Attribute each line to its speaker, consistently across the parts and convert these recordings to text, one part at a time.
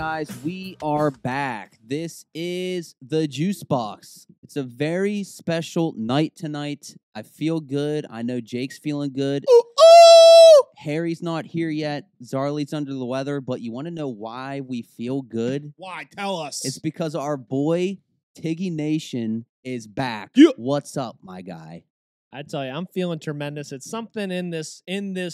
Speaker 1: guys, we are back. This is the Juice Box. It's a very special night tonight. I feel good. I know Jake's feeling good.
Speaker 2: Ooh, ooh!
Speaker 1: Harry's not here yet. Zarly's under the weather, but you want to know why we feel good?
Speaker 2: Why? Tell us.
Speaker 1: It's because our boy, Tiggy Nation, is back.
Speaker 2: Yeah.
Speaker 1: What's up, my guy?
Speaker 3: I tell you, I'm feeling tremendous. It's something in this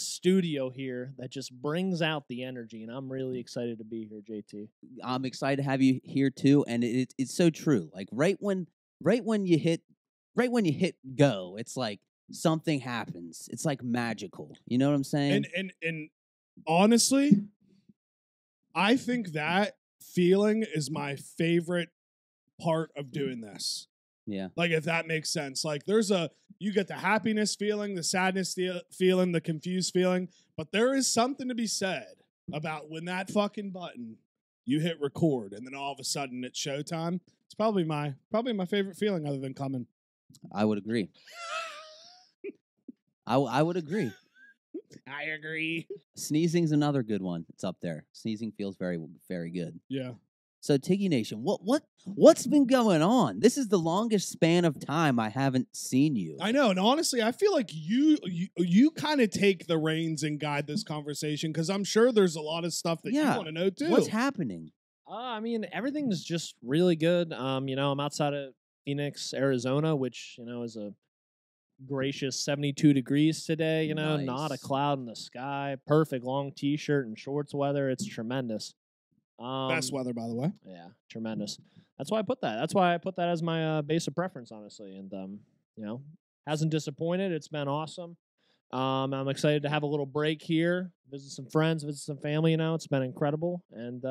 Speaker 3: studio here that just brings out the energy, and I'm really excited to be here, JT.
Speaker 1: I'm excited to have you here too, and it's so true. Like right when you hit go, it's like something happens. It's like magical. You know what I'm saying?
Speaker 2: And honestly, I think that feeling is my favorite part of doing this.
Speaker 1: Yeah.
Speaker 2: Like, if that makes sense. Like, you get the happiness feeling, the sadness feeling, the confused feeling, but there is something to be said about when that fucking button, you hit record, and then all of a sudden it's showtime. It's probably my favorite feeling other than coming.
Speaker 1: I would agree. I would agree.
Speaker 2: I agree.
Speaker 1: Sneezing's another good one. It's up there. Sneezing feels very, very good.
Speaker 2: Yeah.
Speaker 1: So Tiggy Nation, what's been going on? This is the longest span of time I haven't seen you.
Speaker 2: I know, and honestly, I feel like you kind of take the reins and guide this conversation, because I'm sure there's a lot of stuff that you want to know too.
Speaker 1: What's happening?
Speaker 3: I mean, everything's just really good. I'm outside of Phoenix, Arizona, which is a gracious 72 degrees today.
Speaker 1: Nice.
Speaker 3: Not a cloud in the sky. Perfect long t-shirt and shorts weather. It's tremendous.
Speaker 2: Best weather, by the way.
Speaker 3: Yeah, tremendous. That's why I put that. That's why I put that as my base of preference, honestly. And hasn't disappointed. It's been awesome. I'm excited to have a little break here, visit some friends, visit some family. It's been incredible, and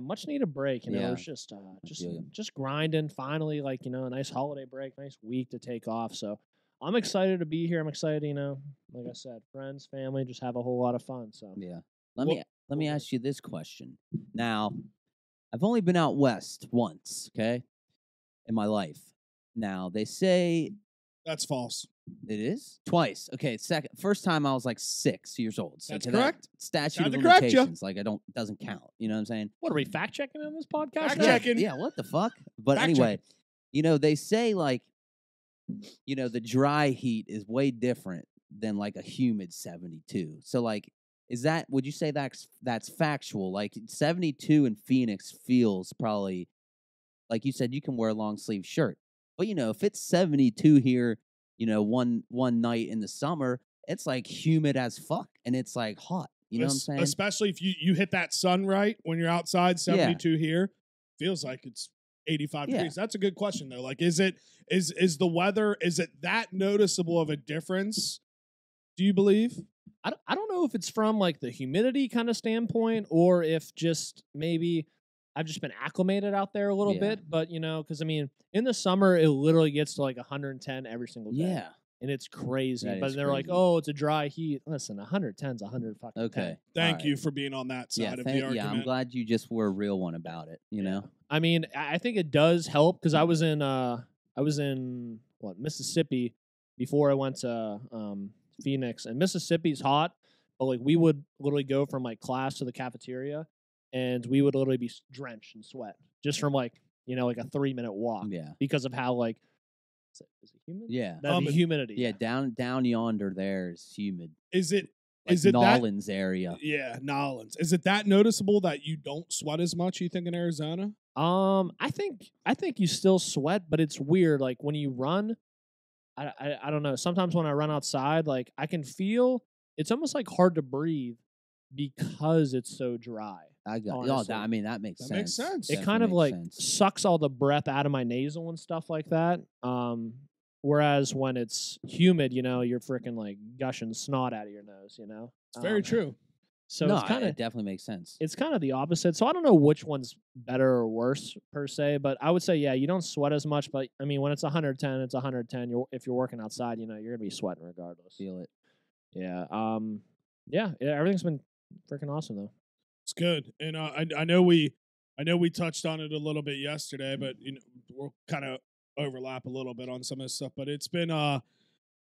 Speaker 3: much needed break.
Speaker 1: Yeah.
Speaker 3: It's just grinding. Finally, a nice holiday break, nice week to take off. So I'm excited to be here. I'm excited. Like I said, friends, family, just have a whole lot of fun. So
Speaker 1: Yeah. Let me ask you this question. Now, I've only been out west once, okay, in my life. Now, they say
Speaker 2: That's false.
Speaker 1: it is twice. Okay, first time I was like 6 years old. So
Speaker 2: That's
Speaker 1: to that
Speaker 2: correct.
Speaker 1: statute
Speaker 2: Had
Speaker 1: of
Speaker 2: to correct ya.
Speaker 1: limitations, like doesn't count. You know what I'm saying?
Speaker 3: what are we fact checking on this podcast?
Speaker 2: Fact
Speaker 3: now?
Speaker 2: checking.
Speaker 1: Yeah, what the fuck? But
Speaker 2: Fact
Speaker 1: anyway, they say the dry heat is way different than like a humid 72. So would you say that's factual? Like 72 in Phoenix feels probably, like you said, you can wear a long sleeve shirt. But if it's 72 here, one night in the summer, it's like humid as fuck and it's like hot. You know what I'm saying?
Speaker 2: Especially if you hit that sun right when you're outside. 72 here feels like it's 85 degrees. That's a good question though. Like, is the weather, is it that noticeable of a difference? Do you believe?
Speaker 3: I don't know if it's from like the humidity kind of standpoint, or if just maybe I've just been acclimated out there a little bit. But because in the summer it literally gets to like 110 every single day.
Speaker 1: Yeah.
Speaker 3: And it's crazy.
Speaker 1: That
Speaker 3: But
Speaker 1: is
Speaker 3: they're like,
Speaker 1: crazy.
Speaker 3: oh, it's a dry heat. Listen, 110's 100 fucking 10.
Speaker 1: Okay.
Speaker 2: Thank you for being on that side of the argument.
Speaker 1: Yeah, I'm glad you just were a real one about it, you know?
Speaker 3: I mean, I think it does help because I was in Mississippi before I went to Phoenix, and Mississippi's hot, but like we would literally go from like class to the cafeteria, and we would literally be drenched in sweat just from like a 3-minute walk.
Speaker 1: Yeah.
Speaker 3: Because of how like is it humid?
Speaker 1: Yeah.
Speaker 3: The humidity.
Speaker 1: Yeah, down yonder there is humid.
Speaker 2: Is it
Speaker 1: Nolans area?
Speaker 2: Yeah, Nolans. Is it that noticeable that you don't sweat as much, you think, in Arizona?
Speaker 3: I think you still sweat, but it's weird. Like when you run, I don't know. Sometimes when I run outside, like I can feel it's almost like hard to breathe because it's so dry.
Speaker 1: I got
Speaker 3: honestly.
Speaker 1: that makes sense.
Speaker 2: That makes sense.
Speaker 3: It
Speaker 1: Definitely
Speaker 3: kind of
Speaker 1: makes
Speaker 3: like
Speaker 1: sense.
Speaker 3: sucks all the breath out of my nasal and stuff like that. Whereas when it's humid, you're freaking like gushing snot out of your nose.
Speaker 2: It's very true.
Speaker 3: So
Speaker 1: no,
Speaker 3: it's kind
Speaker 1: it
Speaker 3: of
Speaker 1: definitely makes sense.
Speaker 3: it's kind of the opposite. So I don't know which one's better or worse per se, but I would say you don't sweat as much. But I mean, when it's 110, it's 110. If you're working outside, you're gonna be sweating regardless.
Speaker 1: Feel it.
Speaker 3: Yeah. Everything's been freaking awesome though.
Speaker 2: It's good, and I know we touched on it a little bit yesterday, but we'll kind of overlap a little bit on some of this stuff. But it's been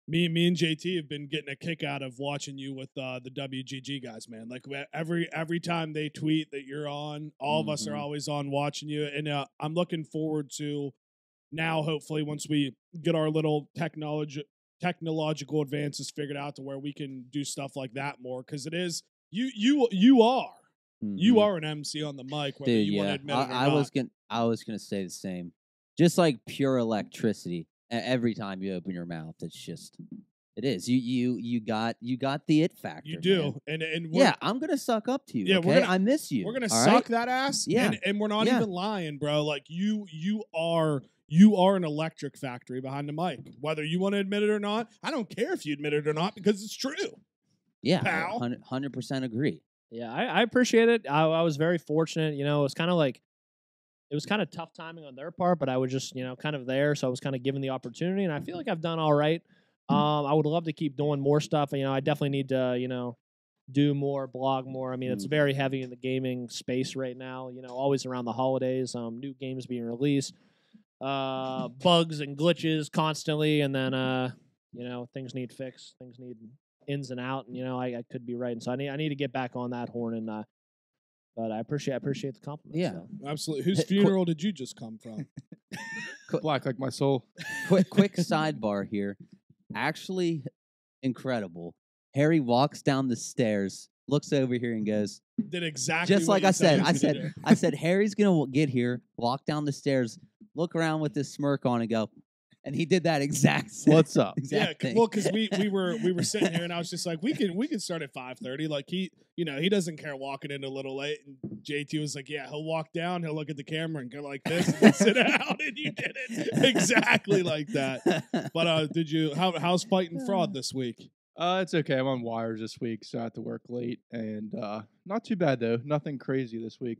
Speaker 2: Me and JT have been getting a kick out of watching you with the WGG guys, man. Like every time they tweet that you're on, all of us are always on watching you, and I'm looking forward to now. Hopefully, once we get our little technological advances figured out to where we can do stuff like that more, because it is you are an MC on the mic, whether
Speaker 1: Dude,
Speaker 2: you want to
Speaker 1: yeah.
Speaker 2: admit it or
Speaker 1: I
Speaker 2: not.
Speaker 1: was gonna say the same. Just like pure electricity. Every time you open your mouth, it's just it is. You got the it factor.
Speaker 2: You do,
Speaker 1: man.
Speaker 2: and
Speaker 1: Yeah, I'm gonna suck up to you.
Speaker 2: Yeah,
Speaker 1: okay? I miss you.
Speaker 2: We're gonna
Speaker 1: all
Speaker 2: suck
Speaker 1: right?
Speaker 2: that ass.
Speaker 1: Yeah.
Speaker 2: and we're not
Speaker 1: Yeah.
Speaker 2: even lying, bro. Like you are an electric factory behind the mic. Whether you want to admit it or not, I don't care if you admit it or not because it's true.
Speaker 1: Yeah,
Speaker 2: pal.
Speaker 1: 100% agree.
Speaker 3: Yeah, I appreciate it. I was very fortunate. You know, it was kind of like, it was kind of tough timing on their part, but I was just, kind of there. So I was kind of given the opportunity, and I feel like I've done all right. I would love to keep doing more stuff. I definitely need to, do more, blog more. I mean, it's very heavy in the gaming space right now, always around the holidays, new games being released, bugs and glitches constantly. And then, things need fixed, things need ins and out. And, I could be right. And so I need to get back on that horn and, but I appreciate the compliment.
Speaker 1: Yeah.
Speaker 3: So.
Speaker 2: Absolutely. Whose funeral did you just come from?
Speaker 4: Black like my soul.
Speaker 1: Quick sidebar here. Actually, incredible. Harry walks down the stairs, looks over here, and goes,
Speaker 2: Did exactly
Speaker 1: just
Speaker 2: what
Speaker 1: like
Speaker 2: you
Speaker 1: I said.
Speaker 2: he was gonna do.
Speaker 1: I said, Harry's gonna get here, walk down the stairs, look around with this smirk on, and go. And he did that exact same.
Speaker 4: What's up?
Speaker 1: Exact thing.
Speaker 2: Well, because we were sitting here, and I was just like, we can start at 5:30. Like he doesn't care walking in a little late. And JT was like, yeah, he'll walk down, he'll look at the camera and go like this, and then sit down, and you did it exactly like that. But did you? How's fighting fraud this week?
Speaker 4: It's okay. I'm on wires this week, so I have to work late, and not too bad though. Nothing crazy this week.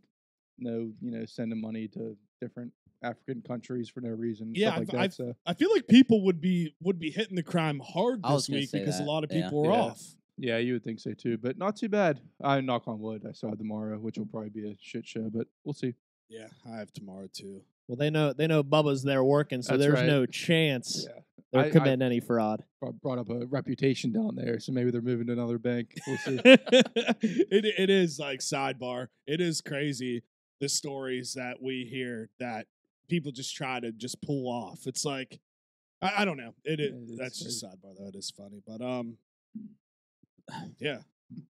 Speaker 4: No, sending money to different African countries for no reason.
Speaker 2: Yeah,
Speaker 4: stuff like that. So
Speaker 2: I feel like people would be hitting the crime hard
Speaker 1: I was
Speaker 2: this
Speaker 1: gonna
Speaker 2: week
Speaker 1: say
Speaker 2: because
Speaker 1: that,
Speaker 2: a lot of
Speaker 1: yeah.
Speaker 2: people were
Speaker 4: Yeah.
Speaker 2: off.
Speaker 4: yeah, you would think so too, but not too bad. I knock on wood. I still have tomorrow, which will probably be a shit show, but we'll see.
Speaker 2: Yeah, I have tomorrow too.
Speaker 3: Well, they know Bubba's there working, so
Speaker 4: That's
Speaker 3: there's
Speaker 4: right.
Speaker 3: no chance
Speaker 4: Yeah,
Speaker 3: they're
Speaker 4: I
Speaker 3: committing any fraud.
Speaker 4: brought up a reputation down there, so maybe they're moving to another bank. We'll see.
Speaker 2: it is like sidebar. It is crazy the stories that we hear that people just try to just pull off. It's like I don't know.
Speaker 4: It's
Speaker 2: That's just
Speaker 4: crazy.
Speaker 2: sidebar though. It is funny, but yeah.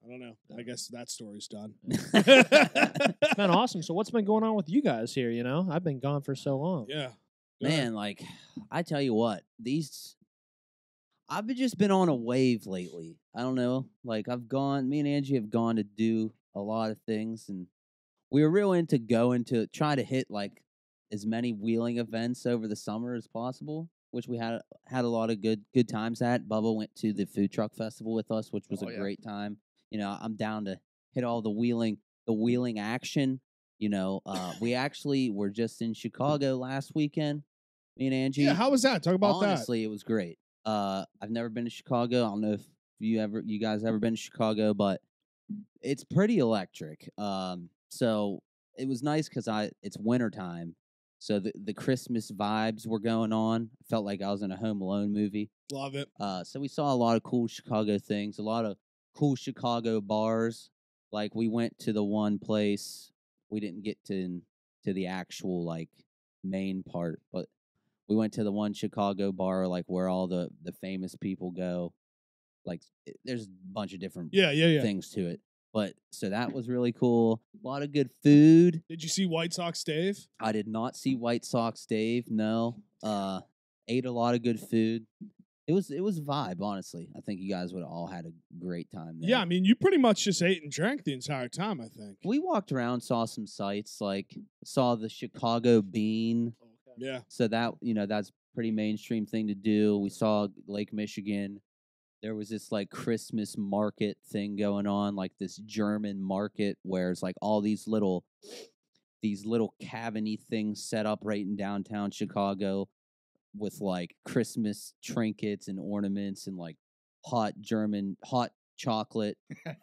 Speaker 2: I don't know. I guess that story's done.
Speaker 3: It's been awesome. So what's been going on with you guys here? I've been gone for so long.
Speaker 2: Yeah.
Speaker 1: Man, like I tell you what, I've just been on a wave lately. I don't know. Like me and Angie have gone to do a lot of things, and we were real into going to try to hit like as many wheeling events over the summer as possible, which we had a lot of good times at. Bubba went to the food truck festival with us, which was
Speaker 4: Oh,
Speaker 1: a
Speaker 4: yeah.
Speaker 1: great time. I'm down to hit all the wheeling action. We actually were just in Chicago last weekend. Me and Angie.
Speaker 2: Yeah, how was that? Talk about
Speaker 1: Honestly, it was great. I've never been to Chicago. I don't know if you guys ever been to Chicago, but it's pretty electric. So it was nice because it's wintertime. So the Christmas vibes were going on. Felt like I was in a Home Alone movie.
Speaker 2: that. Love it.
Speaker 1: So we saw a lot of cool Chicago things, a lot of cool Chicago bars. Like we went to the one place, we didn't get to the actual like main part, but we went to the one Chicago bar like where all the famous people go. Like there's a bunch of different
Speaker 2: Yeah.
Speaker 1: things to it. But so that was really cool. A lot of good food.
Speaker 2: Did you see White Sox Dave?
Speaker 1: I did not see White Sox Dave. No. Ate a lot of good food. It was a vibe, honestly. I think you guys would have all had a great time there.
Speaker 2: Yeah, I mean, you pretty much just ate and drank the entire time, I think.
Speaker 1: We walked around, saw some sights, like saw the Chicago Bean.
Speaker 2: Yeah.
Speaker 1: So that, that's pretty mainstream thing to do. We saw Lake Michigan. There was this like Christmas market thing going on, like this German market where it's like all these little cabin-y things set up right in downtown Chicago with like Christmas trinkets and ornaments and like hot chocolate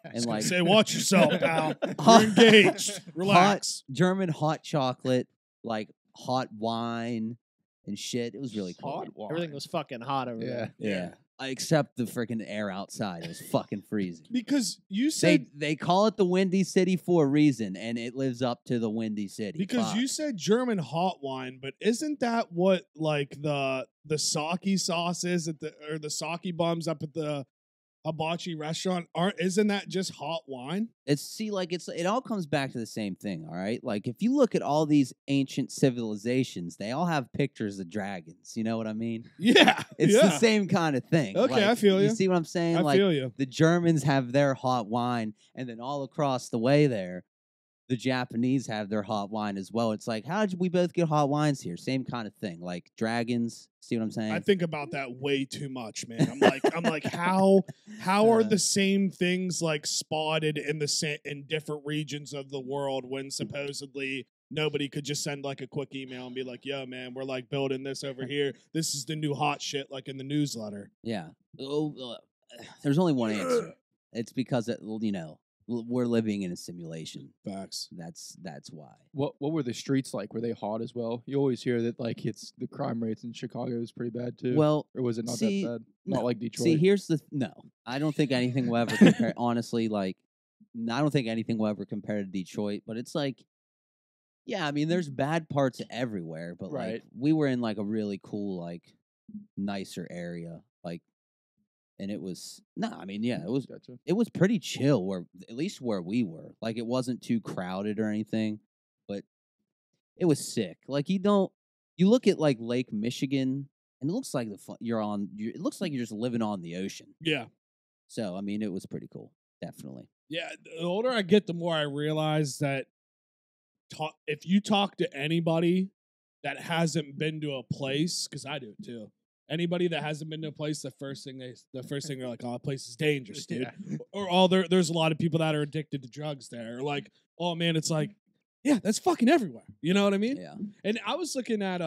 Speaker 1: and like
Speaker 2: Say, watch yourself, pal.
Speaker 1: Hot-
Speaker 2: You're engaged. Relax.
Speaker 1: German hot chocolate, like hot wine and shit. It was really cool.
Speaker 4: Hot wine.
Speaker 3: Everything was fucking hot over there.
Speaker 1: Yeah. Except the freaking air outside. It was fucking freezing.
Speaker 2: Because you said
Speaker 1: They call it the Windy City for a reason, and it lives up to the Windy City.
Speaker 2: because you said German hot wine, but isn't that what like the sake sauce is at the sake bums up at the hibachi restaurant? Isn't that just hot wine?
Speaker 1: It all comes back to the same thing, all right? Like if you look at all these ancient civilizations, they all have pictures of dragons. You know what I mean?
Speaker 2: Yeah,
Speaker 1: It's
Speaker 2: yeah.
Speaker 1: the same kind of thing.
Speaker 2: Okay,
Speaker 1: Like,
Speaker 2: I feel you.
Speaker 1: You see what I'm saying?
Speaker 2: I
Speaker 1: Like
Speaker 2: feel you.
Speaker 1: the Germans have their hot wine, and then all across the way there, the Japanese have their hot wine as well. It's like, how did we both get hot wines here? Same kind of thing. Like dragons. See what I'm saying?
Speaker 2: I think about that way too much, man. I'm like, how are the same things like spotted in different regions of the world when supposedly nobody could just send like a quick email and be like, yo, man, we're like building this over here. This is the new hot shit, like in the newsletter.
Speaker 1: Yeah. There's only one answer. It's because we're living in a simulation.
Speaker 2: Facts.
Speaker 1: That's why.
Speaker 4: What were the streets like? Were they hot as well? You always hear that like it's the crime rates in Chicago is pretty bad too.
Speaker 1: Well,
Speaker 4: or was it not
Speaker 1: see,
Speaker 4: that bad? Not
Speaker 1: no.
Speaker 4: like Detroit.
Speaker 1: See, here's the no. I don't think anything will ever compare. Honestly, like, I don't think anything will ever compare to Detroit. But it's like, yeah, I mean, there's bad parts everywhere. But like,
Speaker 4: Right.
Speaker 1: we were in like a really cool, like, nicer area, like, and it was I mean, yeah,
Speaker 4: Gotcha.
Speaker 1: it was pretty chill where at least where we were. Like, it wasn't too crowded or anything, but it was sick. Like, you look at like Lake Michigan, and it looks like it looks like you're just living on the ocean.
Speaker 2: Yeah.
Speaker 1: So, I mean, it was pretty cool, definitely.
Speaker 2: Yeah. The older I get, the more I realize that if you talk to anybody that hasn't been to a place, because I do it too. Anybody that hasn't been to a place, the first thing they're like, "Oh, that place is dangerous, dude."
Speaker 4: Yeah.
Speaker 2: Or there's a lot of people that are addicted to drugs there. Or like, "Oh man, it's like, yeah, that's fucking everywhere." You know what I mean?
Speaker 1: Yeah.
Speaker 2: And I was looking at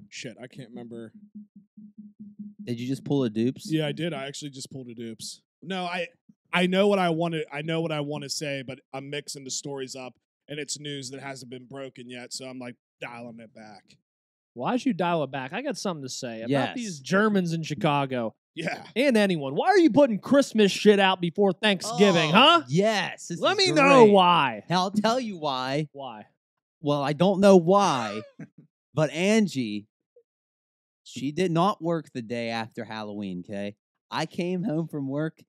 Speaker 2: shit, I can't remember.
Speaker 1: Did you just pull a dupes?
Speaker 2: Yeah, I did. I actually just pulled a dupes. No, I know what I want to say, but I'm mixing the stories up, and it's news that hasn't been broken yet, so I'm like dialing it back.
Speaker 3: Why'd you dial it back? I got something to say about
Speaker 1: Yes.
Speaker 3: these Germans in Chicago
Speaker 2: Yeah.
Speaker 3: and anyone. Why are you putting Christmas shit out before Thanksgiving, huh?
Speaker 1: Yes. This
Speaker 3: Let
Speaker 1: is
Speaker 3: me know
Speaker 1: great.
Speaker 3: why.
Speaker 1: I'll tell you why.
Speaker 3: Why?
Speaker 1: Well, I don't know why, but Angie, she did not work the day after Halloween, okay? I came home from work.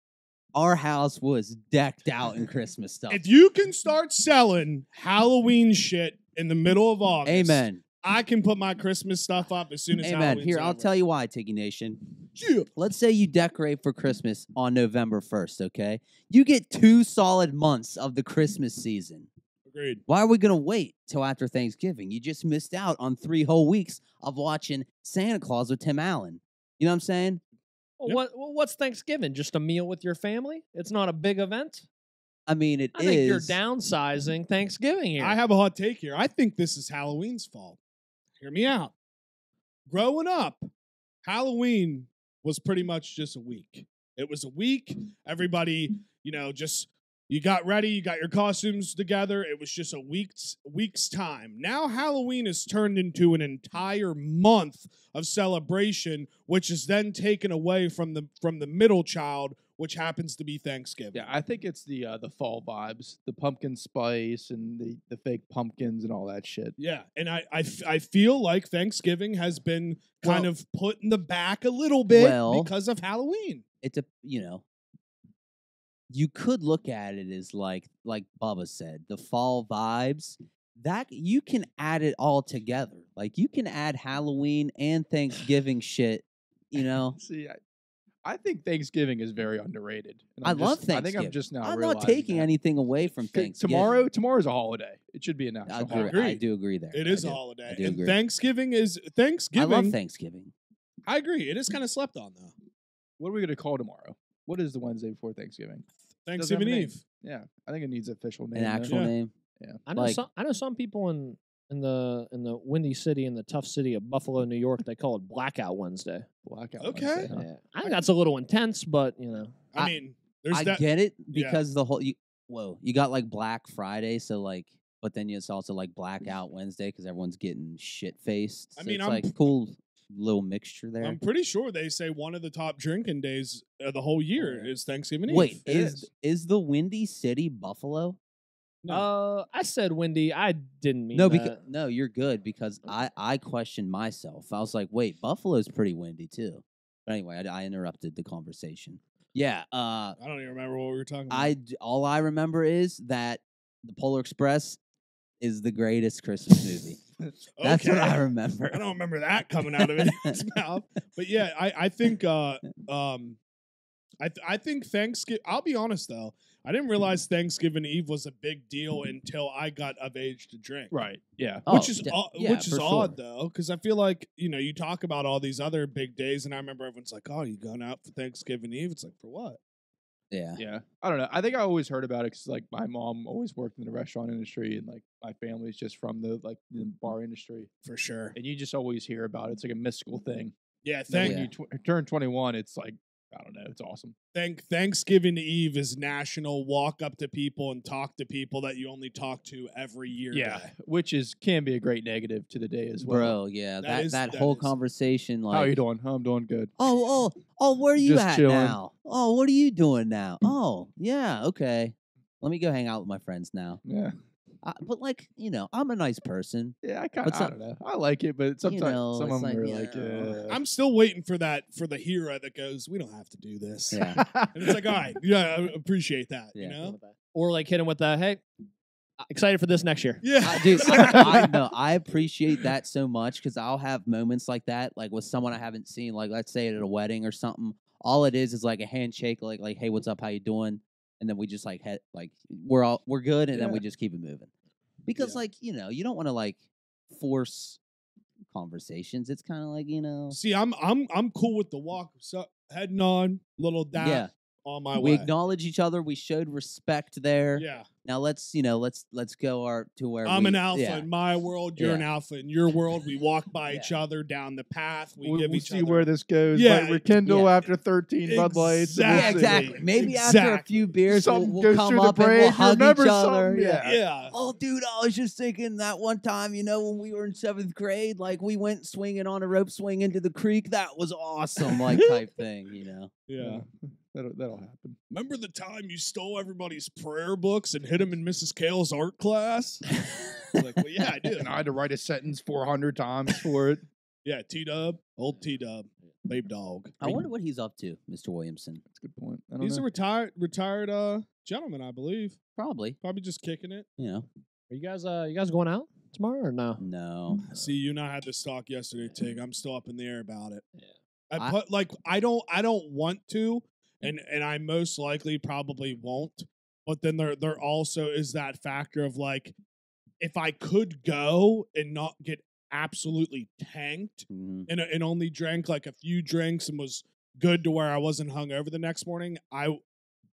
Speaker 1: Our house was decked out in Christmas stuff.
Speaker 2: If you can start selling Halloween shit in the middle of August,
Speaker 1: Amen.
Speaker 2: I can put my Christmas stuff up as soon as
Speaker 1: Amen.
Speaker 2: Halloween's
Speaker 1: Here, I'll
Speaker 2: over.
Speaker 1: tell you why, Tiggy Nation.
Speaker 2: Yeah.
Speaker 1: Let's say you decorate for Christmas on November 1st, okay? You get 2 solid months of the Christmas season.
Speaker 2: Agreed.
Speaker 1: Why are we going to wait till after Thanksgiving? You just missed out on 3 whole weeks of watching Santa Claus with Tim Allen. You know what I'm saying?
Speaker 3: Well, what's Thanksgiving? Just a meal with your family? It's not a big event?
Speaker 1: I mean,
Speaker 3: I think you're downsizing Thanksgiving here.
Speaker 2: I have a hot take here. I think this is Halloween's fault. Hear me out. Growing up, Halloween was pretty much just a week. It was a week. Everybody, just you got ready, you got your costumes together. It was just a week's time. Now Halloween is turned into an entire month of celebration, which is then taken away from the middle child, which happens to be Thanksgiving.
Speaker 4: Yeah, I think it's the fall vibes, the pumpkin spice and the fake pumpkins and all that shit.
Speaker 2: Yeah, and I feel like Thanksgiving has been kind of put in the back a little bit because of Halloween.
Speaker 1: It's you could look at it as like Bubba said, the fall vibes. That you can add it all together. Like you can add Halloween and Thanksgiving shit,
Speaker 4: See, I think Thanksgiving is very underrated. And
Speaker 1: I love Thanksgiving.
Speaker 4: I think I'm just now
Speaker 1: I'm not
Speaker 4: realizing
Speaker 1: taking
Speaker 4: that.
Speaker 1: anything away from Thanksgiving.
Speaker 4: Tomorrow's a holiday. It should be a national holiday.
Speaker 1: I do agree there.
Speaker 2: It is a holiday.
Speaker 1: I do
Speaker 2: and
Speaker 1: agree.
Speaker 2: Thanksgiving.
Speaker 1: I love Thanksgiving.
Speaker 2: I agree. It is kind of slept on though.
Speaker 4: What are we going to call tomorrow? What is the Wednesday before Thanksgiving?
Speaker 2: Thanksgiving
Speaker 4: Doesn't have a
Speaker 2: Eve.
Speaker 4: name. Yeah, I think it needs an official name.
Speaker 1: An actual name.
Speaker 4: Yeah.
Speaker 3: I know some people in the windy city, in the tough city of Buffalo, New York, they call it Blackout Wednesday.
Speaker 4: Blackout
Speaker 2: Okay.
Speaker 4: Wednesday, huh?
Speaker 3: Yeah. I think that's a little intense, but
Speaker 2: I mean, there's
Speaker 1: I
Speaker 2: that.
Speaker 1: get it
Speaker 2: Yeah.
Speaker 1: because you got like Black Friday, so like, but then it's also like Blackout Wednesday because everyone's getting shit faced.
Speaker 2: I
Speaker 1: So
Speaker 2: mean,
Speaker 1: it's
Speaker 2: I'm
Speaker 1: like cool. little mixture there.
Speaker 2: I'm pretty sure they say one of the top drinking days of the whole year is Thanksgiving Eve.
Speaker 1: Wait,
Speaker 4: It
Speaker 1: is the Windy City Buffalo?
Speaker 2: No.
Speaker 3: I said windy. I didn't mean
Speaker 1: No,
Speaker 3: that.
Speaker 1: because no, you're good because I questioned myself. I was like, wait, Buffalo's pretty windy too. But anyway, I interrupted the conversation. Yeah,
Speaker 2: I don't even remember what we were talking about.
Speaker 1: all I remember is that the Polar Express is the greatest Christmas movie. That's what I remember.
Speaker 2: I don't remember that coming out of anyone's mouth. But yeah, I think I think Thanksgiving. I'll be honest though, I didn't realize Thanksgiving Eve was a big deal until I got of age to drink.
Speaker 4: Right. Yeah.
Speaker 1: Oh,
Speaker 2: Which is
Speaker 1: yeah,
Speaker 2: which is
Speaker 1: for
Speaker 2: odd
Speaker 1: sure.
Speaker 2: though, because I feel like you talk about all these other big days, and I remember everyone's like, "Oh, you going out for Thanksgiving Eve?" It's like, for what?
Speaker 1: Yeah.
Speaker 4: Yeah. I don't know. I think I always heard about it because like my mom always worked in the restaurant industry, and like my family's just from the bar industry,
Speaker 2: For sure.
Speaker 4: and you just always hear about it. It's like a mystical thing.
Speaker 2: Yeah.
Speaker 4: And then
Speaker 2: Thank
Speaker 4: when you turn 21, it's like I don't know. It's awesome.
Speaker 2: Thanksgiving Eve is national walk up to people and talk to people that you only talk to every year.
Speaker 4: Yeah,
Speaker 2: day.
Speaker 4: which can be a great negative to the day as well.
Speaker 1: Bro, yeah,
Speaker 2: That
Speaker 1: that
Speaker 2: is-
Speaker 1: whole
Speaker 2: that is-
Speaker 1: conversation, like,
Speaker 4: How are you doing? I'm doing good.
Speaker 1: oh, where are you
Speaker 4: Just
Speaker 1: at
Speaker 4: chilling.
Speaker 1: now? Oh, what are you doing now? Oh, yeah, okay. Let me go hang out with my friends now.
Speaker 4: Yeah.
Speaker 1: But like, I'm a nice person.
Speaker 4: Yeah, I
Speaker 1: But
Speaker 4: don't know. I like it, but sometimes
Speaker 1: know,
Speaker 4: some
Speaker 1: it's
Speaker 4: of them
Speaker 1: like,
Speaker 4: are
Speaker 1: you
Speaker 4: like,
Speaker 1: know.
Speaker 2: I'm still waiting for the hero that goes, "We don't have to do this."
Speaker 1: Yeah.
Speaker 2: And it's like, all right, yeah, I appreciate that.
Speaker 1: Yeah.
Speaker 2: You know?
Speaker 3: Or like hit him with the hey, excited for this next year.
Speaker 2: Yeah,
Speaker 1: Dude, I appreciate that so much because I'll have moments like that, like with someone I haven't seen, like let's say at a wedding or something. All it is like a handshake, like hey, what's up? How you doing? And then we just like we're good, and then we just keep it moving. Because
Speaker 2: Yeah.
Speaker 1: you don't want to like force conversations. It's kind of like
Speaker 2: See, I'm cool with the walk. So heading on, little dap
Speaker 1: Yeah.
Speaker 2: on my
Speaker 1: we
Speaker 2: way.
Speaker 1: acknowledge each other. We showed respect there.
Speaker 2: Yeah,
Speaker 1: Now let's go to where
Speaker 2: I'm
Speaker 1: we-
Speaker 2: an alpha
Speaker 1: yeah.
Speaker 2: in my world. You're an
Speaker 1: Yeah.
Speaker 2: alpha in your world. We walk by
Speaker 1: Yeah.
Speaker 2: each other down the path. We
Speaker 4: we'll
Speaker 2: give each
Speaker 4: see
Speaker 2: other.
Speaker 4: where this goes.
Speaker 2: Yeah,
Speaker 4: Might rekindle
Speaker 1: yeah.
Speaker 4: after 13 Bud Lights. and we'll
Speaker 1: Yeah,
Speaker 4: see.
Speaker 1: exactly. Maybe after a
Speaker 2: Exactly.
Speaker 1: few beers,
Speaker 4: Something
Speaker 1: we'll
Speaker 4: goes
Speaker 1: come
Speaker 4: through the
Speaker 1: up and we'll
Speaker 4: brain. You
Speaker 1: hug each
Speaker 4: remember
Speaker 1: other.
Speaker 4: something?
Speaker 1: Yeah.
Speaker 2: Yeah.
Speaker 1: Oh, dude, I was just thinking that one time, when we were in 7th grade, like we went swinging on a rope swing into the creek. That was awesome, like type thing,
Speaker 2: Yeah.
Speaker 4: That'll happen.
Speaker 2: Remember the time you stole everybody's prayer books and hit them in Mrs. Kale's art class? It's like, well, yeah, I did.
Speaker 4: And I had to write a sentence 400 times for it.
Speaker 2: Yeah, T-Dub, old T-Dub, babe dog.
Speaker 1: I wonder what he's up to, Mr. Williamson.
Speaker 4: That's a good point. I don't
Speaker 2: He's
Speaker 4: know.
Speaker 2: a retired gentleman, I believe.
Speaker 1: Probably,
Speaker 2: Probably just kicking it.
Speaker 3: Are you guys going out tomorrow or no?
Speaker 1: No.
Speaker 2: See, you and I had this talk yesterday, Tig. I'm still up in the air about it.
Speaker 3: Yeah.
Speaker 2: I don't want to, and I most likely probably won't. But then there also is that factor of like, if I could go and not get absolutely tanked
Speaker 1: Mhm.
Speaker 2: and only drank like a few drinks and was good to where I wasn't hungover the next morning, I would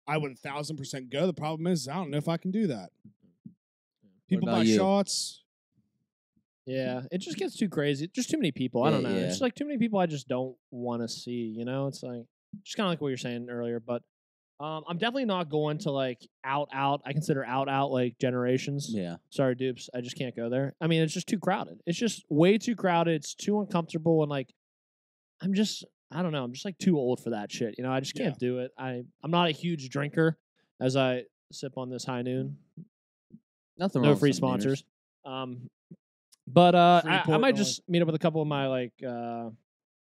Speaker 2: 1,000% go. The problem is I don't know if I can do that. People
Speaker 1: about
Speaker 2: buy
Speaker 1: you?
Speaker 2: shots.
Speaker 3: Yeah, it just gets too crazy. Just too many people. I don't know.
Speaker 1: Yeah.
Speaker 3: It's just like too many people I just don't want to see. It's like just kind of like what you're saying earlier. But I'm definitely not going to like out. I consider out like Generations.
Speaker 1: Yeah.
Speaker 3: Sorry, dupes. I just can't go there. I mean, it's just too crowded. It's just way too crowded. It's too uncomfortable, and like I don't know. I'm just like too old for that shit. I just can't do it. I'm not a huge drinker as I sip on this high noon.
Speaker 1: Nothing
Speaker 3: No
Speaker 1: wrong with
Speaker 3: free
Speaker 1: some beers.
Speaker 3: sponsors. But I
Speaker 2: Freeport
Speaker 3: might
Speaker 2: only.
Speaker 3: just meet up with a couple of my like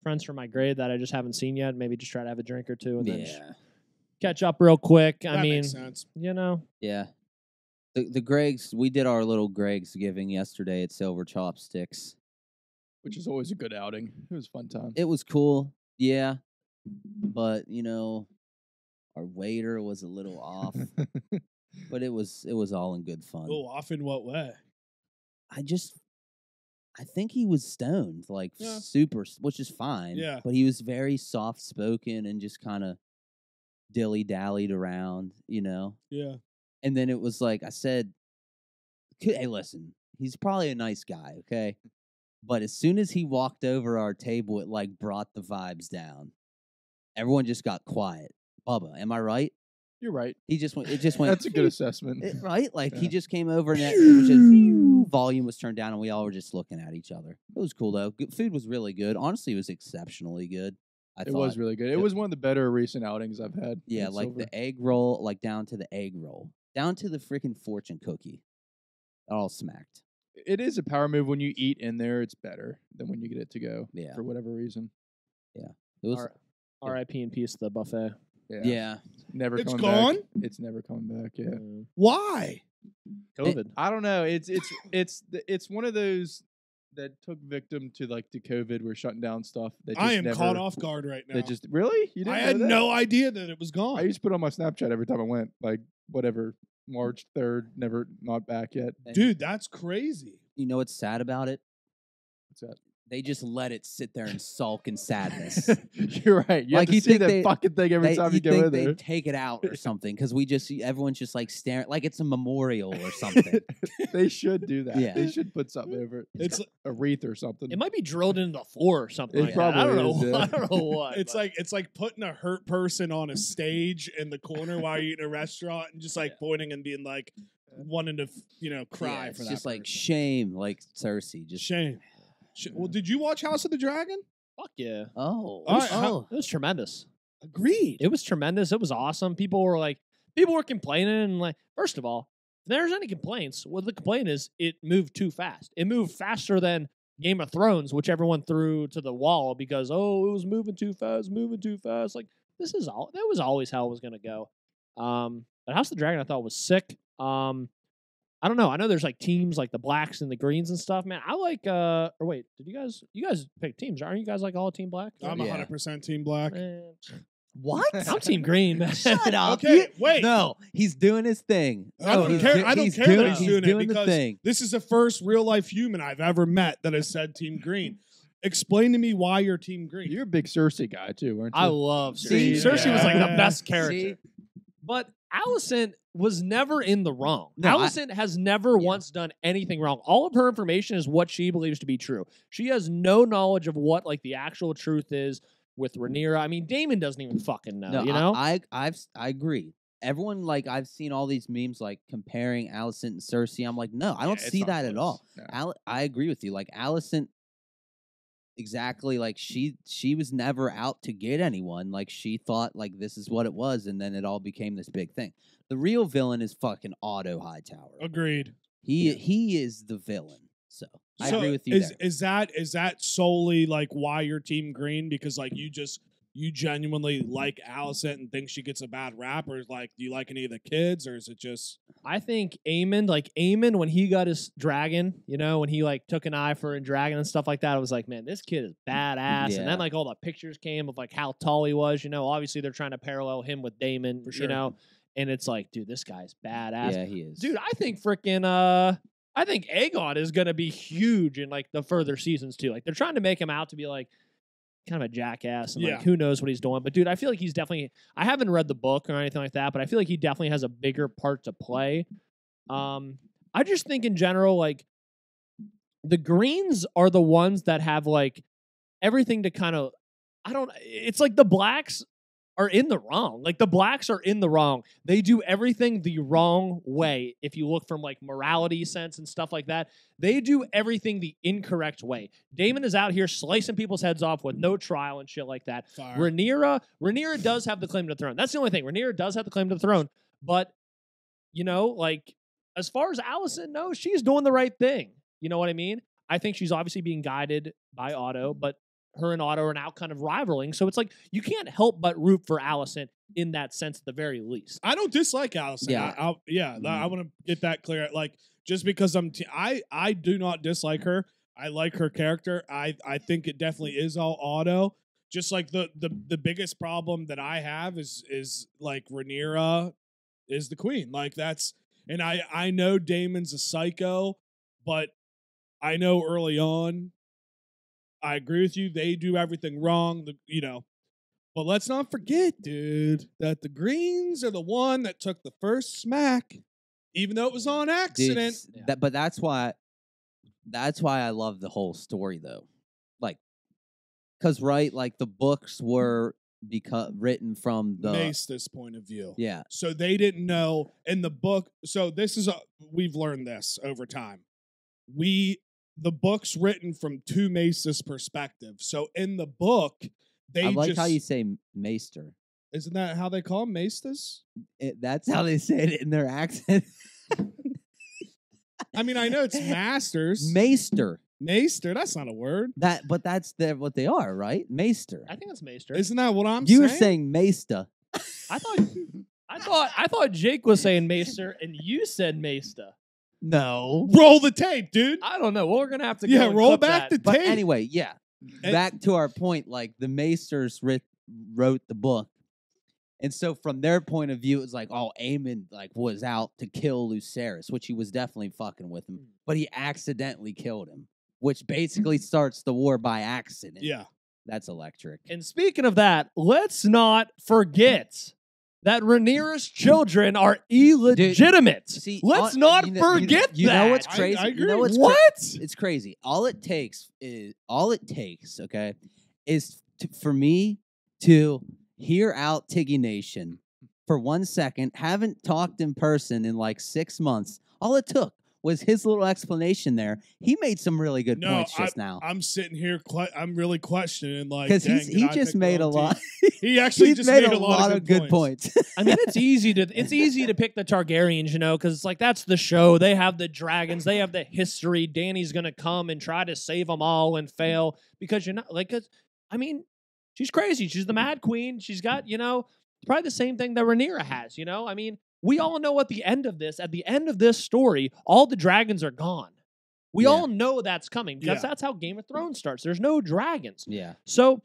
Speaker 3: friends from my grade that I just haven't seen yet. Maybe just try to have a drink or two and then just
Speaker 1: Yeah.
Speaker 3: catch up real quick.
Speaker 2: That
Speaker 3: I mean,
Speaker 2: makes sense.
Speaker 1: Yeah. The Gregs, we did our little Gregs giving yesterday at Silver Chopsticks.
Speaker 4: Which is always a good outing. It was a fun time.
Speaker 1: It was cool. Yeah. But, our waiter was a little off, but it was all in good fun.
Speaker 2: Oh, off in what way?
Speaker 1: I think he was stoned, like
Speaker 2: Yeah.
Speaker 1: super, which is fine.
Speaker 2: Yeah.
Speaker 1: But he was very soft spoken and just kind of dilly dallied around,
Speaker 2: Yeah.
Speaker 1: And then it was like I said, hey, listen, he's probably a nice guy, okay? But as soon as he walked over our table, it like brought the vibes down. Everyone just got quiet. Bubba, am I right?
Speaker 4: You're right.
Speaker 1: He just went. It just went.
Speaker 4: That's a good assessment.
Speaker 1: Right? Like he
Speaker 4: Yeah.
Speaker 1: just came over and it was just volume was turned down and we all were just looking at each other. It was cool though. Food was really good. Honestly, it was exceptionally good.
Speaker 4: It was really good. It was one of the better recent outings I've had.
Speaker 1: Yeah,
Speaker 4: at
Speaker 1: like
Speaker 4: Silver.
Speaker 1: the egg roll, like down to the egg roll, down to the freaking fortune cookie. All smacked.
Speaker 4: It is a power move when you eat in there. It's better than when you get it to go.
Speaker 1: Yeah.
Speaker 4: For whatever reason.
Speaker 1: It was.
Speaker 3: R.I.P. in peace to the buffet.
Speaker 1: Yeah.
Speaker 4: Never
Speaker 2: It's
Speaker 4: coming
Speaker 2: gone?
Speaker 4: back. It's never coming back. Yeah.
Speaker 2: Why?
Speaker 3: COVID.
Speaker 4: I don't know. It's one of those that took victim to like the COVID. We're shutting down stuff. That just
Speaker 2: I am
Speaker 4: never,
Speaker 2: caught off guard right now.
Speaker 4: That just really you didn't.
Speaker 2: I
Speaker 4: know
Speaker 2: had
Speaker 4: that?
Speaker 2: no idea that it was gone.
Speaker 4: I used to put on my Snapchat every time I went. Like whatever, March 3rd, never not back yet.
Speaker 2: Dude, that's crazy.
Speaker 1: You know what's sad about it?
Speaker 4: What's that?
Speaker 1: They just let it sit there and sulk in sadness.
Speaker 4: You're right. You
Speaker 1: Like,
Speaker 4: have to
Speaker 1: you
Speaker 4: see
Speaker 1: think
Speaker 4: that
Speaker 1: they-
Speaker 4: fucking thing every time you go
Speaker 1: think
Speaker 4: in there.
Speaker 1: they'd take it out or something because everyone's just like staring like it's a memorial or something.
Speaker 4: They should do that.
Speaker 1: Yeah.
Speaker 4: They should put something over it.
Speaker 2: It's
Speaker 4: A wreath or something.
Speaker 3: It might be drilled into the floor or something
Speaker 4: It
Speaker 3: like that. I don't
Speaker 4: probably
Speaker 3: know.
Speaker 4: is, yeah.
Speaker 3: I don't know what.
Speaker 2: it's
Speaker 3: but-
Speaker 2: like putting a hurt person on a stage in the corner while you're eating a restaurant and just like pointing and being like wanting to cry
Speaker 1: Yeah,
Speaker 2: for
Speaker 1: it's
Speaker 2: that.
Speaker 1: just like
Speaker 2: person.
Speaker 1: shame, like Cersei. Just
Speaker 2: Shame. Well, did you watch House of the Dragon?
Speaker 3: fuck yeah.
Speaker 1: oh,
Speaker 2: All right,
Speaker 1: oh.
Speaker 3: It was tremendous.
Speaker 2: Agreed.
Speaker 3: It was tremendous. It was awesome. People were complaining and like, first of all, if there's any complaints, well, the complaint is it moved too fast. It moved faster than Game of Thrones, which everyone threw to the wall because, it was moving too fast. Like, that was always how it was going to go. But House of the Dragon I thought was sick. I don't know. I know there's like teams like the blacks and the greens and stuff, man. I like or wait, did you guys pick teams? Aren't you guys like all team black?
Speaker 2: I'm
Speaker 1: Yeah.
Speaker 2: 100% Team Black.
Speaker 1: What?
Speaker 3: I'm team green, man.
Speaker 1: Shut up.
Speaker 2: Okay, wait.
Speaker 1: No, he's doing his thing.
Speaker 2: I don't
Speaker 1: He's
Speaker 2: care.
Speaker 1: do-
Speaker 2: I don't
Speaker 1: he's
Speaker 2: care
Speaker 1: doing,
Speaker 2: that he's doing it
Speaker 1: the
Speaker 2: because
Speaker 1: thing.
Speaker 2: this is the first real life human I've ever met that has said Team Green. Explain to me why you're Team Green.
Speaker 4: You're a big Cersei guy too, weren't you?
Speaker 3: I love
Speaker 1: See,
Speaker 3: Cersei. Cersei was like the
Speaker 2: yeah.
Speaker 3: best character.
Speaker 1: See?
Speaker 3: But Alicent was never in the wrong.
Speaker 1: No,
Speaker 3: Alicent has never once done anything wrong. All of her information is what she believes to be true. She has no knowledge of what like the actual truth is with Rhaenyra. I mean, Daemon doesn't even fucking know.
Speaker 1: No,
Speaker 3: You know?
Speaker 1: I agree. Everyone like I've seen all these memes like comparing Alicent and Cersei. I'm like, no, I don't
Speaker 4: it's
Speaker 1: see
Speaker 4: not
Speaker 1: that at
Speaker 4: close.
Speaker 1: all.
Speaker 4: No.
Speaker 1: I agree with you. Like Alicent, exactly. Like she was never out to get anyone. Like she thought like this is what it was, and then it all became this big thing. The real villain is fucking Otto Hightower.
Speaker 2: Agreed.
Speaker 1: He is the villain. So I
Speaker 2: So
Speaker 1: agree with you.
Speaker 2: Is that solely like why you're Team Green? Because like you genuinely like Alicent and think she gets a bad rap, or like do you like any of the kids, or is it just
Speaker 3: I think Aemon, when he got his dragon, when he like took an eye for a dragon and stuff like that, I was like, man, this kid is badass.
Speaker 1: Yeah.
Speaker 3: And then like all the pictures came of like how tall he was. Obviously they're trying to parallel him with Daemon.
Speaker 2: For sure.
Speaker 3: And it's like, dude, this guy's badass.
Speaker 1: Yeah, he is.
Speaker 3: Dude, I think I think Aegon is gonna be huge in like the further seasons too. Like they're trying to make him out to be like kind of a jackass and
Speaker 2: Yeah.
Speaker 3: like who knows what he's doing. But dude, I feel like he's definitely. I haven't read the book or anything like that, but I feel like he definitely has a bigger part to play. I just think in general, like the Greens are the ones that have like everything to kind of. It's like the blacks are in the wrong. Like the blacks are in the wrong. They do everything the wrong way. If you look from like morality sense and stuff like that, they do everything the incorrect way. Daemon is out here slicing people's heads off with no trial and shit like that.
Speaker 2: fire?
Speaker 3: Rhaenyra does have the claim to the throne. That's the only thing. Rhaenyra does have the claim to the throne. But, like, as far as Alicent knows, she's doing the right thing. You know what I mean? I think she's obviously being guided by Otto, but her and Otto are now kind of rivaling. So it's like you can't help but root for Alicent in that sense at the very least.
Speaker 2: I don't dislike Alicent.
Speaker 1: Yeah.
Speaker 2: I want to get that clear. Like just because I do not dislike her. I like her character. I think it definitely is all Otto. Just like the biggest problem that I have is like Rhaenyra is the queen. Like that's and I know Daemon's a psycho, but I know early on I agree with you. They do everything wrong. But let's not forget, dude, that the Greens are the one that took the first smack, even though it was on accident.
Speaker 1: But that's why I love the whole story though. Like, cause right, like the books were because written from the
Speaker 2: Maesta's point of view.
Speaker 1: yeah.
Speaker 2: So they didn't know in the book. So this is we've learned this over time. The book's written from two Maesta's perspective. So in the book,
Speaker 1: I like how you say Maester.
Speaker 2: Isn't that how they call them, Maestas?
Speaker 1: That's how they say it in their accent.
Speaker 2: I mean, I know it's masters.
Speaker 1: Maester.
Speaker 2: Maester, that's not a word.
Speaker 1: But that's what they are, right? Maester.
Speaker 3: I think it's Maester.
Speaker 2: Isn't that what I'm
Speaker 1: You
Speaker 2: saying?
Speaker 1: were saying Maesta.
Speaker 3: I thought Jake was saying Maester and you said Maesta.
Speaker 1: No.
Speaker 2: Roll the tape, dude.
Speaker 3: I don't know. Well, we're gonna have to go and
Speaker 2: roll
Speaker 3: clip
Speaker 2: back
Speaker 3: that.
Speaker 2: the
Speaker 1: But
Speaker 2: tape.
Speaker 1: anyway, yeah.
Speaker 2: And-
Speaker 1: Back to our point, like the Maesters wrote the book. And so from their point of view, it was like, oh, Aemon was out to kill Lucerys, which he was definitely fucking with him. But he accidentally killed him, which basically starts the war by accident.
Speaker 2: Yeah.
Speaker 1: That's electric.
Speaker 3: And speaking of that, let's not forget that Rhaenyra's children are illegitimate.
Speaker 1: See,
Speaker 3: let's not forget that.
Speaker 1: You know what's crazy?
Speaker 2: I
Speaker 1: You know
Speaker 2: agree.
Speaker 1: what's it's crazy. All it takes, okay, is for me to hear out Tiggy Nation for 1 second. Haven't talked in person in like 6 months. All it took was his little explanation there. He made some really good points just now.
Speaker 2: I'm sitting here. I'm really questioning, like,
Speaker 1: Because
Speaker 2: dang,
Speaker 1: he
Speaker 2: did I
Speaker 1: just
Speaker 2: pick the
Speaker 1: made a
Speaker 2: wrong
Speaker 1: lot.
Speaker 2: team? He actually
Speaker 1: He's
Speaker 2: just
Speaker 1: made
Speaker 2: a lot of good
Speaker 1: points.
Speaker 3: I mean, it's easy to pick the Targaryens, because it's like that's the show. They have the dragons. They have the history. Dany's gonna come and try to save them all and fail because you're not like. I mean, she's crazy. She's the Mad Queen. She's got probably the same thing that Rhaenyra has. I mean, we all know at the end of this story, all the dragons are gone. We
Speaker 1: Yeah.
Speaker 3: all know that's coming because
Speaker 2: Yeah.
Speaker 3: that's how Game of Thrones starts. There's no dragons.
Speaker 1: Yeah.
Speaker 3: So,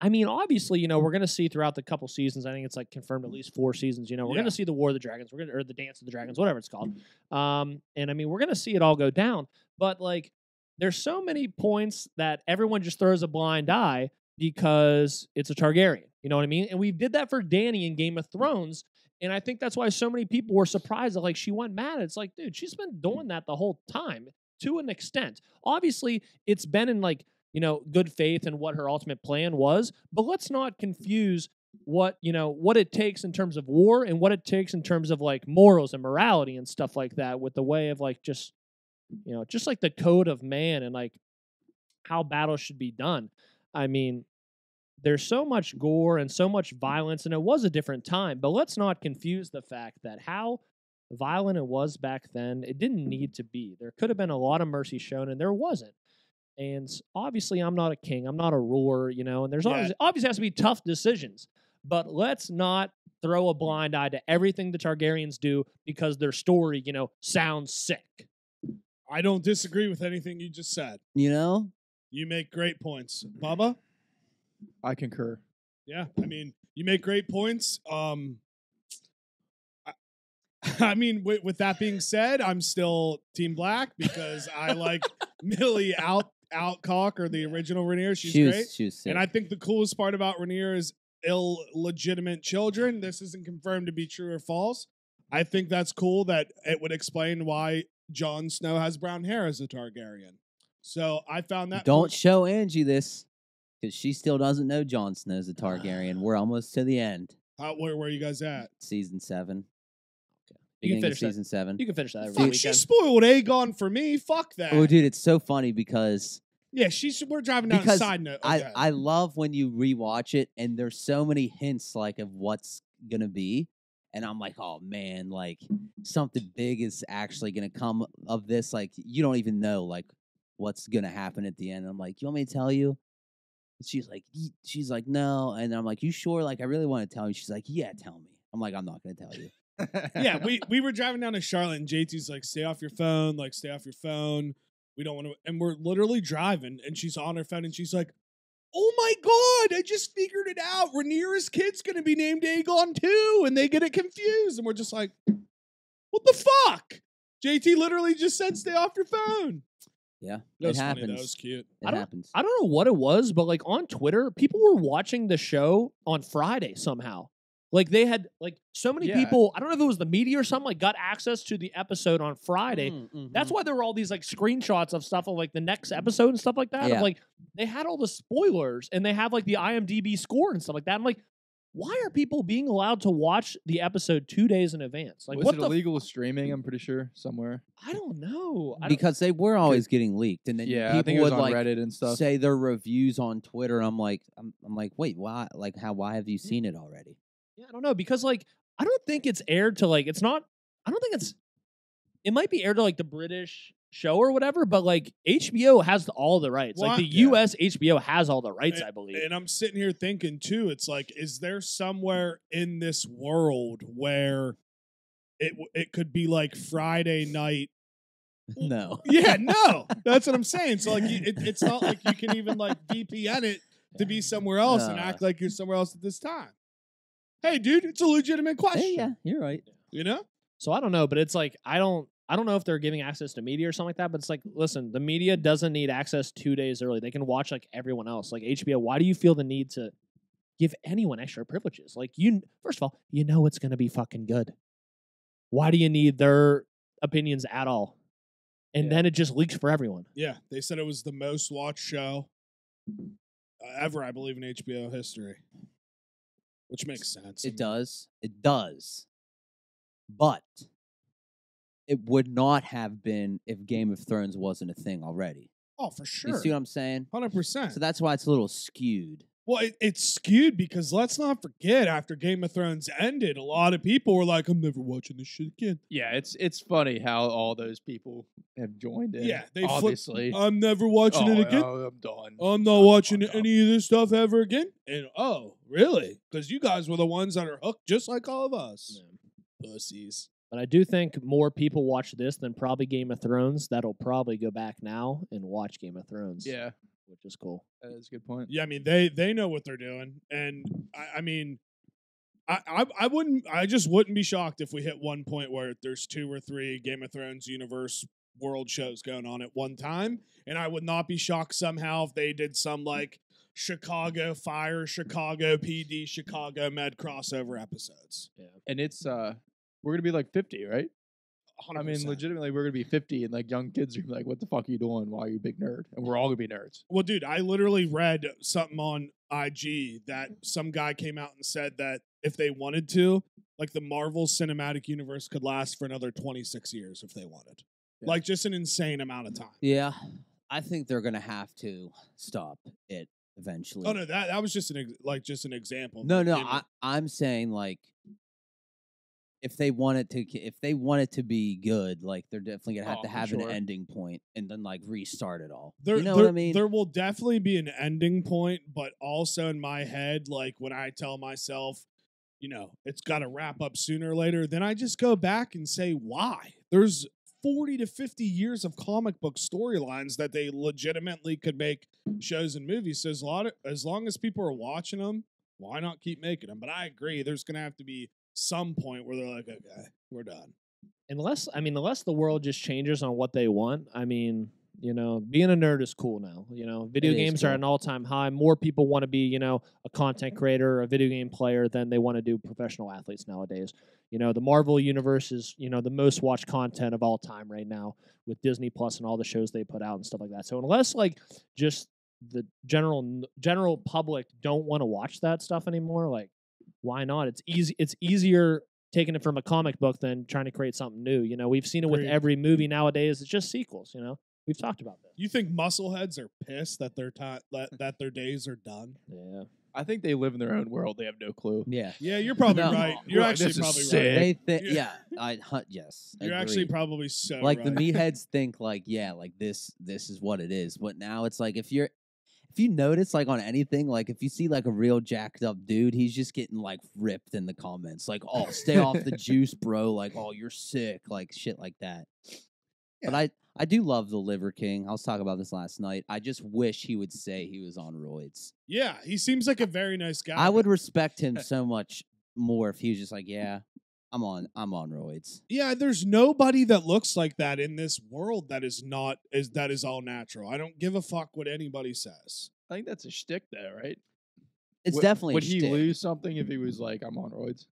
Speaker 3: I mean, obviously, we're going to see throughout the couple seasons. I think it's like confirmed at least 4 seasons. We're going to see the War of the Dragons. Or the Dance of the Dragons, whatever it's called. And I mean, we're going to see it all go down. But like, there's so many points that everyone just throws a blind eye because it's a Targaryen. You know what I mean? And we did that for Dany in Game of Thrones. And I think that's why so many people were surprised that she went mad. It's like, dude, she's been doing that the whole time to an extent. Obviously, it's been in good faith and what her ultimate plan was. But let's not confuse what it takes in terms of war and what it takes in terms of morals and morality and stuff like that with the way of just the code of man and how battles should be done. I mean, there's so much gore and so much violence, and it was a different time. But let's not confuse the fact that how violent it was back then, it didn't need to be. There could have been a lot of mercy shown, and there wasn't. And obviously, I'm not a king. I'm not a ruler, and there's obviously has to be tough decisions. But let's not throw a blind eye to everything the Targaryens do because their story, sounds sick.
Speaker 2: I don't disagree with anything you just said.
Speaker 1: You
Speaker 2: make great points. Bubba?
Speaker 4: I concur.
Speaker 2: Yeah, I mean, you make great points. I mean, with that being said, I'm still Team Black because I like Millie Outcock or the original Rhaenyra. She's great.
Speaker 1: She was sick.
Speaker 2: And I think the coolest part about Rhaenyra is illegitimate children. This isn't confirmed to be true or false. I think that's cool that it would explain why Jon Snow has brown hair as a Targaryen. So I found that.
Speaker 1: Don't show Angie this because she still doesn't know Jon Snow's a Targaryen. We're almost to the end.
Speaker 2: Where are you guys at?
Speaker 1: Season 7.
Speaker 3: You can
Speaker 1: Beginning of
Speaker 3: finish that.
Speaker 1: season 7.
Speaker 3: You can finish that every
Speaker 2: Fuck,
Speaker 3: weekend.
Speaker 2: she spoiled Aegon for me. Fuck that.
Speaker 1: Oh, dude, it's so funny because
Speaker 2: Yeah, we're driving down a
Speaker 1: because
Speaker 2: side note. Okay.
Speaker 1: I love when you rewatch it and there's so many hints of what's gonna be, and I'm like, oh man, something big is actually gonna come of this. You don't even know what's gonna happen at the end. And I'm like, you want me to tell you? And she's like, no, and I'm like, you sure? I really want to tell you. She's like, yeah, tell me. I'm like, I'm not gonna tell you.
Speaker 2: Yeah, we were driving down to Charlotte, and JT's like, stay off your phone. Stay off your phone. We don't want to. And we're literally driving, and she's on her phone, and she's like, oh my God, I just figured it out. Rhaenyra's kid's going to be named Aegon too, and they get it confused. And we're just like, what the fuck? JT literally just said, stay off your phone.
Speaker 1: Yeah,
Speaker 2: That was
Speaker 1: it
Speaker 2: funny.
Speaker 1: happens.
Speaker 2: That was cute.
Speaker 1: It happens.
Speaker 3: I don't know what it was, but on Twitter, people were watching the show on Friday somehow. Like they had like so many
Speaker 4: Yeah.
Speaker 3: people. I don't know if it was the media or something. Like got access to the episode on Friday. That's why there were all these like screenshots of stuff of like the next episode and stuff like that.
Speaker 1: Yeah.
Speaker 3: Of, like they had all the spoilers and they have like the IMDb score and stuff like that. I'm like, why are people being allowed to watch the episode 2 days in advance? Like,
Speaker 4: Was
Speaker 3: what
Speaker 4: it
Speaker 3: the?
Speaker 4: illegal streaming? I'm pretty sure somewhere.
Speaker 3: I don't know. I don't,
Speaker 1: because they were always getting leaked, and then
Speaker 4: Yeah, I
Speaker 1: people
Speaker 4: think it was
Speaker 1: would
Speaker 4: on
Speaker 1: like
Speaker 4: Reddit and stuff.
Speaker 1: say their reviews on Twitter. I'm like, wait, why? Like, why have you seen it already?
Speaker 3: yeah, I don't know because like I don't think it's aired to like it's not. I don't think it's. It might be aired to like the British show or whatever, but like HBO has all the rights.
Speaker 2: Well,
Speaker 3: like the
Speaker 2: yeah.
Speaker 3: US HBO has all the rights, I believe.
Speaker 2: And I'm sitting here thinking too, it's like, is there somewhere in this world where it could be like Friday night?
Speaker 1: No.
Speaker 2: Yeah, no, that's what I'm saying. So like, it's not like you can even like VPN it to be somewhere else and act like you're somewhere else at this time. Hey, dude, it's a legitimate question.
Speaker 1: Hey, yeah, you're right.
Speaker 2: You know?
Speaker 3: So I don't know, but it's like I don't know if they're giving access to media or something like that, but it's like, listen, the media doesn't need access 2 days early. They can watch like everyone else. Like HBO, why do you feel the need to give anyone extra privileges? Like first of all, you know it's going to be fucking good. Why do you need their opinions at all? And then it just leaks for everyone.
Speaker 2: Yeah, they said it was the most watched show ever, I believe, in HBO history, which makes sense.
Speaker 1: It does. It does. But it would not have been if Game of Thrones wasn't a thing already.
Speaker 2: Oh, for sure.
Speaker 1: You see what I'm saying?
Speaker 2: 100%.
Speaker 1: So that's why it's a little skewed.
Speaker 2: Well, it's skewed because let's not forget, after Game of Thrones ended, a lot of people were like, I'm never watching this shit again.
Speaker 4: Yeah, it's funny how all those people have joined in.
Speaker 2: Yeah, they
Speaker 4: obviously.
Speaker 2: I'm never watching it again.
Speaker 4: I'm done.
Speaker 2: I'm not watching any of this stuff ever again. And oh, really? Because you guys were the ones that are hooked just like all of us. Pussies.
Speaker 3: But I do think more people watch this than probably Game of Thrones. That'll probably go back now and watch Game of Thrones.
Speaker 4: Yeah,
Speaker 3: which is cool.
Speaker 4: that is a good point.
Speaker 2: Yeah, I mean they know what they're doing, and I mean, I just wouldn't be shocked if we hit one point where there's 2 or 3 Game of Thrones universe world shows going on at one time, and I would not be shocked somehow if they did some like Chicago Fire, Chicago PD, Chicago Med crossover episodes.
Speaker 3: Yeah,
Speaker 4: And it's we're gonna be like 50, right?
Speaker 2: 100%.
Speaker 4: I mean, legitimately, we're gonna be 50, and like young kids are gonna be like, "What the fuck are you doing? Why are you a big nerd?" And we're all gonna be nerds.
Speaker 2: Well, dude, I literally read something on IG that some guy came out and said that if they wanted to, like the Marvel Cinematic Universe could last for another 26 years if they wanted.
Speaker 4: Yeah.
Speaker 2: Like just an insane amount of time.
Speaker 1: Yeah. I think they're going to have to stop it eventually.
Speaker 2: Oh no, that was just an example.
Speaker 1: No,
Speaker 2: Like, you know,
Speaker 1: I'm saying like if they want it to be good, like they're definitely gonna have
Speaker 4: Oh,
Speaker 1: to
Speaker 4: for
Speaker 1: have an
Speaker 4: sure.
Speaker 1: ending point and then like restart it all.
Speaker 2: there,
Speaker 1: You know
Speaker 2: there,
Speaker 1: what I mean?
Speaker 2: There will definitely be an ending point, but also in my head, like when I tell myself, you know, it's got to wrap up sooner or later, then I just go back and say why. There's 40 to 50 years of comic book storylines that they legitimately could make shows and movies. So as long as people are watching them, why not keep making them? But I agree, there's going to have to be some point where they're like, okay, we're done.
Speaker 3: unless the world just changes on what they want. I mean, you know, being a nerd is cool now. You know, video
Speaker 1: It is
Speaker 3: games are
Speaker 1: cool.
Speaker 3: at an all-time high. More people want to be, you know, a content creator or a video game player than they want to do professional athletes nowadays. You know, the Marvel universe is, you know, the most watched content of all time right now with Disney Plus and all the shows they put out and stuff like that. So unless like just the general public don't want to watch that stuff anymore, like why not? It's easy. It's easier taking it from a comic book than trying to create something new. You know, we've seen it with
Speaker 2: Agreed.
Speaker 3: every movie nowadays. It's just sequels. You know, we've talked about this.
Speaker 2: You think muscleheads are pissed that that their days are done?
Speaker 3: Yeah.
Speaker 4: I think they live in their own world. They have no clue.
Speaker 1: Yeah.
Speaker 2: Yeah, you're probably
Speaker 1: No.
Speaker 2: right. You're
Speaker 4: Well,
Speaker 2: actually
Speaker 4: this is
Speaker 2: probably
Speaker 4: sick.
Speaker 2: right.
Speaker 1: They think
Speaker 2: Yeah.
Speaker 1: yes.
Speaker 2: You're actually
Speaker 1: agreed.
Speaker 2: probably so
Speaker 1: like
Speaker 2: right.
Speaker 1: the meatheads think like, yeah, like this is what it is. But now it's like if you notice like on anything, like if you see like a real jacked up dude, he's just getting like ripped in the comments. Like, oh, stay off the juice, bro. Like, oh, you're sick. Like shit like that.
Speaker 2: Yeah.
Speaker 1: But I do love the Liver King. I was talking about this last night. I just wish he would say he was on roids.
Speaker 2: Yeah, he seems like a very nice guy.
Speaker 1: I would respect him so much more if he was just like, yeah, I'm on roids.
Speaker 2: Yeah, there's nobody that looks like that in this world that is all natural. I don't give a fuck what anybody says.
Speaker 4: I think that's a shtick, though, right?
Speaker 1: It's
Speaker 4: Would-
Speaker 1: definitely
Speaker 4: Would
Speaker 1: a
Speaker 4: he
Speaker 1: shtick.
Speaker 4: lose something if he was like, I'm on roids?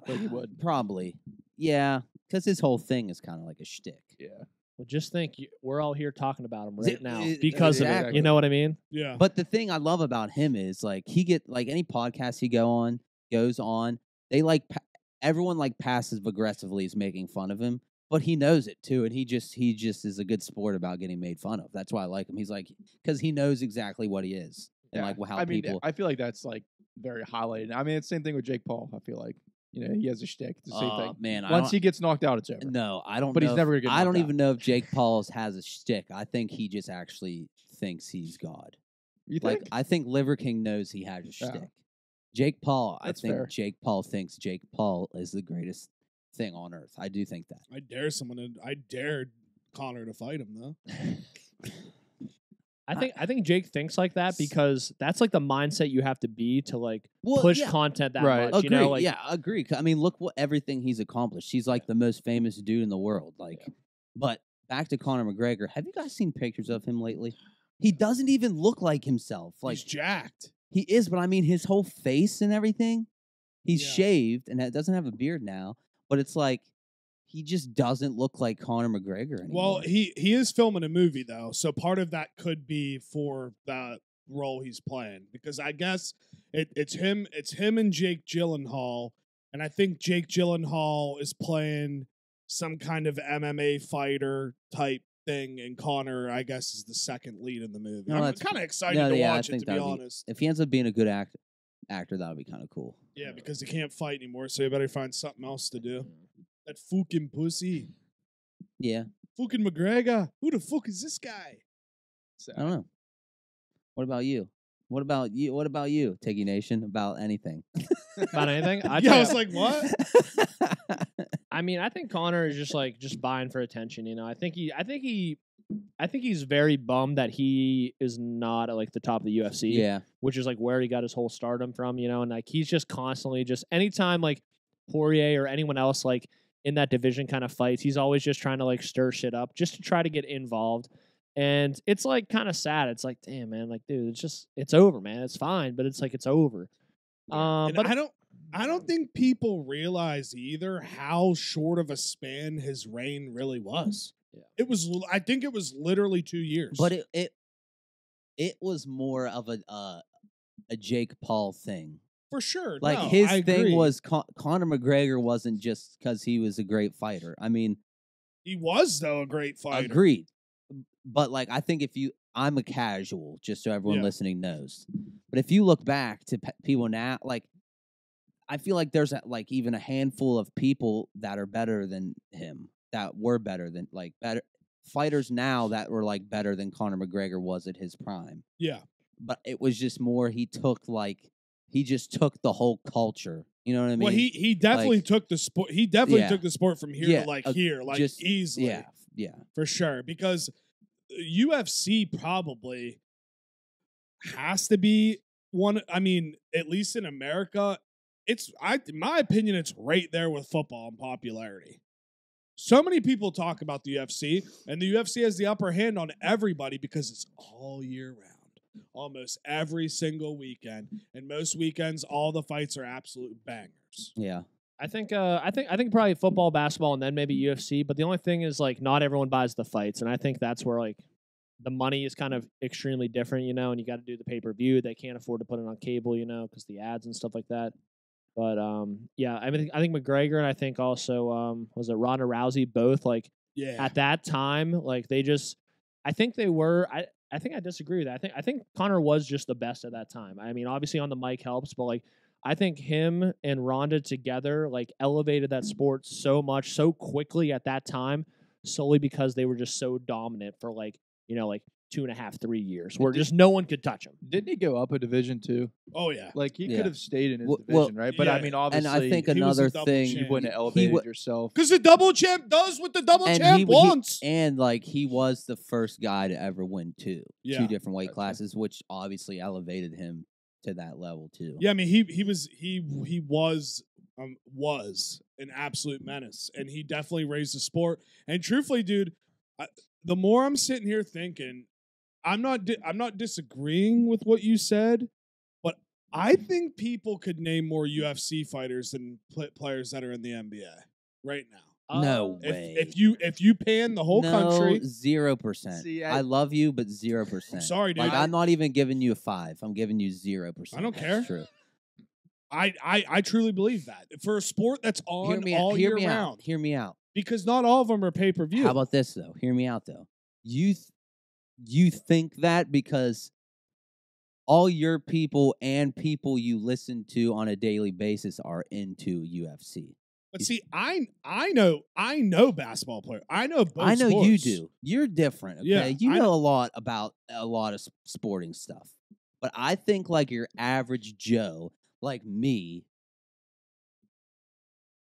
Speaker 4: Like he would.
Speaker 1: Probably. Yeah, because his whole thing is kind of like a shtick.
Speaker 4: Yeah.
Speaker 3: Well, just think, we're all here talking about him
Speaker 1: Is
Speaker 3: right
Speaker 1: it-
Speaker 3: now
Speaker 1: it-
Speaker 3: because of it.
Speaker 1: exactly.
Speaker 3: You know what I mean?
Speaker 2: Yeah.
Speaker 1: But the thing I love about him is like he any podcast he goes on, they everyone like passive aggressively is making fun of him, but he knows it too, and he just is a good sport about getting made fun of. That's why I like him. He's like because he knows exactly what he is and like how
Speaker 4: I mean,
Speaker 1: people.
Speaker 4: I feel like that's like very highlighted. I mean, it's the same thing with Jake Paul. I feel like he has a shtick. It's the same thing.
Speaker 1: Man,
Speaker 4: Once he gets knocked out, it's over.
Speaker 1: no, I don't.
Speaker 4: But
Speaker 1: know
Speaker 4: he's never gonna get
Speaker 1: I don't
Speaker 4: knocked out.
Speaker 1: even know if Jake Paul has a shtick. I think he just actually thinks he's God.
Speaker 4: You
Speaker 1: Like
Speaker 4: think?
Speaker 1: I think Liver King knows he has a
Speaker 4: Yeah.
Speaker 1: shtick. Jake Paul,
Speaker 4: That's
Speaker 1: I think
Speaker 4: fair.
Speaker 1: Jake Paul thinks Jake Paul is the greatest thing on earth. I do think that.
Speaker 2: I dared Connor to fight him though.
Speaker 3: I think Jake thinks like that because that's like the mindset you have to be to like
Speaker 1: Well,
Speaker 3: push
Speaker 1: yeah.
Speaker 3: content that
Speaker 4: Right.
Speaker 3: much.
Speaker 1: Agree.
Speaker 3: You know, like,
Speaker 1: yeah, agree. I mean, look what everything he's accomplished. He's like the most famous dude in the world. Like, but back to Conor McGregor. Have you guys seen pictures of him lately? He doesn't even look like himself. Like
Speaker 2: He's jacked.
Speaker 1: he is, but I mean, his whole face and everything. He's
Speaker 2: Yeah.
Speaker 1: shaved and doesn't have a beard now. But it's like he just doesn't look like Conor McGregor anymore.
Speaker 2: Well, he is filming a movie though, so part of that could be for that role he's playing because I guess it's him and Jake Gyllenhaal, and I think Jake Gyllenhaal is playing some kind of MMA fighter type thing, and Connor, I guess, is the second lead in the movie.
Speaker 1: No,
Speaker 2: I'm
Speaker 1: that's-
Speaker 2: kind of excited
Speaker 1: no,
Speaker 2: to
Speaker 1: yeah, I
Speaker 2: watch it,
Speaker 1: think
Speaker 2: to be
Speaker 1: that'd be-
Speaker 2: honest.
Speaker 1: if he ends up being a good actor, that would be kind of cool.
Speaker 2: Yeah, because he can't fight anymore, so you better find something else to do. That fucking pussy.
Speaker 1: Yeah,
Speaker 2: Fucking McGregor. Who the fuck is this guy?
Speaker 1: I don't know. What about you? What about you, Tiggy Nation? About anything?
Speaker 3: about anything.
Speaker 2: Yeah, I was like, what?
Speaker 3: I mean, I think Connor is just vying for attention. You know, I think he's very bummed that he is not at like the top of the UFC.
Speaker 1: yeah,
Speaker 3: which is like where he got his whole stardom from, you know, and like he's just constantly anytime like Poirier or anyone else like in that division kind of fights, he's always just trying to like stir shit up just to try to get involved. And it's like kind of sad. It's like, damn, man, like, dude, it's over, man. It's fine, but it's like it's over.
Speaker 2: And
Speaker 3: But
Speaker 2: I don't think people realize either how short of a span his reign really was.
Speaker 3: Yeah.
Speaker 2: I think it was literally 2 years.
Speaker 1: but it was more of a Jake Paul thing.
Speaker 2: for sure.
Speaker 1: Like
Speaker 2: no,
Speaker 1: his
Speaker 2: I
Speaker 1: thing
Speaker 2: agree.
Speaker 1: was Conor McGregor wasn't just because he was a great fighter. I mean,
Speaker 2: he was though a great fighter.
Speaker 1: agreed. But like, I think I'm a casual, just so everyone
Speaker 2: Yeah.
Speaker 1: listening knows. But if you look back to people now, like, I feel like there's like even a handful of people that are better than him, that were better than better fighters now that were like better than Conor McGregor was at his prime.
Speaker 2: Yeah.
Speaker 1: But it was just more he just took the whole culture. You know what I mean?
Speaker 2: Well, he definitely took the sport. He definitely
Speaker 1: Yeah.
Speaker 2: took the sport from here
Speaker 1: Yeah,
Speaker 2: to here, like
Speaker 1: just-
Speaker 2: easily.
Speaker 1: yeah.
Speaker 2: For sure, because UFC probably has to be one. I mean, at least in America, in my opinion, it's right there with football in popularity. So many people talk about the UFC, and the UFC has the upper hand on everybody because it's all year round, almost every single weekend, and most weekends, all the fights are absolute bangers.
Speaker 1: Yeah.
Speaker 3: I think probably football, basketball, and then maybe UFC. But the only thing is like not everyone buys the fights, and I think that's where like the money is kind of extremely different, you know. And you got to do the pay-per-view. They can't afford to put it on cable, you know, because the ads and stuff like that. But yeah, I think McGregor and I think also was it Ronda Rousey both like
Speaker 2: Yeah,
Speaker 3: at that time like they just I think they were I think I disagree with that. I think Conor was just the best at that time. I mean, obviously on the mic helps, but like I think him and Ronda together like elevated that sport so much so quickly at that time solely because they were just so dominant for like, you know, like 2.5, 3 years where just no one could touch him.
Speaker 4: Didn't he go up a division too?
Speaker 2: oh yeah.
Speaker 4: Like he
Speaker 1: Yeah.
Speaker 4: could have stayed in his
Speaker 1: Well,
Speaker 4: division, right? But I
Speaker 2: yeah.
Speaker 4: mean,
Speaker 1: And
Speaker 4: obviously,
Speaker 1: I think
Speaker 2: he was a
Speaker 1: another
Speaker 2: double
Speaker 1: thing
Speaker 2: champ.
Speaker 4: you wouldn't have
Speaker 1: he
Speaker 4: elevated
Speaker 1: wa-
Speaker 4: yourself.
Speaker 2: Because the double champ does what the double champ wants.
Speaker 1: and like he was the first guy to ever win two
Speaker 2: Yeah.
Speaker 1: different weight
Speaker 4: Gotcha.
Speaker 1: classes, which obviously elevated him to that level too.
Speaker 2: Yeah, I mean he was an absolute menace, and he definitely raised the sport. And truthfully, dude, the more I'm sitting here thinking, I'm not disagreeing with what you said, but I think people could name more UFC fighters than players that are in the NBA right now.
Speaker 1: No way.
Speaker 2: If you pan the whole country,
Speaker 1: 0%.
Speaker 4: See,
Speaker 1: I love you, but 0%.
Speaker 2: I'm sorry, dude.
Speaker 1: Like I'm not even giving you a 5. I'm giving you 0%.
Speaker 2: I don't
Speaker 1: That's
Speaker 2: care.
Speaker 1: True.
Speaker 2: I truly believe that for a sport that's on all year round.
Speaker 1: Hear me out.
Speaker 2: Because not all of them are pay per view.
Speaker 1: How about this though? Hear me out though. You think that because all your people and people you listen to on a daily basis are into UFC.
Speaker 2: But see, I know basketball players. I know both.
Speaker 1: I know
Speaker 2: sports.
Speaker 1: you do. You're different. Okay,
Speaker 2: Yeah,
Speaker 1: you
Speaker 2: I
Speaker 1: know a lot about a lot of sporting stuff. But I think like your average Joe, like me,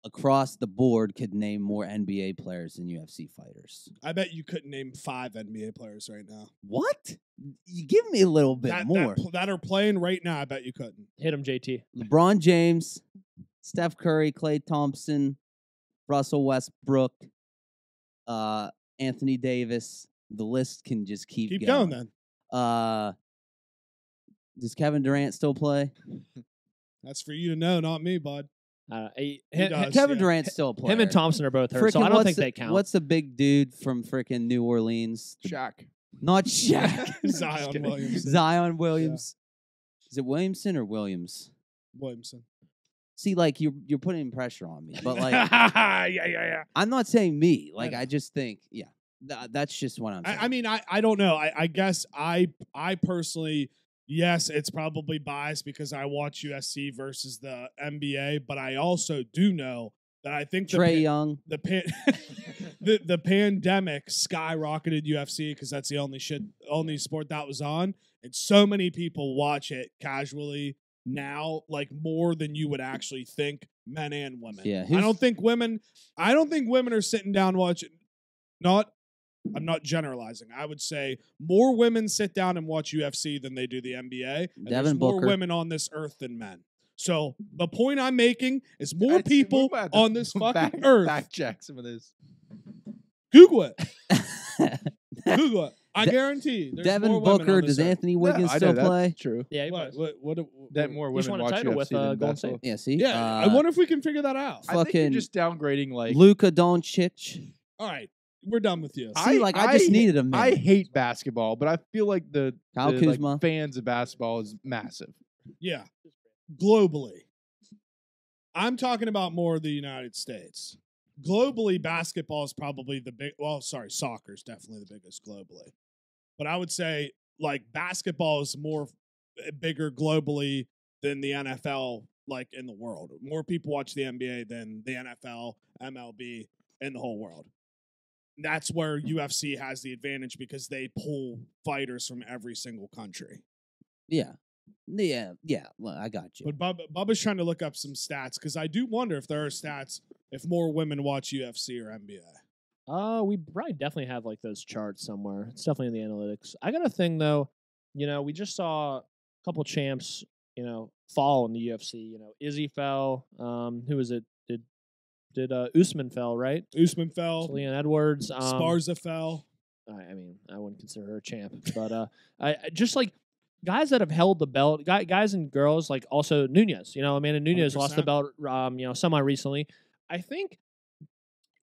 Speaker 1: across the board could name more NBA players than UFC fighters.
Speaker 2: I bet you couldn't name 5 NBA players right now.
Speaker 1: What? You give me a little bit more.
Speaker 2: That are playing right now. I bet you couldn't.
Speaker 3: Hit him, JT.
Speaker 1: LeBron James, Steph Curry, Klay Thompson, Russell Westbrook, Anthony Davis. The list can just keep
Speaker 2: going then.
Speaker 1: Does Kevin Durant still play?
Speaker 2: That's for you to know, not me, bud.
Speaker 3: Him
Speaker 1: Kevin Durant's still a player.
Speaker 3: and Thompson are both hurt, so
Speaker 1: Frickin'
Speaker 3: I don't
Speaker 1: what's
Speaker 3: think
Speaker 1: the-
Speaker 3: they count.
Speaker 1: What's the big dude from frickin' New Orleans?
Speaker 4: Shaq.
Speaker 1: Not Shaq.
Speaker 2: Zion
Speaker 4: kidding.
Speaker 2: Williamson.
Speaker 1: Zion Williams. Is it Williamson or Williams?
Speaker 2: Williamson.
Speaker 1: See, like you're putting pressure on me, but like
Speaker 2: yeah.
Speaker 1: I'm not saying me. Like
Speaker 2: know.
Speaker 1: I just think, yeah, that's just what I'm saying.
Speaker 2: I mean, I don't know. I guess I personally, yes, it's probably biased because I watch USC versus the NBA, but I also do know that I think
Speaker 1: Trae Young.
Speaker 2: the pandemic skyrocketed UFC because that's the only sport that was on, and so many people watch it casually now, like more than you would actually think, men and women.
Speaker 1: Yeah,
Speaker 2: I don't think women are sitting down watching. I'm not generalizing. I would say more women sit down and watch UFC than they do the NBA. And there's
Speaker 1: Devin
Speaker 2: more
Speaker 1: Booker.
Speaker 2: women on this earth than men. So the point I'm making is more
Speaker 4: I'd say
Speaker 2: people
Speaker 4: we're about to
Speaker 2: on this fucking
Speaker 4: back,
Speaker 2: earth.
Speaker 4: Fact check some of this.
Speaker 2: Google it. Google it. I guarantee. There's
Speaker 1: Devin
Speaker 2: more women
Speaker 1: Booker.
Speaker 2: on this
Speaker 1: Does
Speaker 2: earth.
Speaker 1: Anthony Wiggins
Speaker 4: I know
Speaker 1: still
Speaker 4: that's
Speaker 1: play?
Speaker 4: True.
Speaker 3: Yeah, he
Speaker 2: What?
Speaker 3: plays.
Speaker 4: That more
Speaker 3: He just
Speaker 4: women
Speaker 3: won a
Speaker 4: watch
Speaker 3: title
Speaker 4: UFC
Speaker 3: with,
Speaker 4: than
Speaker 3: Golden
Speaker 4: basketball.
Speaker 3: State.
Speaker 1: Yeah, see?
Speaker 2: Yeah, I wonder if we can figure that out.
Speaker 4: I think you're
Speaker 1: Fucking
Speaker 4: just downgrading like
Speaker 1: Luka Doncic.
Speaker 2: All right, we're done with you.
Speaker 1: See, like, I just needed a minute.
Speaker 4: I hate basketball, but I feel like the
Speaker 1: Kyle
Speaker 4: like,
Speaker 1: Kuzma.
Speaker 4: fans of basketball is massive.
Speaker 2: Yeah, globally. I'm talking about more the United States. Globally, basketball is probably the big. Well, sorry, soccer is definitely the biggest globally. But I would say like basketball is more bigger globally than the NFL, like in the world. More people watch the NBA than the NFL, MLB, in the whole world. That's where UFC has the advantage because they pull fighters from every single country.
Speaker 1: Yeah. Well, I got you.
Speaker 2: But Bubba's trying to look up some stats because I do wonder if there are stats if more women watch UFC or NBA.
Speaker 3: We probably definitely have like those charts somewhere. It's definitely in the analytics. I got a thing though. We just saw a couple champs, fall in the UFC. Izzy fell. Who was it? Did Usman fell, right?
Speaker 2: Usman fell.
Speaker 3: Leon Edwards.
Speaker 2: Sparza fell.
Speaker 3: I mean, I wouldn't consider her a champ, but I just like guys that have held the belt, guys and girls, like also Nunez. Amanda Nunez lost the
Speaker 2: 100%.
Speaker 3: belt, semi recently. I think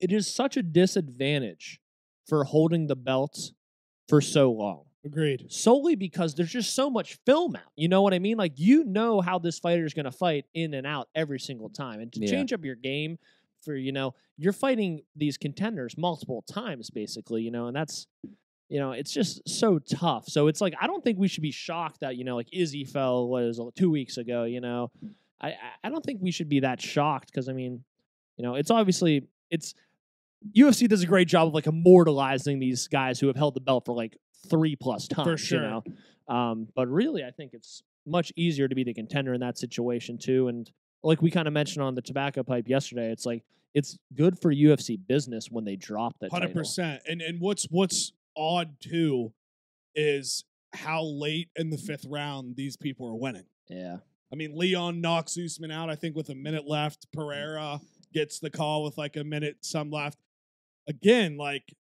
Speaker 3: it is such a disadvantage for holding the belts for so long.
Speaker 2: Agreed.
Speaker 3: Solely because there's just so much film out. You know what I mean? Like, how this fighter is going to fight in and out every single time. And to change up your game for, you're fighting these contenders multiple times, basically, and that's, it's just so tough. So it's like, I don't think we should be shocked that, like Izzy fell 2 weeks ago, I don't think we should be that shocked because, I mean, it's obviously, UFC does a great job of like immortalizing these guys who have held the belt for like 3+ times,
Speaker 2: For sure.
Speaker 3: But really, I think it's much easier to be the contender in that situation too. And like we kind of mentioned on the tobacco pipe yesterday, it's like it's good for UFC business when they drop that
Speaker 2: 100%. And what's odd too is how late in the 5th round these people are winning.
Speaker 3: Yeah.
Speaker 2: I mean, Leon knocks Usman out, I think, with a minute left. Pereira gets the call with like a minute some left. Again, like,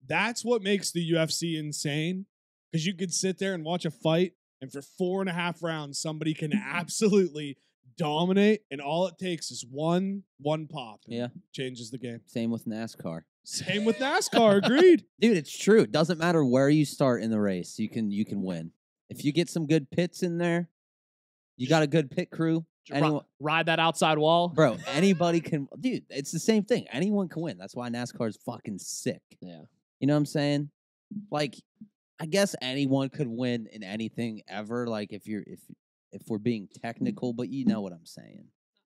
Speaker 2: that's what makes the UFC insane. Because you could sit there and watch a fight and for 4.5 rounds, somebody can absolutely dominate, and all it takes is one pop. And
Speaker 1: Yeah.
Speaker 2: changes the game.
Speaker 1: Same with NASCAR.
Speaker 2: Same with NASCAR. Agreed.
Speaker 1: Dude, it's true. It doesn't matter where you start in the race. You can win. If you get some good pits in there, you got a good pit crew.
Speaker 3: Ride that outside wall.
Speaker 1: Bro, anybody can. Dude, it's the same thing. Anyone can win. That's why NASCAR is fucking sick.
Speaker 3: Yeah.
Speaker 1: You know what I'm saying? Like, I guess anyone could win in anything ever. Like, if we're being technical, but you know what I'm saying.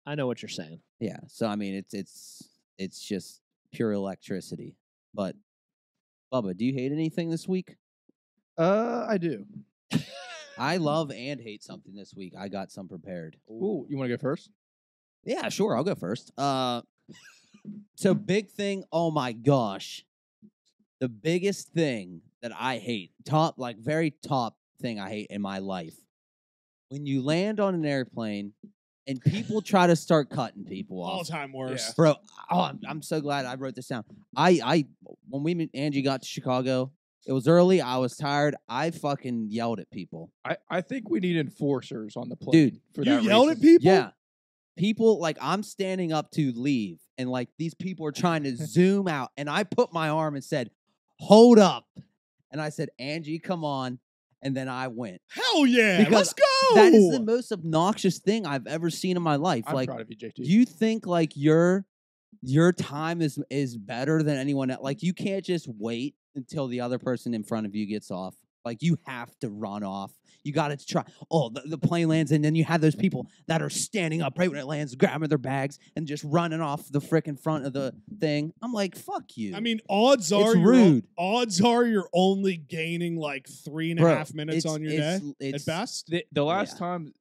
Speaker 3: I know what you're saying.
Speaker 1: Yeah. So I mean, it's just pure electricity. But Bubba, do you hate anything this week?
Speaker 4: I do.
Speaker 1: I love and hate something this week. I got some prepared.
Speaker 4: Ooh, you want to go first?
Speaker 1: Yeah, sure. I'll go first. So big thing. Oh my gosh, the biggest thing that I hate, very top thing I hate in my life, when you land on an airplane and people try to start cutting people off.
Speaker 2: All time worst.
Speaker 4: Yeah.
Speaker 1: Bro, I'm so glad I wrote this down. When we and Angie got to Chicago, it was early. I was tired. I fucking yelled at people.
Speaker 4: I think we need enforcers on the plane.
Speaker 1: Dude,
Speaker 4: for
Speaker 2: You
Speaker 4: that
Speaker 2: yelled
Speaker 4: reason.
Speaker 2: at people?
Speaker 1: Yeah. People, like, I'm standing up to leave, and, like, these people are trying to zoom out, and I put my arm and said, hold up. And I said, Angie, come on. And then I went.
Speaker 2: Hell yeah.
Speaker 1: Because
Speaker 2: Let's go.
Speaker 1: That is the most obnoxious thing I've ever seen in my life.
Speaker 4: I'm
Speaker 1: like,
Speaker 4: proud of you, JT.
Speaker 1: you think, like, your time is better than anyone else. Like, you can't just wait until the other person in front of you gets off. Like, you have to run off. You got to try. Oh, the plane lands, and then you have those people that are standing up right when it lands, grabbing their bags, and just running off the frickin' front of the thing. I'm like, fuck you.
Speaker 2: I mean, odds are you're only gaining like 3.5 minutes on your day at best.
Speaker 4: The last time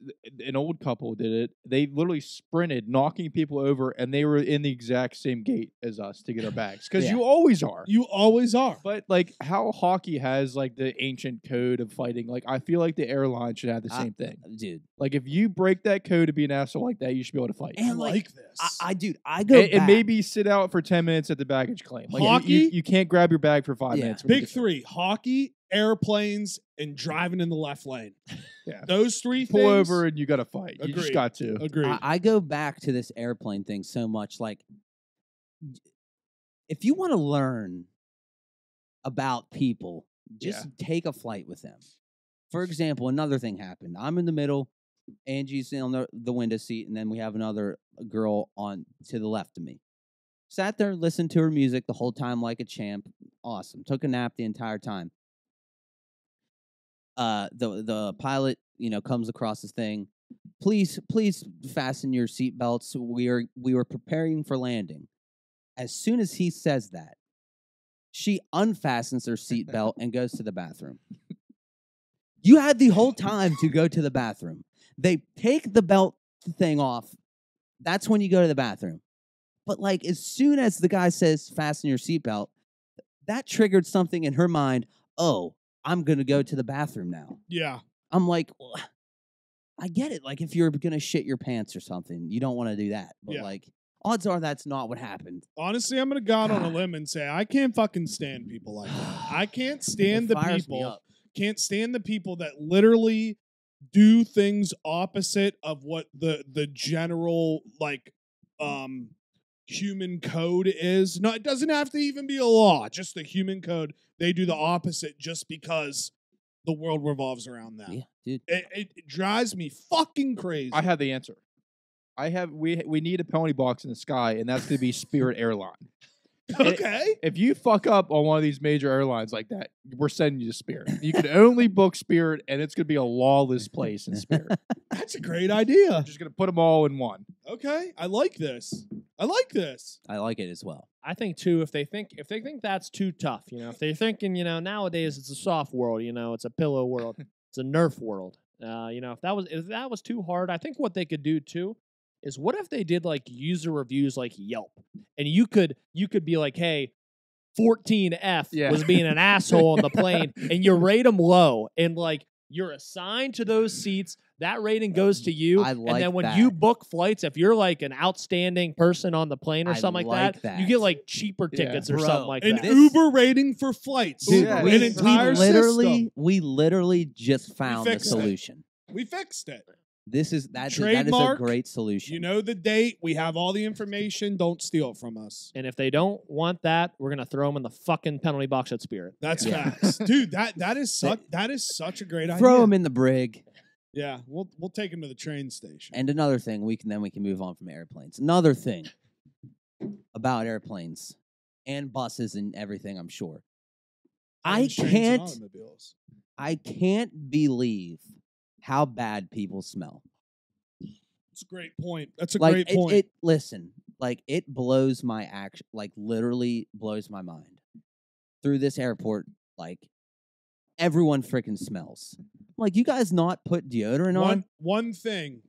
Speaker 4: an old couple did it, they literally sprinted, knocking people over, and they were in the exact same gate as us to get our bags. Because you always are.
Speaker 2: You always are.
Speaker 4: But like how hockey has like the ancient code of fighting, like I feel like the airline should have the same thing.
Speaker 1: Dude.
Speaker 4: Like if you break that code to be an asshole like that, you should be able to fight.
Speaker 1: And
Speaker 2: I like this.
Speaker 1: I go back.
Speaker 4: And maybe sit out for 10 minutes at the baggage claim. Like
Speaker 2: Hockey?
Speaker 4: you can't grab your bag for 5 minutes.
Speaker 2: Big three: hockey, airplanes, and driving in the left lane.
Speaker 4: Yeah.
Speaker 2: Those three
Speaker 4: Pull
Speaker 2: things.
Speaker 4: over and you got to fight. You just
Speaker 2: Agreed.
Speaker 4: got to.
Speaker 2: Agreed.
Speaker 1: I go back to this airplane thing so much. Like, if you want to learn about people, just take a flight with them. For example, another thing happened. I'm in the middle. Angie's on the window seat, and then we have another girl on to the left of me. Sat there, listened to her music the whole time like a champ. Awesome. Took a nap the entire time. The pilot, comes across this thing. Please fasten your seatbelts. We were preparing for landing. As soon as he says that, she unfastens her seatbelt and goes to the bathroom. You had the whole time to go to the bathroom. They take the belt thing off. That's when you go to the bathroom. But like as soon as the guy says fasten your seatbelt, that triggered something in her mind. Oh, I'm going to go to the bathroom now.
Speaker 2: Yeah.
Speaker 1: I'm like, well, I get it. Like if you're going to shit your pants or something, you don't want to do that. But like odds are that's not what happened.
Speaker 2: Honestly, I'm going to go out on a limb and say I can't fucking stand people like that. I can't stand the people. Can't stand the people that literally do things opposite of what the general human code is. No, it doesn't have to even be a law. Just the human code. They do the opposite just because the world revolves around them.
Speaker 1: Yeah, dude.
Speaker 2: It drives me fucking crazy.
Speaker 4: I have the answer. We need a penalty box in the sky, and that's going to be Spirit Airline.
Speaker 2: Okay.
Speaker 4: If you fuck up on one of these major airlines like that, we're sending you to Spirit. You can only book Spirit, and it's going to be a lawless place in Spirit.
Speaker 2: That's a great idea.
Speaker 4: I'm just going to put them all in one.
Speaker 2: Okay. I like this. I like it as well.
Speaker 3: I think too, if they think that's too tough, if they're thinking, nowadays it's a soft world, it's a pillow world, it's a Nerf world. If that was too hard, I think what they could do too is what if they did like user reviews like Yelp, and you could be like, hey, 14F was being an asshole on the plane, and you rate them low, and like you're assigned to those seats. that rating goes to you.
Speaker 1: I
Speaker 3: and
Speaker 1: like
Speaker 3: then when
Speaker 1: that.
Speaker 3: you book flights, if you're like an outstanding person on the plane or
Speaker 1: I
Speaker 3: something
Speaker 1: like
Speaker 3: like
Speaker 1: that.
Speaker 3: you get like cheaper
Speaker 4: Yeah.
Speaker 3: tickets or
Speaker 1: Bro,
Speaker 3: something like
Speaker 2: An
Speaker 3: that.
Speaker 2: Uber rating for flights.
Speaker 1: Dude,
Speaker 4: Yeah,
Speaker 2: an
Speaker 1: we
Speaker 2: entire system.
Speaker 1: literally just found the
Speaker 2: fixed it.
Speaker 1: solution.
Speaker 2: We fixed it.
Speaker 1: That is a
Speaker 2: Trademark,
Speaker 1: great solution.
Speaker 2: You know the date. We have all the information. Don't steal it from us.
Speaker 3: And if they don't want that, we're gonna throw them in the fucking penalty box at Spirit.
Speaker 2: That's
Speaker 1: Yeah.
Speaker 2: facts, dude. That is such a great idea.
Speaker 1: Throw them in the brig.
Speaker 2: Yeah, we'll take him to the train station.
Speaker 1: And another thing, we can move on from airplanes. Another thing about airplanes and buses and everything, I'm sure.
Speaker 2: Planes, trains, and automobiles.
Speaker 1: I can't believe how bad people smell.
Speaker 2: It's a great point. That's a
Speaker 1: Like
Speaker 2: great point.
Speaker 1: it blows my literally blows my mind. Through this airport, like everyone freaking smells. Like, you guys not put deodorant on?
Speaker 2: One thing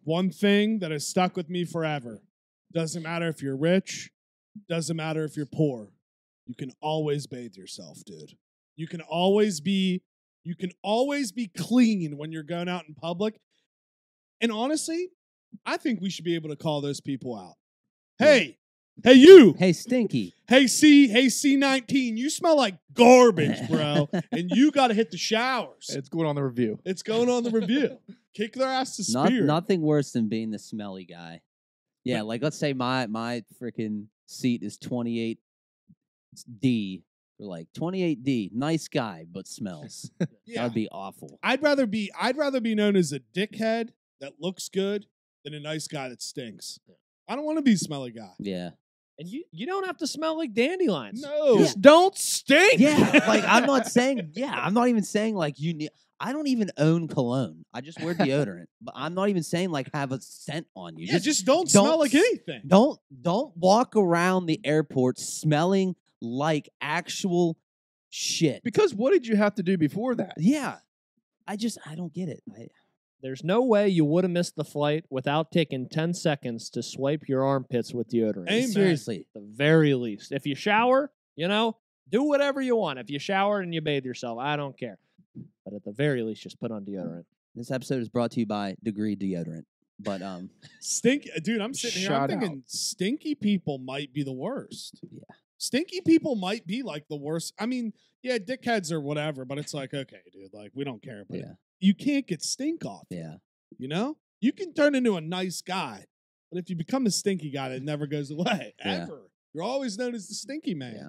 Speaker 2: that has stuck with me forever. Doesn't matter if you're rich, doesn't matter if you're poor. You can always bathe yourself, dude. You can always be clean when you're going out in public. And honestly, I think we should be able to call those people out. Hey you.
Speaker 1: Hey, Stinky.
Speaker 2: Hey C19, you smell like garbage, bro. And you got to hit the showers.
Speaker 4: It's going on the review.
Speaker 2: It's going on the review. Kick their ass to Spirit.
Speaker 1: Nothing worse than being the smelly guy. Yeah, like let's say my freaking seat is 28D. Or like 28D, nice guy, but smells.
Speaker 2: Yeah.
Speaker 1: That'd be awful.
Speaker 2: I'd rather be known as a dickhead that looks good than a nice guy that stinks. I don't want to be a smelly guy.
Speaker 1: Yeah.
Speaker 3: And you don't have to smell like dandelions.
Speaker 2: No.
Speaker 3: Just don't stink.
Speaker 1: Yeah, like I'm not even saying like you need. I don't even own cologne. I just wear deodorant. But I'm not even saying like have a scent on you.
Speaker 2: Yeah, just don't smell like anything.
Speaker 1: Don't walk around the airport smelling like actual shit.
Speaker 4: Because what did you have to do before that?
Speaker 1: Yeah. I don't get it.
Speaker 3: There's no way you would have missed the flight without taking 10 seconds to swipe your armpits with deodorant.
Speaker 2: Amen.
Speaker 1: Seriously.
Speaker 3: At the very least. If you shower, do whatever you want. If you shower and you bathe yourself, I don't care. But at the very least, just put on deodorant.
Speaker 1: This episode is brought to you by Degree Deodorant. But
Speaker 2: Stinky, dude, I'm sitting here. I'm
Speaker 4: Shout
Speaker 2: thinking stinky people might be the worst.
Speaker 1: Yeah.
Speaker 2: Stinky people might be like the worst. I mean, yeah, dickheads or whatever, but it's like, okay, dude, like we don't care. But
Speaker 1: yeah.
Speaker 2: you can't get stink off.
Speaker 1: Yeah.
Speaker 2: You know? You can turn into a nice guy, but if you become a stinky guy, that never goes away.
Speaker 1: Yeah.
Speaker 2: Ever. You're always known as the stinky man.
Speaker 1: Yeah.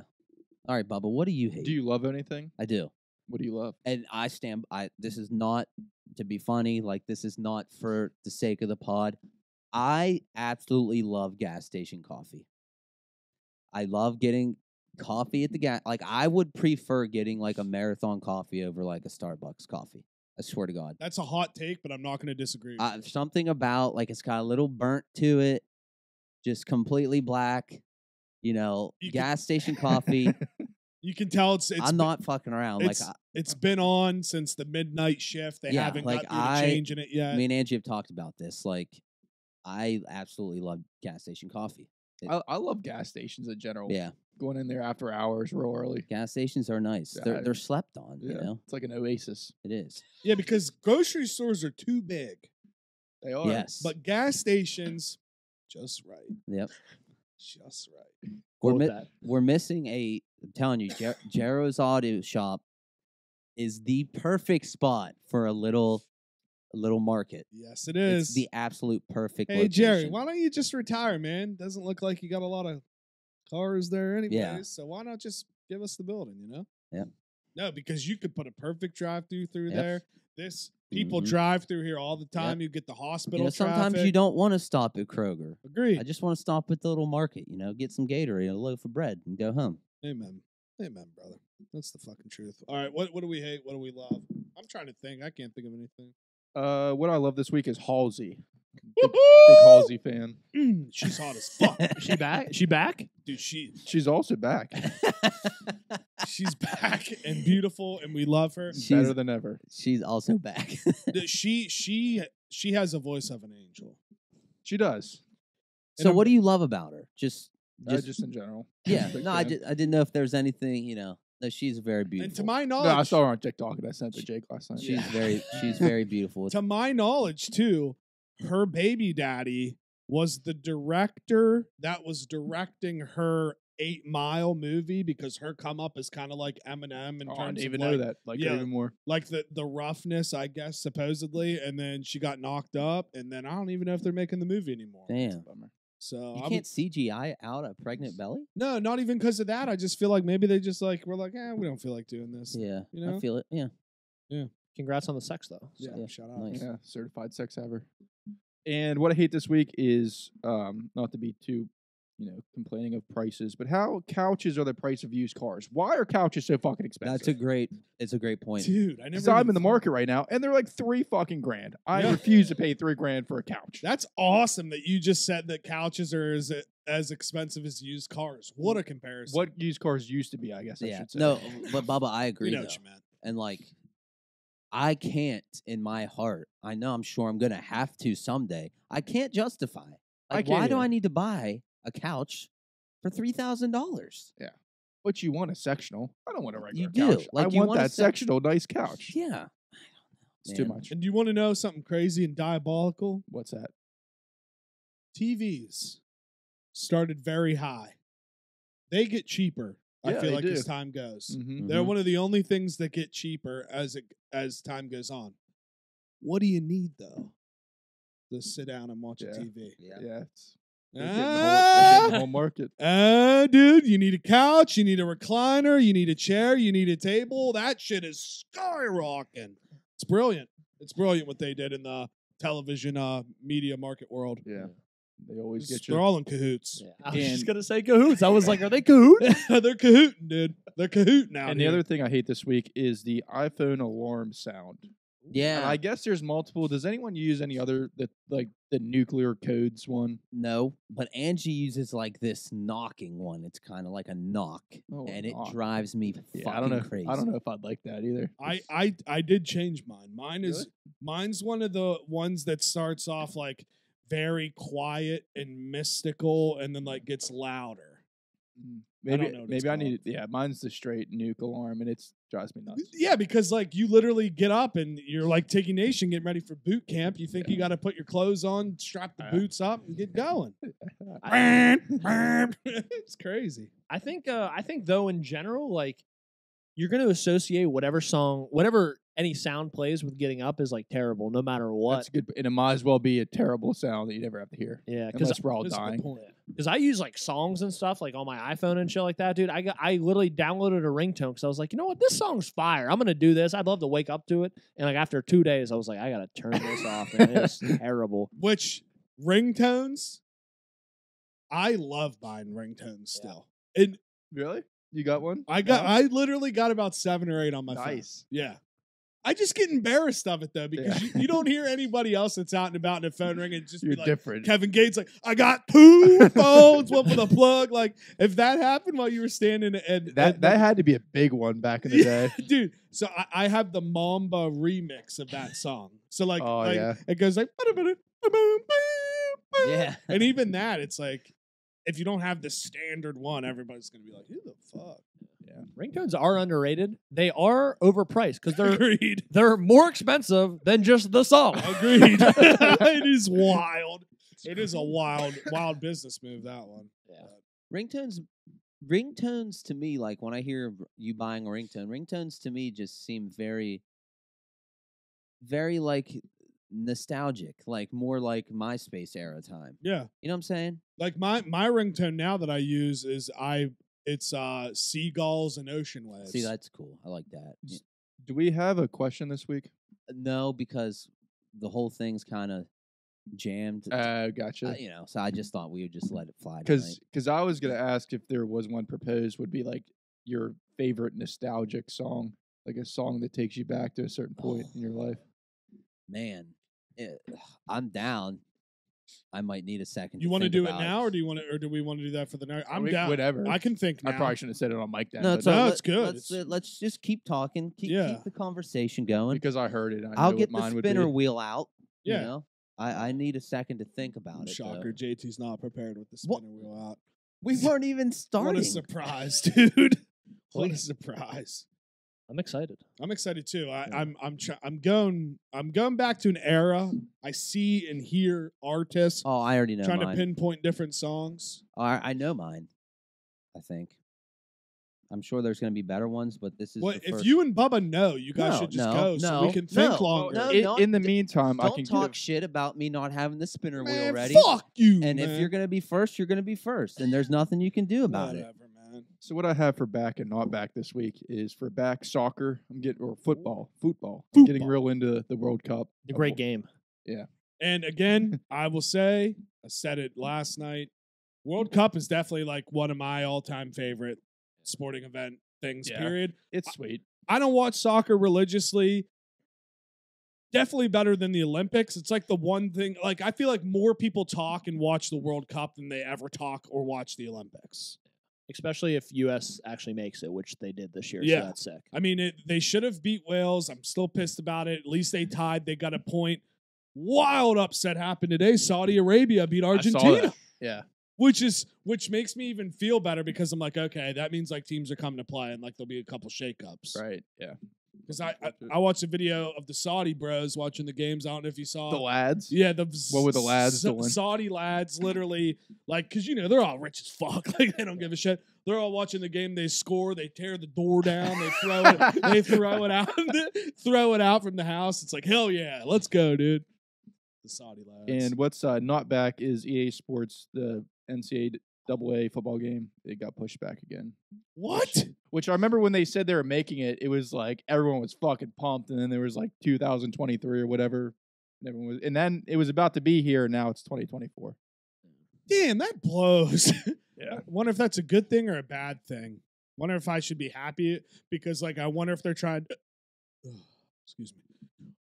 Speaker 1: All right, Bubba, what do you hate?
Speaker 4: Do you love anything?
Speaker 1: I do.
Speaker 4: What do you love?
Speaker 1: And this is not to be funny, like this is not for the sake of the pod. I absolutely love gas station coffee. I love getting coffee at the gas. Like, I would prefer getting like a Marathon coffee over like a Starbucks coffee. I swear to God.
Speaker 2: That's a hot take, but I'm not going to disagree with you.
Speaker 1: Something about like it's got a little burnt to it, just completely black. Gas station coffee.
Speaker 2: You can tell
Speaker 1: I'm not fucking around.
Speaker 2: It's been on since the midnight shift. They haven't got through to changing it yet.
Speaker 1: Me and Angie have talked about this. Like, I absolutely love gas station coffee.
Speaker 4: I love gas stations in general.
Speaker 1: Yeah.
Speaker 4: Going in there after hours real early.
Speaker 1: Gas stations are nice.
Speaker 4: Yeah,
Speaker 1: They're slept on,
Speaker 4: Yeah. It's like an oasis.
Speaker 1: It is.
Speaker 2: Yeah, because grocery stores are too big.
Speaker 4: They are.
Speaker 1: Yes.
Speaker 2: But gas stations, just right.
Speaker 1: Yep.
Speaker 2: Just right.
Speaker 1: We're missing I'm telling you, Jero's Auto Shop is the perfect spot for a little market.
Speaker 2: Yes, it is.
Speaker 1: It's the absolute perfect
Speaker 2: Hey,
Speaker 1: location.
Speaker 2: Jerry, why don't you just retire, man? Doesn't look like you got a lot of cars there anyways.
Speaker 1: Yeah.
Speaker 2: So why not just give us the building,
Speaker 1: Yeah.
Speaker 2: No, because you could put a perfect drive-through through
Speaker 1: Yep.
Speaker 2: there. People
Speaker 1: Mhm.
Speaker 2: drive through here all the time. You get the hospital
Speaker 1: sometimes
Speaker 2: traffic.
Speaker 1: you don't want to stop at Kroger.
Speaker 2: Agree.
Speaker 1: I just want to stop at the little market, get some Gatorade, a loaf of bread, and go home.
Speaker 2: Amen. Amen, brother. That's the fucking truth. All right, what do we hate? What do we love? I'm trying to think. I can't think of anything.
Speaker 4: What I love this week is Halsey.
Speaker 2: Woohoo!
Speaker 4: Big Halsey fan.
Speaker 2: She's hot as fuck.
Speaker 3: Is she back? Is she back?
Speaker 2: Dude,
Speaker 4: She's also back.
Speaker 2: she's back and beautiful, and we love her.
Speaker 4: Better than ever.
Speaker 1: She's also back.
Speaker 2: She has a voice of an angel.
Speaker 4: She does.
Speaker 1: So what do you love about her? Just
Speaker 4: Just in general.
Speaker 1: yeah.
Speaker 4: Big
Speaker 1: No, I
Speaker 4: fan.
Speaker 1: didn't know if there's anything, No, she's very beautiful.
Speaker 2: And to my
Speaker 4: No, I
Speaker 2: knowledge,
Speaker 4: saw her on TikTok and I sent it to Jake last night.
Speaker 1: she's very beautiful.
Speaker 2: to my knowledge too, her baby daddy was the director that was directing her 8 Mile movie, because her come up is kind of like Eminem in
Speaker 4: Oh, I
Speaker 2: terms
Speaker 4: didn't even
Speaker 2: of
Speaker 4: know
Speaker 2: like,
Speaker 4: that. Like
Speaker 2: yeah.
Speaker 4: even more.
Speaker 2: like the roughness, I guess, supposedly, and then she got knocked up, and then I don't even know if they're making the movie anymore.
Speaker 1: Damn.
Speaker 4: Bummer.
Speaker 2: So
Speaker 1: You
Speaker 2: I
Speaker 1: can't CGI out a pregnant belly?
Speaker 2: no, not even because of that. I just feel like maybe they just like we're like, we don't feel like doing this.
Speaker 1: Yeah.
Speaker 2: You know?
Speaker 1: I feel it. Yeah.
Speaker 3: Congrats on the sex though.
Speaker 2: Yeah,
Speaker 1: Yeah,
Speaker 2: shout out.
Speaker 1: nice.
Speaker 4: Yeah, certified sex haver. And what I hate this week is not to be too, complaining of prices, but how couches are the price of used cars. Why are couches so fucking expensive?
Speaker 1: It's a great point.
Speaker 2: Dude, I never.
Speaker 4: Because I'm
Speaker 2: even
Speaker 4: in the
Speaker 2: thought-
Speaker 4: market right now, and they're like $3 fucking grand. I
Speaker 2: Yeah.
Speaker 4: refuse to pay $3 for a couch.
Speaker 2: That's awesome that you just said that couches are as expensive as used cars. What a comparison!
Speaker 4: What used cars used to be, I guess I
Speaker 1: Yeah.
Speaker 4: should say.
Speaker 1: No, but Bubba, I agree.
Speaker 2: you know
Speaker 1: though.
Speaker 2: what you meant.
Speaker 1: And like, I can't in my heart. I know I'm sure I'm gonna have to someday. I can't justify.
Speaker 4: I
Speaker 1: Like,
Speaker 4: can't
Speaker 1: why do
Speaker 4: either.
Speaker 1: I need to buy a couch for $3,000?
Speaker 4: But you want a sectional. I don't want a regular
Speaker 1: do.
Speaker 4: couch.
Speaker 1: Like,
Speaker 4: I
Speaker 1: you
Speaker 4: want
Speaker 1: want a
Speaker 4: that sectional nice couch.
Speaker 1: Yeah.
Speaker 4: It's too
Speaker 1: Man.
Speaker 4: much.
Speaker 2: And do you want to know something crazy and diabolical?
Speaker 4: What's that?
Speaker 2: TVs started very high. They get cheaper. I
Speaker 4: Yeah,
Speaker 2: feel
Speaker 4: they
Speaker 2: like
Speaker 4: do.
Speaker 2: as time goes.
Speaker 4: Mm-hmm.
Speaker 2: They're one of the only things that get cheaper as time goes on. What do you need though? To sit down and watch a
Speaker 4: Yeah.
Speaker 2: TV.
Speaker 4: Yeah, it's they're
Speaker 2: Ah!
Speaker 4: getting the whole market.
Speaker 2: Dude, you need a couch, you need a recliner, you need a chair, you need a table. That shit is skyrocketing. It's brilliant. It's brilliant what they did in the television media market world.
Speaker 4: Yeah, they always get
Speaker 2: They're
Speaker 4: you.
Speaker 2: all in cahoots.
Speaker 3: Yeah. I was just
Speaker 4: And-
Speaker 3: gonna say cahoots. I was like, are they cahoots?
Speaker 2: They're cahooting, dude. They're cahooting out
Speaker 4: And the
Speaker 2: here.
Speaker 4: other thing I hate this week is the iPhone alarm sound.
Speaker 1: Yeah.
Speaker 4: And I guess there's multiple. Does anyone use any other like the nuclear codes one?
Speaker 1: No, but Angie uses like this knocking one. It's kind of like a knock,
Speaker 4: Oh,
Speaker 1: and
Speaker 4: knock.
Speaker 1: it drives me
Speaker 4: Yeah,
Speaker 1: fucking
Speaker 4: I don't know.
Speaker 1: crazy.
Speaker 4: I don't know if I'd like that either.
Speaker 2: I did change mine. Mine's one of the ones that starts off like very quiet and mystical and then like gets louder.
Speaker 4: Maybe
Speaker 2: don't know what it's
Speaker 4: maybe I
Speaker 2: called.
Speaker 4: need. Yeah, mine's the straight nuke alarm, and it drives me nuts.
Speaker 2: Yeah, because like you literally get up and you're like Tiggy Nation getting ready for boot camp. You think you got to put your clothes on, strap the boots up, and get going. It's crazy.
Speaker 3: I think though in general, like you're gonna associate whatever song, whatever any sound plays with getting up is like terrible, no matter what.
Speaker 4: That's good, and it might as well be a terrible sound that you never have to hear.
Speaker 3: Yeah, because
Speaker 4: Unless we're all
Speaker 2: That's a good
Speaker 4: dying.
Speaker 2: point.
Speaker 3: I use like songs and stuff like on my iPhone and shit like that, dude. I literally downloaded a ringtone because I was like, you know what, this song's fire. I'm gonna do this. I'd love to wake up to it. And like after 2 days, I was like, I gotta turn this off. And it's terrible.
Speaker 2: Which ringtones? I love buying ringtones still. And
Speaker 4: Really? You got one?
Speaker 2: I literally got about 7 or 8 on my phone.
Speaker 4: Nice.
Speaker 2: Yeah. I just get embarrassed of it though, because
Speaker 4: Yeah.
Speaker 2: you don't hear anybody else that's out and about in a phone ring and just
Speaker 4: You're
Speaker 2: be like
Speaker 4: different.
Speaker 2: Kevin Gates, like, I got 2 phones, one with a plug. Like, if that happened while you were standing at
Speaker 4: That had to be a big one back in the day.
Speaker 2: dude. So I have the Mamba remix of that song. So like,
Speaker 4: Oh, yeah.
Speaker 2: it goes like,
Speaker 1: Yeah.
Speaker 2: and even that, it's like, if you don't have the standard one, everybody's gonna be like, who the fuck?
Speaker 3: Ringtones are underrated. They are overpriced because
Speaker 2: Agreed.
Speaker 3: they're more expensive than just the song.
Speaker 2: Agreed. It is wild. It is a wild business move, that one.
Speaker 1: Ringtones to me, like when I hear you buying a ringtones to me just seem very, very like nostalgic, like more like MySpace era time.
Speaker 2: Yeah.
Speaker 1: You know what I'm saying?
Speaker 2: Like my ringtone now that I use is it's seagulls and ocean waves.
Speaker 1: See, that's cool. I like that. Yeah.
Speaker 4: Do we have a question this week?
Speaker 1: No, because the whole thing's kind of jammed.
Speaker 4: Gotcha.
Speaker 1: You know, so I just thought we would just let it fly. tonight.
Speaker 4: Because I was gonna ask if there was one proposed, would be like your favorite nostalgic song, like a song that takes you back to a certain point in your life.
Speaker 1: Man, I'm down. I might need a second.
Speaker 2: You
Speaker 1: want to
Speaker 2: do it
Speaker 1: about
Speaker 2: now, or do we want to do that for the night? I'm
Speaker 4: mean,
Speaker 2: down.
Speaker 4: whatever.
Speaker 2: I can think now.
Speaker 4: I probably shouldn't have said it on mic then.
Speaker 1: No,
Speaker 4: but
Speaker 1: it's,
Speaker 2: No,
Speaker 1: all-
Speaker 2: it's good.
Speaker 1: Let's just keep talking. Keep the conversation going.
Speaker 4: because I heard it. I
Speaker 1: I'll
Speaker 4: know
Speaker 1: get
Speaker 4: what mine
Speaker 1: the
Speaker 4: would
Speaker 1: spinner
Speaker 4: be.
Speaker 1: wheel out.
Speaker 2: Yeah.
Speaker 1: You know? I need a second to think about it.
Speaker 2: Shocker,
Speaker 1: though.
Speaker 2: JT's not prepared with the
Speaker 1: What?
Speaker 2: spinner wheel out.
Speaker 1: We weren't even
Speaker 2: What
Speaker 1: starting.
Speaker 2: a surprise, dude. What a surprise!
Speaker 3: I'm excited.
Speaker 2: I'm excited too. I'm going back to an era. I see and hear artists
Speaker 1: Oh, I already know
Speaker 2: trying
Speaker 1: mine.
Speaker 2: to pinpoint different songs.
Speaker 1: I know mine. I think. I'm sure there's going to be better ones, but this is
Speaker 2: Well,
Speaker 1: the
Speaker 2: if
Speaker 1: first.
Speaker 2: you and Bubba know, you guys
Speaker 1: No,
Speaker 2: should just
Speaker 1: no,
Speaker 2: go so we
Speaker 1: no,
Speaker 2: can think
Speaker 1: no.
Speaker 2: longer.
Speaker 1: No,
Speaker 4: In the meantime, I
Speaker 1: Don't
Speaker 4: can
Speaker 1: talk
Speaker 4: give,
Speaker 1: shit about me not having the spinner wheel
Speaker 2: Man,
Speaker 1: ready.
Speaker 2: fuck you,
Speaker 1: And
Speaker 2: man.
Speaker 1: if you're going to be first, you're going to be first, and there's nothing you can do about it.
Speaker 2: Whatever, man.
Speaker 4: So what I have for back and not back this week is for back soccer. I'm getting or football. I'm getting
Speaker 2: Football.
Speaker 4: real into the World Cup.
Speaker 3: The great game.
Speaker 2: And again, I will say, I said it last night. World Cup is definitely like one of my all-time favorite sporting event things.
Speaker 4: Yeah.
Speaker 2: Period.
Speaker 4: It's sweet.
Speaker 2: I don't watch soccer religiously. Definitely better than the Olympics. It's like the one thing, like, I feel like more people talk and watch the World Cup than they ever talk or watch the Olympics.
Speaker 3: Especially if U.S. actually makes it, which they did this year.
Speaker 2: Yeah.
Speaker 3: So that's sick.
Speaker 2: I mean, they should have beat Wales. I'm still pissed about it. At least they tied. They got a point. Wild upset happened today. Saudi Arabia beat
Speaker 4: I saw
Speaker 2: Argentina.
Speaker 4: that. Yeah.
Speaker 2: Which makes me even feel better because I'm like, okay, that means like teams are coming to play and like there'll be a couple shakeups.
Speaker 4: Right. Yeah.
Speaker 2: Because I watched a video of the Saudi bros watching the games. I don't know if you saw
Speaker 4: The lads.
Speaker 2: Yeah,
Speaker 4: What were the lads doing?
Speaker 2: Saudi lads, literally, like, because they're all rich as fuck. Like they don't give a shit. They're all watching the game. They score. They tear the door down. They throw it. They throw it out. Throw it out from the house. It's like hell yeah, let's go, dude. The Saudi lads.
Speaker 4: And what's not back is EA Sports, the NCAA football game. It got pushed back again.
Speaker 2: What?
Speaker 4: Which I remember when they said they were making it, it was like everyone was fucking pumped, and then there was like 2023 or whatever. And then it was about to be here, and now it's 2024.
Speaker 2: Damn, that blows.
Speaker 4: Yeah.
Speaker 2: Wonder if that's a good thing or a bad thing. Wonder if I should be happy because, like, I wonder if they're trying. Excuse me.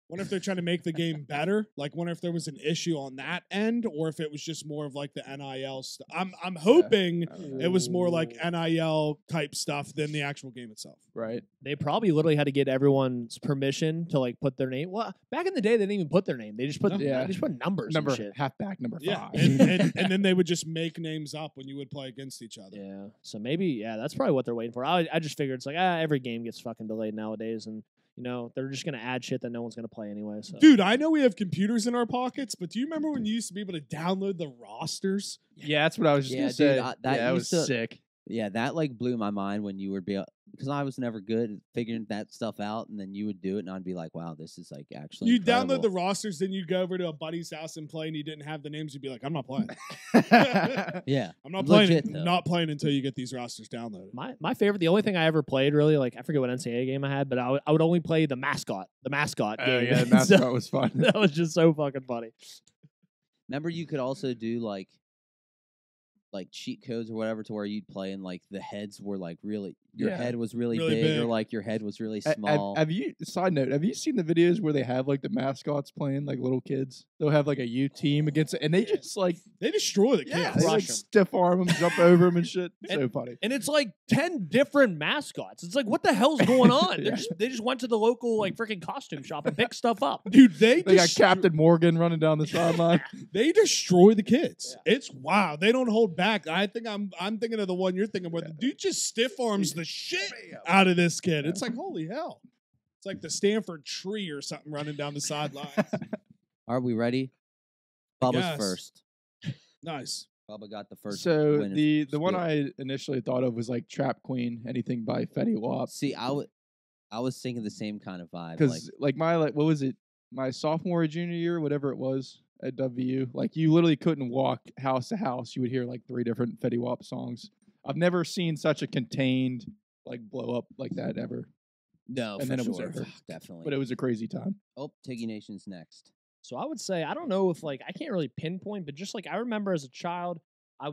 Speaker 2: Wonder if they're trying to make the game better. Like, wonder if there was an issue on that end, or if it was just more of like the NIL stuff. I'm hoping it was more like NIL type stuff than the actual game itself.
Speaker 4: Right.
Speaker 3: They probably literally had to get everyone's permission to like put their name. Well, back in the day, they didn't even put their name. They just put
Speaker 2: No.
Speaker 4: Yeah.
Speaker 3: they just put numbers
Speaker 4: Number
Speaker 3: and shit.
Speaker 4: halfback, number
Speaker 2: Yeah,
Speaker 4: 5.
Speaker 2: and then they would just make names up when you would play against each other.
Speaker 3: Yeah. So maybe that's probably what they're waiting for. I just figured it's like every game gets fucking delayed nowadays, and they're just gonna add shit that no one's gonna play anyway. So
Speaker 2: Dude, I know we have computers in our pockets, but do you remember when you used to be able to download the rosters?
Speaker 4: Yeah, that's what I was just
Speaker 1: Yeah,
Speaker 4: gonna
Speaker 1: dude,
Speaker 4: say.
Speaker 1: that
Speaker 4: yeah, it
Speaker 1: used
Speaker 4: was
Speaker 1: to-
Speaker 4: sick.
Speaker 1: Yeah, that like blew my mind when you would be because I was never good at figuring that stuff out, and then you would do it, and I'd be like, "Wow, this is like actually."
Speaker 2: You
Speaker 1: incredible.
Speaker 2: download the rosters, then you'd go over to a buddy's house and play, and you didn't have the names. You'd be like, "I'm not playing.
Speaker 1: Yeah,
Speaker 2: I'm not playing.
Speaker 1: Legit, though.
Speaker 2: Not playing until you get these rosters downloaded."
Speaker 3: my favorite, the only thing I ever played really, like I forget what NCAA game I had, but I would only play the mascot
Speaker 4: Oh
Speaker 3: game.
Speaker 4: yeah, the
Speaker 3: So,
Speaker 4: mascot was fun.
Speaker 3: that was just so fucking funny.
Speaker 1: Remember, you could also do like cheat codes or whatever to where you'd play and like the heads were like really your
Speaker 4: Yeah.
Speaker 1: head was really,
Speaker 2: Really
Speaker 1: big, or
Speaker 2: big.
Speaker 1: like your head was really
Speaker 4: Have-
Speaker 1: small.
Speaker 4: Have you? Side note: have you seen the videos where they have like the mascots playing like little kids? They'll have like a U team against it, and they just like
Speaker 2: They destroy the kids.
Speaker 4: yeah, they like
Speaker 3: Crush 'em.
Speaker 4: stiff arm them, jump over them, and shit. So funny.
Speaker 3: And it's like 10 different mascots. It's like, what the hell's going on?
Speaker 4: Yeah.
Speaker 3: They just went to the local like freaking costume shop and picked stuff up.
Speaker 2: Dude, they
Speaker 4: They got Captain Morgan running down the sideline.
Speaker 2: They destroy the kids. It's wow. They don't hold back. I think I'm thinking of the one you're thinking where the dude just stiff arms the shit out of this kid. It's like holy hell. It's like the Stanford tree or something running down the sideline.
Speaker 1: Are we ready? Bubba's
Speaker 2: guess.
Speaker 1: first.
Speaker 2: Nice.
Speaker 1: Bubba got the first.
Speaker 4: So
Speaker 1: win
Speaker 4: the one
Speaker 1: split.
Speaker 4: I initially thought of was like Trap Queen, anything by Fetty Wap.
Speaker 1: See, I was thinking the same kind of vibe.
Speaker 4: Because what was it? My sophomore or junior year, whatever it was at WVU, like you literally couldn't walk house to house. You would hear like 3 different Fetty Wap songs. I've never seen such a contained like blow up like that ever.
Speaker 1: no,
Speaker 4: and
Speaker 1: for
Speaker 4: then it was
Speaker 1: sure,
Speaker 4: over.
Speaker 1: definitely.
Speaker 4: But it was a crazy time.
Speaker 1: Oh, Tiggy Nation's next.
Speaker 3: So I would say, I don't know if like, I can't really pinpoint, but just like I remember as a child, I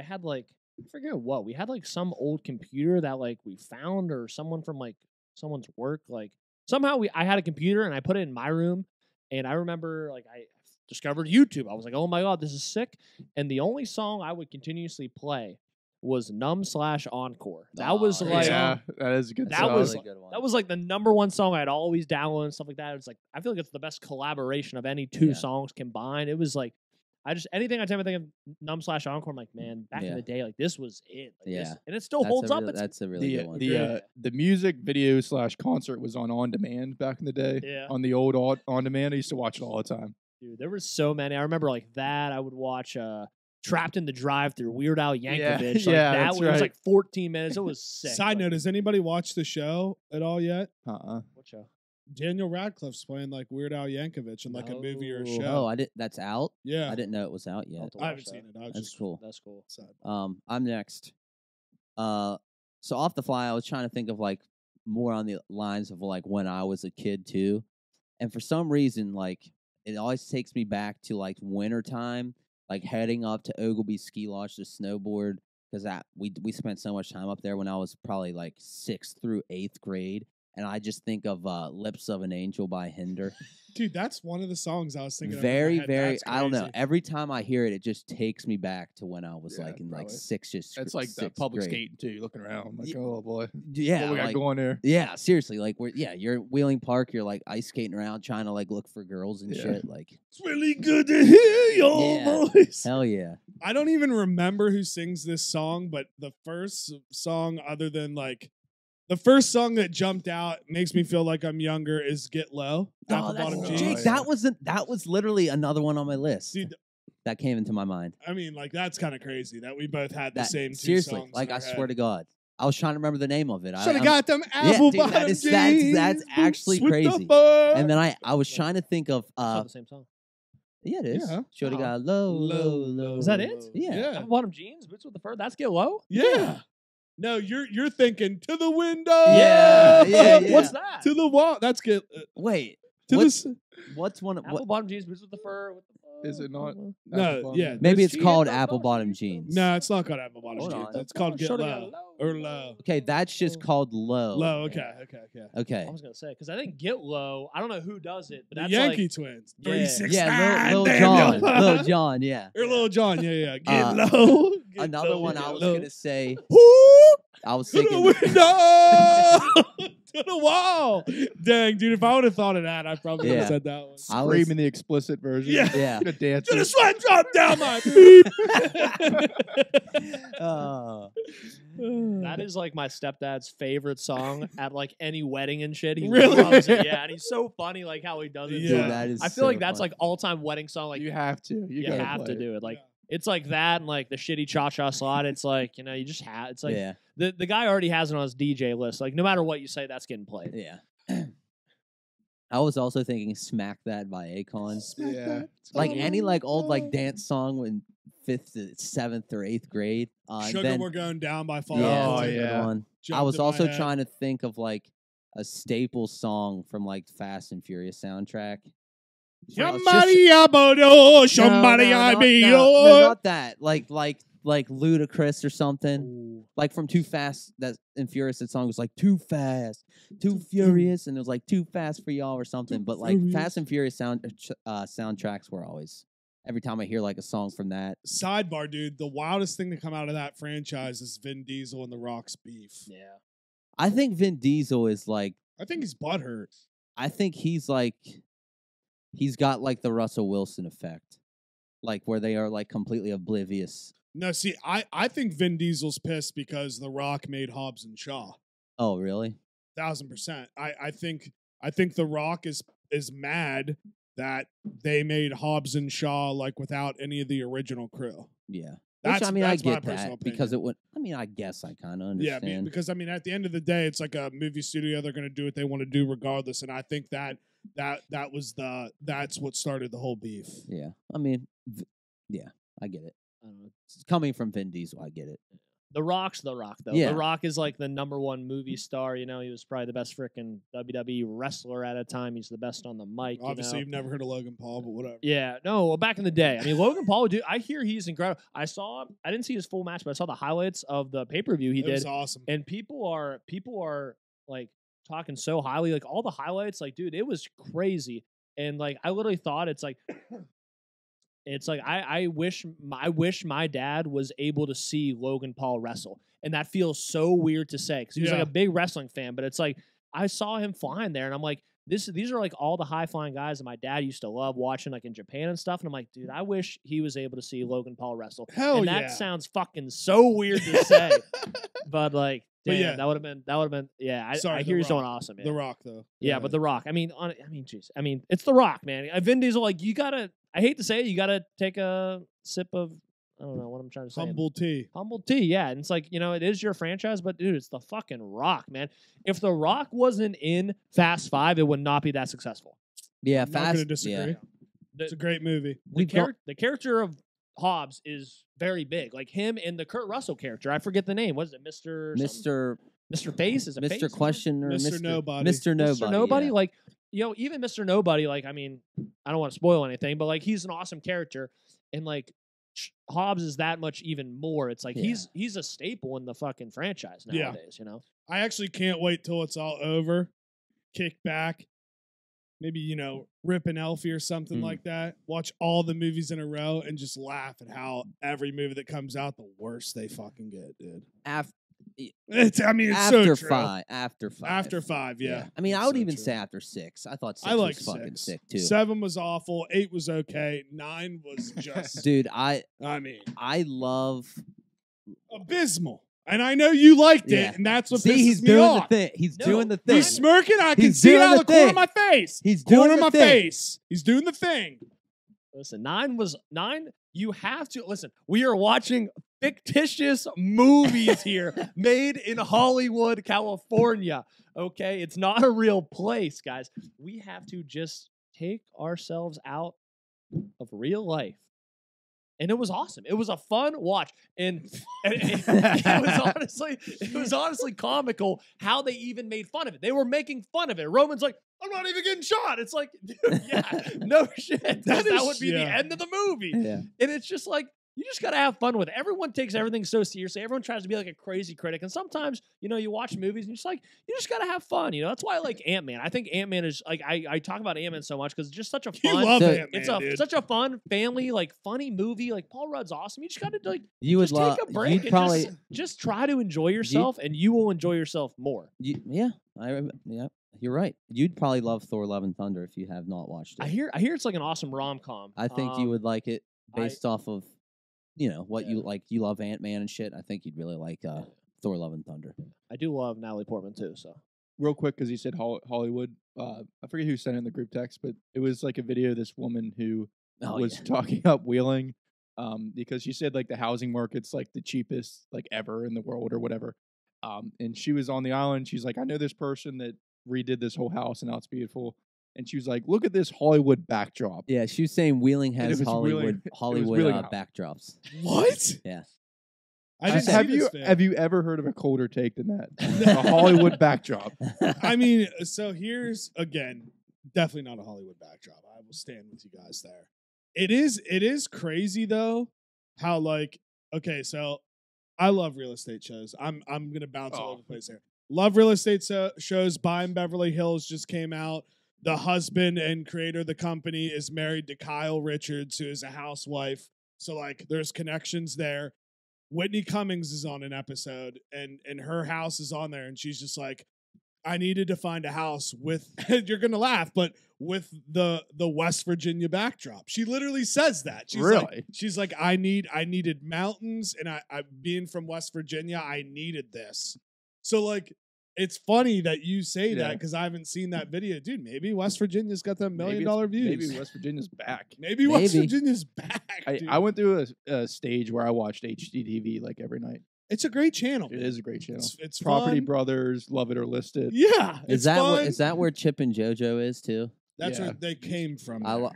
Speaker 3: had like, I forget what, we had like some old computer that like we found or someone from like someone's work. Like somehow I had a computer and I put it in my room. And I remember like I discovered YouTube. I was like, oh my God, this is sick. And the only song I would continuously play was Numb/Encore. That was
Speaker 1: Oh,
Speaker 3: like,
Speaker 4: yeah, that is a good
Speaker 3: that
Speaker 4: song.
Speaker 3: was
Speaker 1: Really good one.
Speaker 3: that was like the number one song I'd always download and stuff like that. It's like I feel like it's the best collaboration of any two
Speaker 1: Yeah.
Speaker 3: songs combined. It was like anything I think of Numb/Encore, I'm like, man, back in
Speaker 1: Yeah.
Speaker 3: the day, like this was it. Like,
Speaker 1: Yeah.
Speaker 3: and it still holds up.
Speaker 1: That's a really good one.
Speaker 4: The music video / concert was on demand back in the day.
Speaker 3: Yeah.
Speaker 4: On the old on demand, I used to watch it all the time.
Speaker 3: Dude, there were so many. I remember like that. I would watch Trapped in the Drive-Thru, Weird Al Yankovic.
Speaker 4: Yeah,
Speaker 3: that
Speaker 4: that's
Speaker 3: was
Speaker 4: right.
Speaker 3: like 14 minutes. It was sick.
Speaker 2: Side note: has anybody watched the show at all yet?
Speaker 3: What show?
Speaker 2: Daniel Radcliffe's playing like Weird Al Yankovic in like a movie or a show.
Speaker 1: Oh, I didn't. That's out.
Speaker 2: Yeah,
Speaker 1: I didn't know it was out yet.
Speaker 2: I haven't seen it.
Speaker 1: That's cool.
Speaker 3: That's cool.
Speaker 1: I'm next. So off the fly, I was trying to think of like more on the lines of like when I was a kid too, and for some reason, like it always takes me back to like wintertime, like heading up to Ogilvy Ski Lodge to snowboard because we spent so much time up there when I was probably like 6th through 8th grade. And I just think of "Lips of an Angel" by Hinder.
Speaker 2: Dude, that's one of the songs I was thinking.
Speaker 1: Very,
Speaker 2: of
Speaker 1: very. I don't know. Every time I hear it, it just takes me back to when I was like in like
Speaker 4: probably.
Speaker 1: 6th.
Speaker 4: That's like the public skating too. Looking around, like, oh boy,
Speaker 1: Yeah,
Speaker 4: what we got
Speaker 1: like,
Speaker 4: going there.
Speaker 1: Yeah, seriously. Like you're at Wheeling Park. You're like ice skating around, trying to like look for girls and shit. Like
Speaker 2: it's really good to hear your voice.
Speaker 1: Hell yeah.
Speaker 2: I don't even remember who sings this song, but the first song, other than like. The first song that jumped out makes me feel like I'm younger is "Get Low."
Speaker 1: Oh, that's Jake. That was literally another one on my list.
Speaker 2: Dude,
Speaker 1: that came into my mind.
Speaker 2: I mean, like that's kind of crazy that we both had the same two
Speaker 1: seriously.
Speaker 2: songs.
Speaker 1: Like I swear to God, I was trying to remember the name of it.
Speaker 2: Should have got them apple bottom jeans.
Speaker 1: That's actually crazy. And then I was trying to think of
Speaker 3: it's not the same song.
Speaker 1: Yeah, it is.
Speaker 2: Yeah.
Speaker 1: Should have got low.
Speaker 3: Is that it?
Speaker 1: Yeah.
Speaker 3: Apple bottom jeans, boots with the fur. That's Get Low.
Speaker 2: Yeah. No, you're thinking to the window.
Speaker 1: Yeah.
Speaker 3: What's that?
Speaker 2: To the wall. That's good.
Speaker 1: Wait.
Speaker 2: To
Speaker 1: what's one?
Speaker 3: Apple bottom jeans, boots with the fur.
Speaker 4: Is it not?
Speaker 2: No, yeah.
Speaker 1: Maybe it's called apple bottom jeans.
Speaker 2: No, it's not called apple bottom
Speaker 1: Hold
Speaker 2: jeans.
Speaker 1: on.
Speaker 2: It's called Get Low or Low.
Speaker 1: Okay, that's just called low.
Speaker 2: Low. Okay.
Speaker 1: Okay.
Speaker 3: I was gonna say because I think Get Low. I don't know who does it, but
Speaker 2: The
Speaker 3: that's
Speaker 2: Yankee
Speaker 3: like,
Speaker 2: Twins.
Speaker 3: Yeah.
Speaker 2: 369.
Speaker 1: Yeah, Lil
Speaker 2: Daniel.
Speaker 1: Jon. Lil Jon, yeah.
Speaker 2: Or Lil Jon. Yeah. Get
Speaker 1: Uh,
Speaker 2: low. Get
Speaker 1: Another
Speaker 2: low,
Speaker 1: one
Speaker 2: get
Speaker 1: I was
Speaker 2: low.
Speaker 1: gonna say.
Speaker 2: Whoo!
Speaker 1: I was
Speaker 2: To the
Speaker 1: thinking.
Speaker 2: window. To the wall. Dang, dude, if I would have thought of that, I probably would have said that one.
Speaker 1: I was-
Speaker 4: Screaming the explicit version.
Speaker 2: Yeah.
Speaker 1: Yeah.
Speaker 4: Gonna dance.
Speaker 2: To the sweat drop down my beep.
Speaker 3: that is like my stepdad's favorite song at like any wedding and shit. He
Speaker 2: Really?
Speaker 3: loves it. Yeah, and he's so funny like how he does it.
Speaker 2: Yeah.
Speaker 1: Dude,
Speaker 3: So
Speaker 1: that is
Speaker 3: I feel
Speaker 1: so
Speaker 3: like that's
Speaker 1: funny.
Speaker 3: like all time wedding song. Like
Speaker 4: You have to. You gotta
Speaker 3: have
Speaker 4: play
Speaker 3: to do it. Like
Speaker 2: Yeah.
Speaker 3: it's like that and like the shitty cha-cha slot. It's like, you know, you just have it's like
Speaker 1: Yeah.
Speaker 3: the guy already has it on his DJ list. Like no matter what you say, that's getting played.
Speaker 1: Yeah. I was also thinking "Smack That" by Akon.
Speaker 4: Yeah.
Speaker 1: Like any like old like dance song in 5th to 7th or 8th grade.
Speaker 2: Sugar,
Speaker 1: then,
Speaker 2: we're going down by Fall.
Speaker 1: yeah,
Speaker 4: Oh,
Speaker 1: that's a good
Speaker 4: yeah.
Speaker 1: one. I
Speaker 2: Jumped
Speaker 1: was
Speaker 2: in my
Speaker 1: also
Speaker 2: head.
Speaker 1: trying to think of like a staple song from like Fast and Furious soundtrack. Well, it's just-
Speaker 2: Somebody I bodo, somebody
Speaker 1: no,
Speaker 2: I
Speaker 1: not-
Speaker 2: be
Speaker 1: no, not that. Like Ludacris or something.
Speaker 3: Ooh.
Speaker 1: Like from Too Fast, that and Furious, that song was like Too Fast, Too Furious, and it was like Too Fast for y'all or something. But like
Speaker 2: Furious.
Speaker 1: Fast and Furious soundtracks were always. Every time I hear like a song from that,
Speaker 2: Sidebar, dude, the wildest thing to come out of that franchise is Vin Diesel and The Rock's beef.
Speaker 3: Yeah.
Speaker 1: I think Vin Diesel is like.
Speaker 2: I think he's butthurt.
Speaker 1: I think he's like. He's got like the Russell Wilson effect, like where they are like completely oblivious.
Speaker 2: No, see, I think Vin Diesel's pissed because The Rock made Hobbs and Shaw.
Speaker 1: Oh, really?
Speaker 2: 1000%. I think The Rock is mad that they made Hobbs and Shaw like without any of the original crew.
Speaker 1: Yeah.
Speaker 2: That's,
Speaker 1: Which, I mean,
Speaker 2: that's
Speaker 1: I
Speaker 2: my
Speaker 1: get
Speaker 2: personal
Speaker 1: that
Speaker 2: opinion.
Speaker 1: because it would. I mean, I guess I kind of
Speaker 2: Yeah,
Speaker 1: understand.
Speaker 2: because I mean, at the end of the day, it's like a movie studio. They're going to do what they want to do regardless, and I think that's what started the whole beef.
Speaker 1: Yeah, I mean, yeah, I get it.
Speaker 3: I don't know.
Speaker 1: It's coming from Vin Diesel, I get it.
Speaker 3: The Rock's The Rock, though.
Speaker 1: Yeah.
Speaker 3: The Rock is like the #1 movie star. You know, he was probably the best freaking WWE wrestler at a time. He's the best on the mic.
Speaker 2: Obviously,
Speaker 3: you know?
Speaker 2: you've never heard of Logan Paul, but whatever.
Speaker 3: Yeah, no, well, back in the day. I mean, Logan Paul, dude, I hear he's incredible. I didn't see his full match, but I saw the highlights of the pay-per-view he
Speaker 2: It
Speaker 3: did.
Speaker 2: was awesome.
Speaker 3: And people are like talking so highly. Like all the highlights, like, dude, it was crazy. And like I literally thought it's like I wish my dad was able to see Logan Paul wrestle. And that feels so weird to say because he was like
Speaker 2: Yeah.
Speaker 3: a big wrestling fan, but it's like I saw him flying there and I'm like, these are like all the high flying guys that my dad used to love watching, like in Japan and stuff. And I'm like, dude, I wish he was able to see Logan Paul wrestle.
Speaker 2: Hell
Speaker 3: and
Speaker 2: yeah.
Speaker 3: that sounds fucking so weird to say, but like,
Speaker 2: But
Speaker 3: damn,
Speaker 2: yeah.
Speaker 3: that would have been. Yeah,
Speaker 2: Sorry,
Speaker 3: I
Speaker 2: The
Speaker 3: hear he's doing
Speaker 2: Rock.
Speaker 3: awesome. Man.
Speaker 2: The Rock, though.
Speaker 3: Yeah, but The Rock. I mean, jeez. I mean, it's The Rock, man. Vin Diesel, like, you gotta. I hate to say it, you gotta take a sip of. I don't know what I'm trying to say.
Speaker 2: Humble tea.
Speaker 3: Humble tea, yeah. And it's like, it is your franchise, but dude, it's The fucking Rock, man. If The Rock wasn't in Fast 5, it would not be that successful.
Speaker 1: Yeah,
Speaker 2: I'm not going to
Speaker 1: Fast.
Speaker 2: disagree.
Speaker 1: Yeah.
Speaker 2: It's a great movie.
Speaker 3: The character of Hobbs is very big. Like him and the Kurt Russell character. I forget the name. What is it? Mr. Face? Is it
Speaker 1: Mr.
Speaker 3: Face?
Speaker 1: Question or
Speaker 2: Mr. Nobody.
Speaker 1: Mr. Nobody.
Speaker 3: Mr. Nobody,
Speaker 1: yeah.
Speaker 3: like, even Mr. Nobody, like, I mean, I don't want to spoil anything, but like he's an awesome character. And like Hobbs is that much even more. It's like
Speaker 1: Yeah.
Speaker 3: he's a staple in the fucking franchise
Speaker 2: Yeah.
Speaker 3: nowadays,
Speaker 2: I actually can't wait till it's all over. Kick back. Maybe, rip an Elfie or something
Speaker 1: Mm.
Speaker 2: like that. Watch all the movies in a row and just laugh at how every movie that comes out, the worse they fucking get, dude. It's
Speaker 1: After
Speaker 2: so true.
Speaker 1: 5. After 5.
Speaker 2: After 5, yeah.
Speaker 1: I mean,
Speaker 2: It's
Speaker 1: I would
Speaker 2: so
Speaker 1: even
Speaker 2: true.
Speaker 1: say after 6. I thought 6
Speaker 2: I like
Speaker 1: was fucking
Speaker 2: 6.
Speaker 1: sick too.
Speaker 2: 7 was awful. 8 was okay. 9 was just,
Speaker 1: Dude,
Speaker 2: I
Speaker 1: love.
Speaker 2: abysmal. And I know you liked it,
Speaker 1: Yeah.
Speaker 2: and that's what
Speaker 1: See,
Speaker 2: pisses
Speaker 1: he's
Speaker 2: me
Speaker 1: doing
Speaker 2: off.
Speaker 1: the thing. He's
Speaker 3: No,
Speaker 1: doing the thing.
Speaker 2: He's smirking. I can
Speaker 1: He's
Speaker 2: see it
Speaker 1: doing
Speaker 2: out of
Speaker 1: the
Speaker 2: the corner
Speaker 1: thing.
Speaker 2: of my face.
Speaker 1: He's doing
Speaker 2: Corner of
Speaker 1: the
Speaker 2: my
Speaker 1: thing.
Speaker 2: face. He's doing the thing.
Speaker 3: Listen, 9. You have to listen. We are watching fictitious movies here, made in Hollywood, California. Okay, it's not a real place, guys. We have to just take ourselves out of real life. And it was awesome. It was a fun watch, and it was honestly comical how they even made fun of it. They were making fun of it. Roman's like, I'm not even getting shot. It's like, dude, yeah, no shit. That would be the end of the movie.
Speaker 1: Yeah.
Speaker 3: And it's just like, you just got to have fun with it. Everyone takes everything so seriously. Everyone tries to be like a crazy critic. And sometimes, you watch movies and you're just like, you just got to have fun. That's why I like Ant-Man. I think Ant-Man is like, I talk about Ant-Man so much because it's just such a
Speaker 2: You
Speaker 3: fun.
Speaker 2: love
Speaker 1: So-
Speaker 2: Ant-Man, dude.
Speaker 3: Such a fun family, like funny movie. Like Paul Rudd's awesome. You just got to like
Speaker 1: You would
Speaker 3: just
Speaker 1: love.
Speaker 3: take a break
Speaker 1: You'd
Speaker 3: and
Speaker 1: probably.
Speaker 3: just try to enjoy yourself, and you will enjoy yourself more.
Speaker 1: Yeah. You're right. You'd probably love Thor: Love and Thunder if you have not watched it.
Speaker 3: I hear it's like an awesome rom com.
Speaker 1: I think you would like it
Speaker 3: I-
Speaker 1: based off of, what
Speaker 3: Yeah.
Speaker 1: you like. You love Ant-Man and shit. I think you'd really like Thor: Love and Thunder.
Speaker 3: I do love Natalie Portman too. So
Speaker 4: Real quick, because you said Hollywood. I forget who sent it in the group text, but it was like a video of this woman who
Speaker 1: Oh,
Speaker 4: was
Speaker 1: yeah.
Speaker 4: talking up Wheeling, because she said like the housing market's like the cheapest like ever in the world or whatever. And she was on the island. She's like, I know this person that redid this whole house and now it's beautiful. And she was like, look at this Hollywood backdrop.
Speaker 1: Yeah, she was saying Wheeling
Speaker 4: And it
Speaker 1: has
Speaker 4: was Wheeling-
Speaker 1: Hollywood
Speaker 4: Wheeling out.
Speaker 1: backdrops.
Speaker 2: What?
Speaker 1: Yeah.
Speaker 2: I didn't
Speaker 4: have
Speaker 2: see
Speaker 4: you
Speaker 2: this film.
Speaker 4: have you ever heard of a colder take than that? A Hollywood backdrop.
Speaker 2: I mean, so here's again, definitely not a Hollywood backdrop. I will stand with you guys there. It is crazy though, how like, okay, so I love real estate shows. I'm gonna bounce all over the place here. Love real estate shows. Buying Beverly Hills just came out. The husband and creator of the company is married to Kyle Richards, who is a housewife. So like, there's connections there. Whitney Cummings is on an episode, and her house is on there, and she's just like, I needed to find a house with, you're gonna laugh, but with the West Virginia backdrop. She literally says that. She's like, I needed mountains, and I being from West Virginia, I needed this. So like, it's funny that you say that because I haven't seen that video, dude. Maybe West Virginia's got that $1 million views.
Speaker 4: Maybe West Virginia's back.
Speaker 2: Maybe West Virginia's back. Dude.
Speaker 4: I went through a stage where I watched HGTV like every night.
Speaker 2: It's a great channel.
Speaker 4: It is a great channel.
Speaker 2: It's
Speaker 4: Property
Speaker 2: fun.
Speaker 4: Brothers, Love It or List It.
Speaker 2: Yeah,
Speaker 1: Is that where Chip and JoJo is too?
Speaker 2: That's
Speaker 4: Yeah.
Speaker 2: where they came from.
Speaker 1: So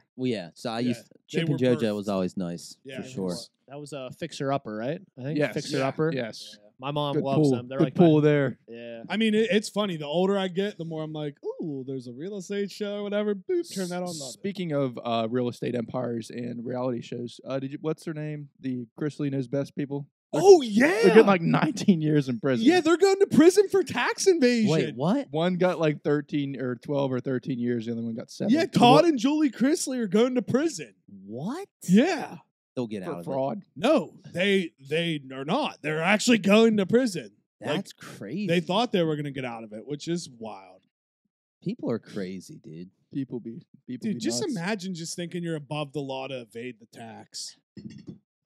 Speaker 1: I
Speaker 2: Yeah,
Speaker 1: used
Speaker 2: they
Speaker 1: Chip
Speaker 2: were
Speaker 1: and JoJo
Speaker 2: birthed.
Speaker 1: was always nice
Speaker 2: Yeah,
Speaker 1: for
Speaker 2: it
Speaker 1: sure.
Speaker 2: was.
Speaker 3: that was a Fixer Upper, right? I think
Speaker 4: Yes.
Speaker 3: Fixer
Speaker 2: Yeah.
Speaker 3: Upper.
Speaker 4: Yes.
Speaker 3: My mom
Speaker 4: Good
Speaker 3: loves
Speaker 4: pool.
Speaker 3: them. They're
Speaker 4: Good
Speaker 3: like
Speaker 4: pool there.
Speaker 3: Yeah.
Speaker 2: I mean, it's funny. The older I get, the more I'm like, ooh, there's a real estate show or whatever. Boop, turn that on. Love it.
Speaker 4: Speaking of real estate empires and reality shows, what's their name? The Chris Lee Knows Best people?
Speaker 2: Oh yeah,
Speaker 4: They're getting like 19 years in prison.
Speaker 2: yeah, they're going to prison for tax invasion.
Speaker 1: Wait, what?
Speaker 4: One got like 13 or 12 or 13 years. The other one got 7.
Speaker 2: Yeah, Todd and Julie Chrisley are going to prison.
Speaker 1: What?
Speaker 2: Yeah,
Speaker 1: They'll get out
Speaker 4: for
Speaker 1: of
Speaker 4: fraud.
Speaker 2: no, they are not. They're actually going to prison.
Speaker 1: it. That's crazy.
Speaker 2: They thought they were going to get out of it, which is wild.
Speaker 1: People are crazy, dude.
Speaker 4: People be
Speaker 2: Dude, just
Speaker 4: nuts.
Speaker 2: imagine just thinking you're above the law to evade the tax. I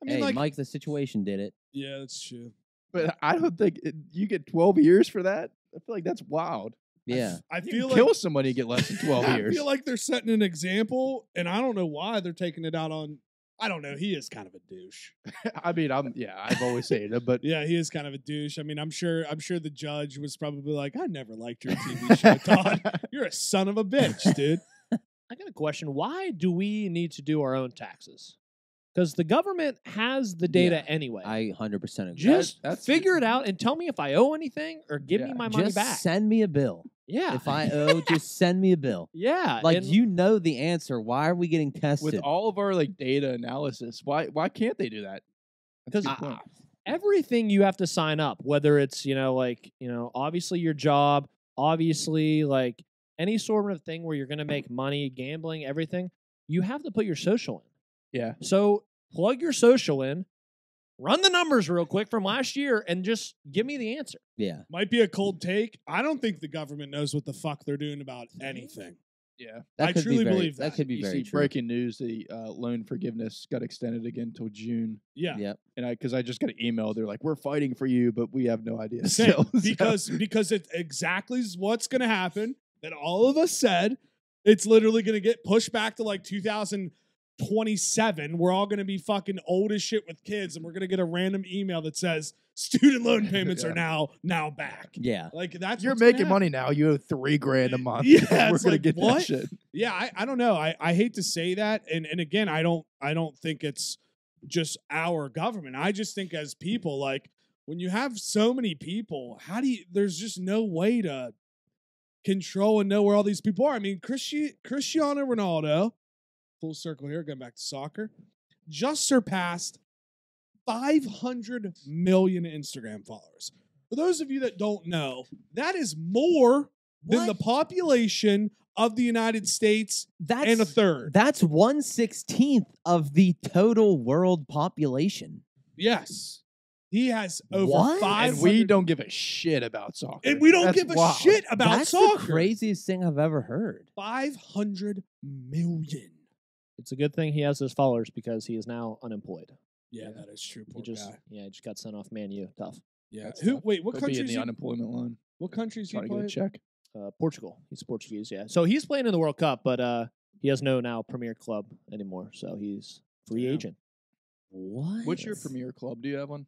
Speaker 2: mean,
Speaker 1: Hey,
Speaker 2: like,
Speaker 1: Mike, the situation did it.
Speaker 2: yeah, that's true.
Speaker 4: But I don't think you get 12 years for that. I feel like that's wild.
Speaker 1: Yeah.
Speaker 2: I
Speaker 4: You
Speaker 2: feel
Speaker 4: can
Speaker 2: like
Speaker 4: kill somebody and get less than 12
Speaker 2: I
Speaker 4: years.
Speaker 2: feel like they're setting an example, and I don't know why they're taking it out on. I don't know. He is kind of a douche.
Speaker 4: I mean, I've always said it, but
Speaker 2: Yeah, he is kind of a douche. I mean, I'm sure the judge was probably like, "I never liked your TV show, Todd. You're a son of a bitch, dude."
Speaker 3: I got a question. Why do we need to do our own taxes? Because the government has the data anyway.
Speaker 1: I 100% agree.
Speaker 3: Just
Speaker 4: that's-
Speaker 3: figure it out and tell me if I owe anything or give me
Speaker 4: Yeah.
Speaker 3: my money
Speaker 1: Just
Speaker 3: back.
Speaker 1: send me a bill.
Speaker 3: Yeah.
Speaker 1: If I owe, just send me a bill.
Speaker 3: Yeah.
Speaker 1: Like
Speaker 3: and
Speaker 1: you know the answer. Why are we getting tested?
Speaker 4: with all of our like data analysis, why can't they do that? That's a
Speaker 3: 'Cause
Speaker 4: good point.
Speaker 3: everything you have to sign up, whether it's, obviously your job, obviously like any sort of thing where you're going to make money, gambling, everything, you have to put your social in.
Speaker 4: Yeah.
Speaker 3: So plug your social in, run the numbers real quick from last year, and just give me the answer.
Speaker 1: yeah.
Speaker 2: Might be a cold take. I don't think the government knows what the fuck they're doing about anything.
Speaker 4: Yeah.
Speaker 2: I
Speaker 1: Could
Speaker 2: truly
Speaker 1: be very,
Speaker 2: believe
Speaker 1: that
Speaker 2: that.
Speaker 1: could be
Speaker 4: You
Speaker 1: very
Speaker 4: see
Speaker 1: true.
Speaker 4: breaking news: the loan forgiveness got extended again till June.
Speaker 2: Yeah.
Speaker 1: Yep.
Speaker 4: And because I just got an email, they're like, "We're fighting for you, but we have no idea."
Speaker 2: Same,
Speaker 4: still." So-
Speaker 2: because it exactly is what's going to happen that all of us said. It's literally going to get pushed back to like 2027. We're all going to be fucking old as shit with kids, and we're going to get a random email that says student loan payments are now back.
Speaker 1: Yeah.
Speaker 2: Like that's
Speaker 4: you're
Speaker 2: what's gonna
Speaker 4: making
Speaker 2: happen.
Speaker 4: money now. You owe $3,000 a month.
Speaker 2: Yeah,
Speaker 4: we're
Speaker 2: it's
Speaker 4: gonna
Speaker 2: like,
Speaker 4: get
Speaker 2: what?
Speaker 4: that shit.
Speaker 2: Yeah, I don't know. I hate to say that, and again, I don't think it's just our government. I just think as people, like when you have so many people, there's just no way to control and know where all these people are. I mean, Cristiano Ronaldo, full circle here, going back to soccer, just surpassed 500 million Instagram followers. For those of you that don't know, that is more than the population of the United States and a third.
Speaker 1: That's 1/16 of the total world population.
Speaker 2: Yes. He has over
Speaker 1: What?
Speaker 2: 500.
Speaker 4: And we don't give a shit about soccer.
Speaker 2: And we don't
Speaker 4: That's
Speaker 2: give a
Speaker 4: wild.
Speaker 2: shit about
Speaker 1: That's
Speaker 2: soccer.
Speaker 1: the craziest thing I've ever heard.
Speaker 2: 500 million.
Speaker 3: It's a good thing he has those followers because he is now unemployed.
Speaker 2: Yeah, that is true. Poor
Speaker 3: He just
Speaker 2: guy.
Speaker 3: he just got sent off Man U. Tough.
Speaker 2: Yeah.
Speaker 4: That's
Speaker 2: Who?
Speaker 4: tough.
Speaker 2: Wait, what
Speaker 4: He'll be in
Speaker 2: countries?
Speaker 4: the unemployment line.
Speaker 2: What countries he
Speaker 4: Trying to get a
Speaker 2: play?
Speaker 4: check.
Speaker 3: Portugal. He's Portuguese, yeah. So he's playing in the World Cup, but he has no now premier club anymore. So he's free
Speaker 2: Yeah.
Speaker 3: agent.
Speaker 1: What?
Speaker 4: What's your premier club? Do you have one?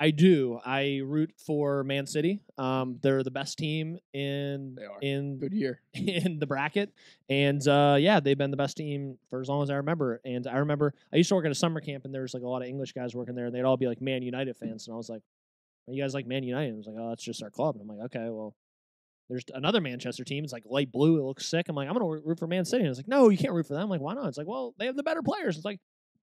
Speaker 3: I do. I root for Man City. They're the best team in
Speaker 4: They are.
Speaker 3: in
Speaker 4: Good year.
Speaker 3: in the bracket, and yeah, they've been the best team for as long as I remember. And I remember I used to work at a summer camp, and there was like a lot of English guys working there, and they'd all be like Man United fans, and I was like, "Are you guys like Man United?" And I was like, "Oh, that's just our club." And I'm like, "Okay, well." There's another Manchester team. It's like light blue. It looks sick. I'm like, I'm going to root for Man City. And it's like, no, you can't root for them. I'm like, why not? It's like, well, they have the better players. It's like,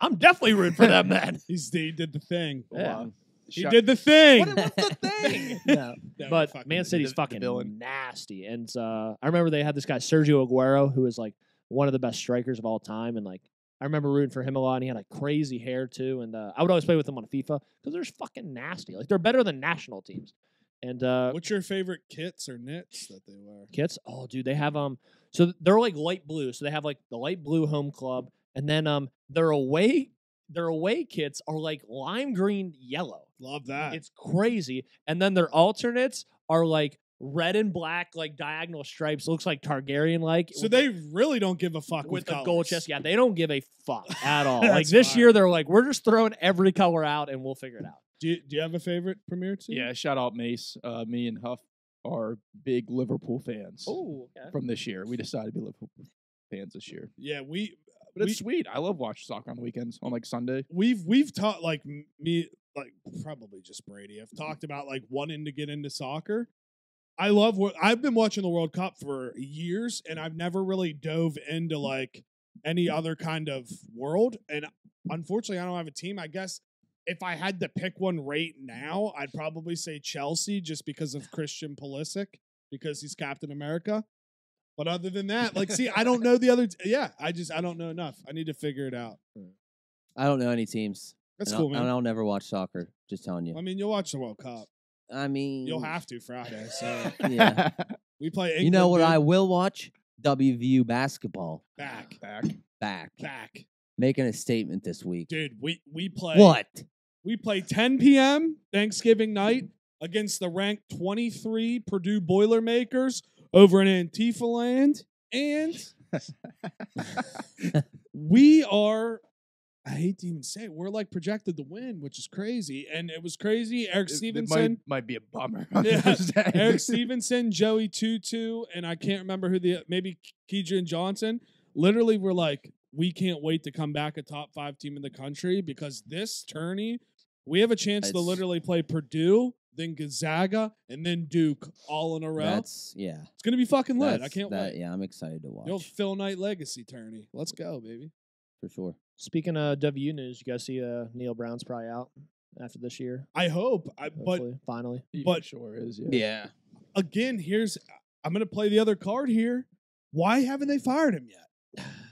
Speaker 3: I'm definitely rooting for them then.
Speaker 2: He did the thing.
Speaker 3: Yeah.
Speaker 2: He did the thing.
Speaker 3: What was the thing?
Speaker 2: Yeah,
Speaker 3: But
Speaker 2: fucking
Speaker 3: Man City's
Speaker 4: the
Speaker 3: fucking
Speaker 4: villain.
Speaker 3: nasty. And I remember they had this guy, Sergio Aguero, who was like one of the best strikers of all time. And like, I remember rooting for him a lot. And he had like crazy hair too. And I would always play with him on FIFA because they're just fucking nasty. Like, they're better than national teams. And
Speaker 2: What's your favorite kits or knits that they wear?
Speaker 3: kits? Oh, dude, they have so they're like light blue. So they have like the light blue home club, and then their away kits are like lime green yellow.
Speaker 2: Love that.
Speaker 3: It's crazy. And then their alternates are like red and black, like diagonal stripes. Looks like Targaryen like.
Speaker 2: so they really don't give a fuck
Speaker 3: with the
Speaker 2: colors.
Speaker 3: gold chest. Yeah, they don't give a fuck at all.
Speaker 2: That's
Speaker 3: Like this
Speaker 2: fire.
Speaker 3: year, they're like, we're just throwing every color out and we'll figure it out.
Speaker 2: Do you have a favorite Premier team?
Speaker 4: Yeah, shout out Mace. Me and Huff are big Liverpool fans
Speaker 3: Oh, okay.
Speaker 4: from this year. We decided to be Liverpool fans this year.
Speaker 2: Yeah,
Speaker 4: But it's sweet. I love watching soccer on the weekends on like Sunday.
Speaker 2: we've taught like me, like probably just Brady. I've talked about like wanting to get into soccer. I've been watching the World Cup for years, and I've never really dove into like any other kind of world. And unfortunately, I don't have a team. I guess if I had to pick one right now, I'd probably say Chelsea, just because of Christian Pulisic, because he's Captain America. But other than that, like, see, I don't know the other. I don't know enough. I need to figure it out.
Speaker 1: I don't know any teams.
Speaker 2: That's
Speaker 1: and
Speaker 2: cool, man.
Speaker 1: I'll never watch soccer. Just telling you.
Speaker 2: I mean, you'll watch the World Cup.
Speaker 1: I mean,
Speaker 2: You'll have to Friday. So
Speaker 1: Yeah.
Speaker 2: We play England.
Speaker 1: You know what
Speaker 2: dude.
Speaker 1: I will watch? WVU basketball.
Speaker 2: Back.
Speaker 1: Back. Making a statement this week.
Speaker 2: Dude, we play.
Speaker 1: What?
Speaker 2: We play 10 p.m. Thanksgiving night against the ranked 23 Purdue Boilermakers over in Antifa land. And we are, I hate to even say it, we're like projected to win, which is crazy. And it was crazy. Eric Stevenson.
Speaker 4: might be a bummer.
Speaker 2: Yeah, Eric Stevenson, Joey Tutu, and I can't remember who maybe Keidron Johnson. Literally, we're like, we can't wait to come back a top 5 team in the country because this tourney, we have a chance to literally play Purdue, then Gonzaga, and then Duke all in a row.
Speaker 1: It's
Speaker 2: going to be fucking lit. I can't wait.
Speaker 1: Yeah, I'm excited to watch.
Speaker 2: The old Phil Knight legacy tourney. Let's go, baby.
Speaker 1: For sure.
Speaker 3: Speaking of WU news, you guys see Neil Brown's probably out after this year.
Speaker 2: I hope.
Speaker 3: Hopefully, finally.
Speaker 2: But
Speaker 4: sure is.
Speaker 1: Yeah.
Speaker 2: Again, I'm going to play the other card here. Why haven't they fired him yet?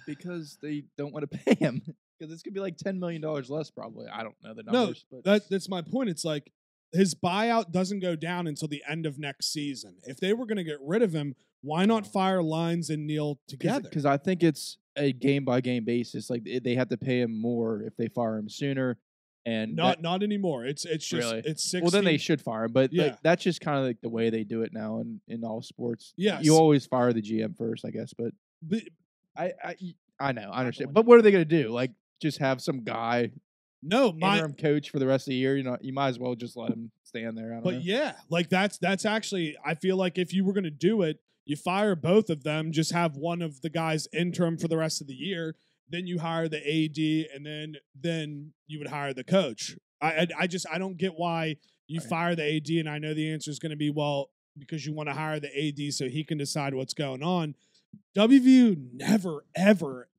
Speaker 4: Because they don't want to pay him. Because it's going to be like $10 million less probably. I don't know the numbers.
Speaker 2: No, that's my point. It's like his buyout doesn't go down until the end of next season. If they were going to get rid of him, why not fire Lyons and Neal together?
Speaker 4: Because I think it's a game-by-game basis. Like, they have to pay him more if they fire him sooner. And
Speaker 2: not anymore. It's just
Speaker 4: really?
Speaker 2: It's 16.
Speaker 4: Well, then they should fire him. But
Speaker 2: Yeah.
Speaker 4: that's just kind of like the way they do it now in all sports.
Speaker 2: Yes.
Speaker 4: You always fire the GM first, I guess. But
Speaker 2: But
Speaker 4: I know, I understand. But what are they going to do? Like, just have some guy
Speaker 2: no,
Speaker 4: interim coach for the rest of the year? You might as well just let him stand there. I don't know.
Speaker 2: yeah, like that's actually, I feel like if you were going to do it, you fire both of them, just have one of the guys interim for the rest of the year, then you hire the AD, and then you would hire the coach. I don't get why you fire the AD, and I know the answer is going to be, well, because you want to hire the AD so he can decide what's going on. WVU never, ever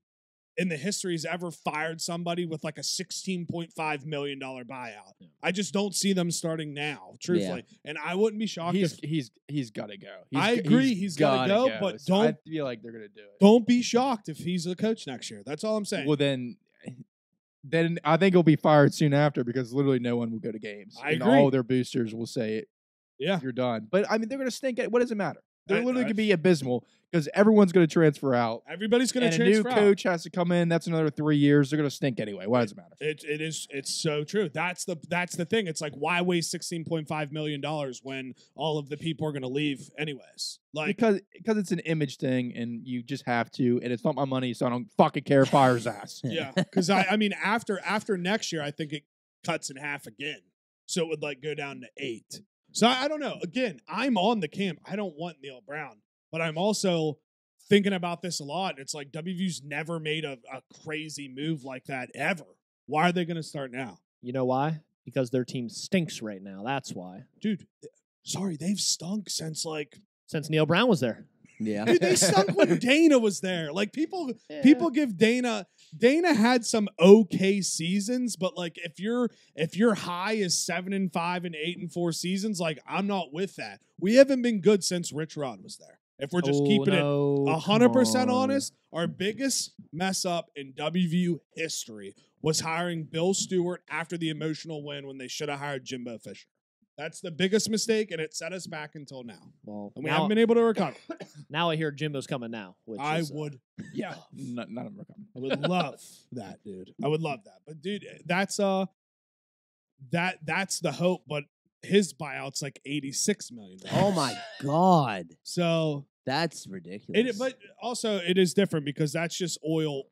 Speaker 2: in the history has ever fired somebody with like a $16.5 million buyout. Yeah. I just don't see them starting now, truthfully. Yeah. And I wouldn't be shocked if
Speaker 4: he's got to go.
Speaker 2: I agree, he's got to go, but
Speaker 4: so I feel like they're going to do it.
Speaker 2: Don't be shocked if he's the coach next year. That's all I'm saying.
Speaker 4: Well, then I think he'll be fired soon after because literally no one will go to games.
Speaker 2: I agree.
Speaker 4: All their boosters will say,
Speaker 2: "Yeah,
Speaker 4: you're done." But I mean, they're going to stink. What does it matter? They're literally going to be abysmal because everyone's going to transfer out.
Speaker 2: Everybody's going to
Speaker 4: out.
Speaker 2: transfer
Speaker 4: A new coach has to come in. That's another 3 years. They're going to stink anyway. Why does it matter?
Speaker 2: It's so true. That's the thing. It's like, why waste $16.5 million when all of the people are going to leave anyways? Like
Speaker 4: because it's an image thing, and you just have to. And it's not my money, so I don't fucking care. Fire his ass.
Speaker 2: Yeah, because I mean after next year, I think it cuts in half again, so it would like go down to 8. So I don't know. Again, I'm on the camp. I don't want Neil Brown, but I'm also thinking about this a lot. It's like WVU's never made a crazy move like that ever. Why are they going to start now?
Speaker 3: You know why? Because their team stinks right now. That's why.
Speaker 2: Dude, sorry, they've stunk since
Speaker 3: Neil Brown was there.
Speaker 1: Yeah.
Speaker 2: Dude, they stunk when Dana was there. Like people give Dana had some okay seasons, but like if your high is 7-5 and 8-4 seasons, like I'm not with that. We haven't been good since Rich Rod was there. If we're just keeping it 100% honest, our biggest mess up in WVU history was hiring Bill Stewart after the emotional win when they should have hired Jimbo Fisher. That's the biggest mistake, and it set us back until now.
Speaker 3: Well,
Speaker 2: and we haven't been able to recover.
Speaker 3: Now I hear Jimbo's coming now. Which
Speaker 2: I
Speaker 3: is,
Speaker 2: would. Yeah.
Speaker 4: None of them are coming.
Speaker 2: I would love that, dude. I would love that. But, dude, that's the hope. But his buyout's like $86 million.
Speaker 1: Oh, my God.
Speaker 2: So
Speaker 1: that's ridiculous.
Speaker 2: But also, it is different because that's just oil,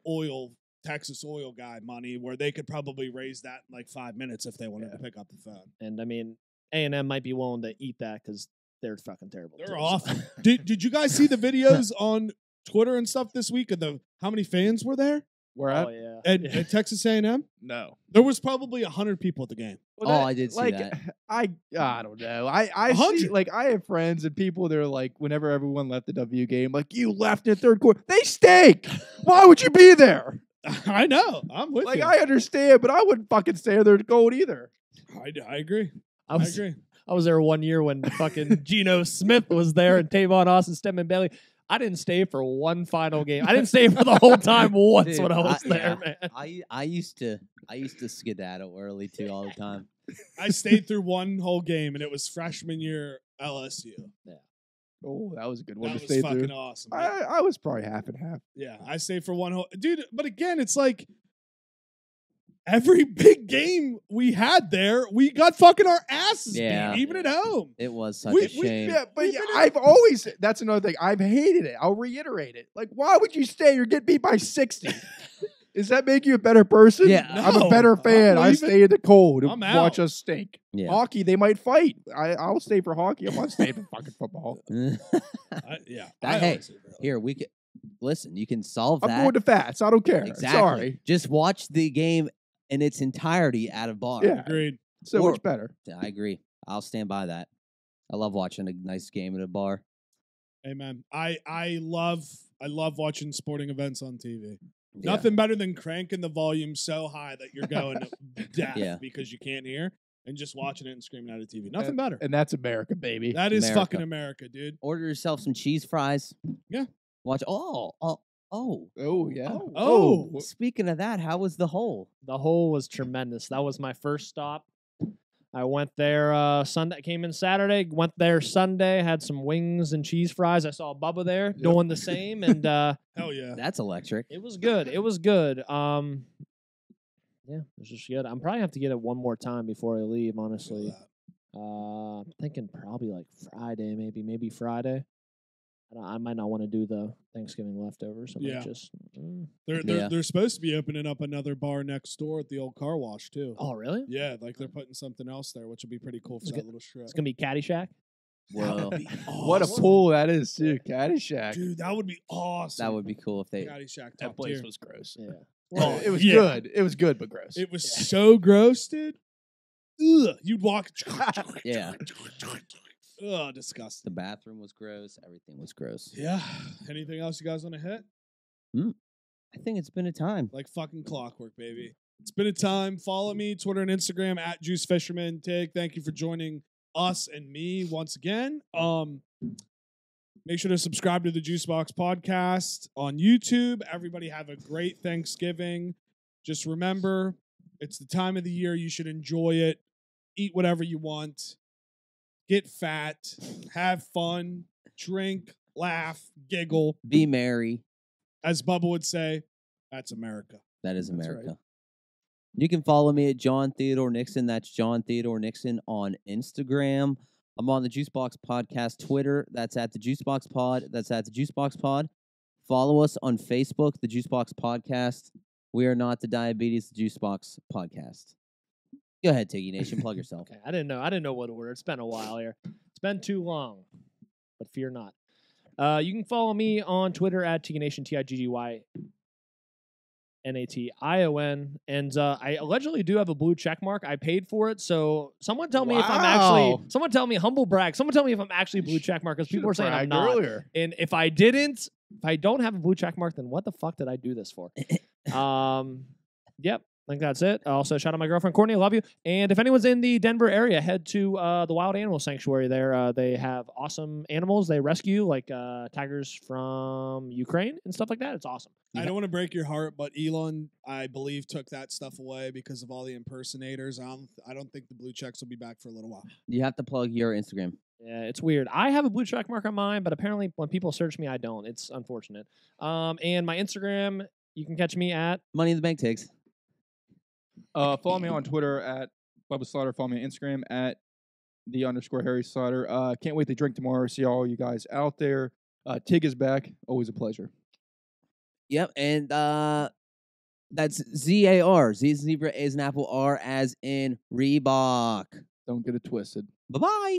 Speaker 2: Texas oil guy money, where they could probably raise that in like 5 minutes if they wanted to pick up the phone.
Speaker 3: And I mean, A&M might be willing to eat that because they're fucking terrible.
Speaker 2: They're awful. Did you guys see the videos on Twitter and stuff this week of how many fans were there?
Speaker 4: Where at?
Speaker 3: Oh, yeah.
Speaker 2: At Texas A&M?
Speaker 4: No.
Speaker 2: There was probably 100 people at the game.
Speaker 4: Well,
Speaker 1: I did see that.
Speaker 4: I don't know. I see, like, I have friends and people that are like, whenever everyone left the W game, like, you left in the third quarter. They stink. Why would you be there?
Speaker 2: I know. I'm with you.
Speaker 4: I understand, but I wouldn't fucking stay there to gold either.
Speaker 2: I agree. I agree.
Speaker 3: I was there one year when fucking Geno Smith was there and Tavon Austin, Stedman Bailey. I didn't stay for one final game. I didn't stay for the whole time once. Dude, when I was there, man.
Speaker 1: I used to skedaddle early too all the time.
Speaker 2: I stayed through one whole game, and it was freshman year LSU.
Speaker 3: Yeah.
Speaker 4: Oh, that was a good one
Speaker 2: That
Speaker 4: to
Speaker 2: was
Speaker 4: stay
Speaker 2: fucking
Speaker 4: through.
Speaker 2: awesome.
Speaker 4: I was probably half and half.
Speaker 2: Yeah, I stayed for one whole dude. But again, it's like every big game we had there, we got fucking our asses
Speaker 1: Yeah.
Speaker 2: beat, even at home.
Speaker 1: It was such
Speaker 2: We-
Speaker 1: a shame.
Speaker 4: Yeah, but
Speaker 2: We've
Speaker 4: yeah,
Speaker 2: been in-
Speaker 4: I've always, that's another thing. I've hated it. I'll reiterate it. Like, why would you stay? You're getting beat by 60. Does that make you a better person?
Speaker 1: Yeah.
Speaker 4: I'm a
Speaker 2: No,
Speaker 4: better
Speaker 2: I'm
Speaker 4: fan. I
Speaker 2: leaving.
Speaker 4: stay in the cold and
Speaker 2: I'm
Speaker 4: watch
Speaker 2: out.
Speaker 4: us stink.
Speaker 1: Yeah.
Speaker 4: Hockey, they might fight. I'll stay for hockey. I'm not staying for fucking football.
Speaker 2: Yeah. I
Speaker 1: Hey,
Speaker 2: always say really.
Speaker 1: Here we can listen. You can solve
Speaker 4: I'm
Speaker 1: that.
Speaker 4: going to Fats. I don't care.
Speaker 1: Exactly.
Speaker 4: Sorry.
Speaker 1: Just watch the game in its entirety at a bar.
Speaker 4: Yeah.
Speaker 2: Agreed.
Speaker 4: So
Speaker 1: Or-
Speaker 4: much better.
Speaker 1: Yeah, I agree. I'll stand by that. I love watching a nice game at a bar.
Speaker 2: Amen. I love watching sporting events on TV.
Speaker 1: Yeah.
Speaker 2: Nothing better than cranking the volume so high that you're going deaf
Speaker 1: Yeah.
Speaker 2: because you can't hear, and just watching it and screaming at a TV. Nothing better.
Speaker 4: And that's America, baby.
Speaker 2: That is
Speaker 1: America.
Speaker 2: fucking America, dude.
Speaker 1: Order yourself some cheese fries.
Speaker 2: Yeah.
Speaker 1: Watch. Oh.
Speaker 4: Oh, yeah.
Speaker 2: Oh.
Speaker 1: Speaking of that, how was the hole?
Speaker 3: The hole was tremendous. That was my first stop. I went there Sunday, came in Saturday, went there Sunday, had some wings and cheese fries. I saw Bubba there doing the same, and
Speaker 2: Hell yeah.
Speaker 1: That's electric.
Speaker 3: it was good. It was good. Yeah, it was just good. I'm probably have to get it one more time before I leave. Honestly, I'm thinking probably like Friday, maybe Friday. I might not want to do the Thanksgiving leftovers. I might
Speaker 2: Yeah.
Speaker 3: just.
Speaker 2: They're supposed to be opening up another bar next door at the old car wash too.
Speaker 3: Oh, really?
Speaker 2: Yeah, like they're putting something else there, which will be pretty cool for
Speaker 3: It's
Speaker 2: that
Speaker 3: good.
Speaker 2: little strip.
Speaker 3: It's gonna be Caddyshack.
Speaker 1: Whoa.
Speaker 4: What a
Speaker 2: Awesome.
Speaker 4: pool that is, too. Caddyshack.
Speaker 2: Dude, that would be awesome.
Speaker 1: That would be cool if they.
Speaker 2: Caddyshack
Speaker 4: That
Speaker 2: top
Speaker 4: place
Speaker 2: tier.
Speaker 4: was gross.
Speaker 3: Yeah.
Speaker 2: Well,
Speaker 4: It was
Speaker 2: yeah.
Speaker 4: good. It was good, but gross.
Speaker 2: It was so gross, dude. Ugh, you'd walk.
Speaker 1: Yeah.
Speaker 2: Ugh, disgusting.
Speaker 1: The bathroom was gross. Everything was gross.
Speaker 2: Yeah. Anything else you guys want to hit?
Speaker 1: I think it's been a time.
Speaker 2: Like fucking clockwork, baby. It's been a time. Follow me, Twitter and Instagram at Juice Fisherman. Tig, thank you for joining us and me once again. Make sure to subscribe to the Juicebox podcast on YouTube. Everybody have a great Thanksgiving. Just remember, it's the time of the year you should enjoy it. Eat whatever you want. Get fat. Have fun. Drink. Laugh. Giggle.
Speaker 1: Be merry.
Speaker 2: As Bubba would say, that's America.
Speaker 1: That is
Speaker 4: That's
Speaker 1: America.
Speaker 4: right.
Speaker 1: You can follow me at John Theodore Nixon. That's John Theodore Nixon on Instagram. I'm on the Juicebox Podcast Twitter. That's at the Juicebox Pod. That's at the Juicebox Pod. Follow us on Facebook, the Juicebox Podcast. We are not the Diabetes, the Juicebox Podcast. Go ahead, Tiggy Nation. Plug yourself.
Speaker 3: Okay, I didn't know what order. It's been a while here. It's been too long, but fear not. You can follow me on Twitter at TiggyNation, TIGGYNATION, and I allegedly do have a blue check mark. I paid for it, so someone tell me if I'm actually.
Speaker 4: Wow.
Speaker 3: Someone tell me humble brag. Someone tell me if I'm actually blue check mark because people are saying I'm not.
Speaker 4: Earlier.
Speaker 3: And if I don't have a blue check mark, then what the fuck did I do this for? Yep. I think that's it. Also, shout out my girlfriend Courtney. I love you. And if anyone's in the Denver area, head to the Wild Animal Sanctuary there. They have awesome animals they rescue, like tigers from Ukraine and stuff like that. It's awesome.
Speaker 2: I don't want to break your heart, but Elon, I believe, took that stuff away because of all the impersonators. I don't think the blue checks will be back for a little while.
Speaker 1: You have to plug your Instagram.
Speaker 3: Yeah, it's weird. I have a blue check mark on mine, but apparently when people search me, I don't. It's unfortunate. And my Instagram, you can catch me at
Speaker 1: Money in the Bank Tigs.
Speaker 4: Follow me on Twitter at Bubba Slaughter. Follow me on Instagram at _Harry Slaughter. Can't wait to drink tomorrow. See all you guys out there. Tig is back. Always a pleasure.
Speaker 1: Yep, and that's ZAR. Z as in zebra, A as in apple, R as in Reebok.
Speaker 4: Don't get it twisted.
Speaker 1: Bye-bye.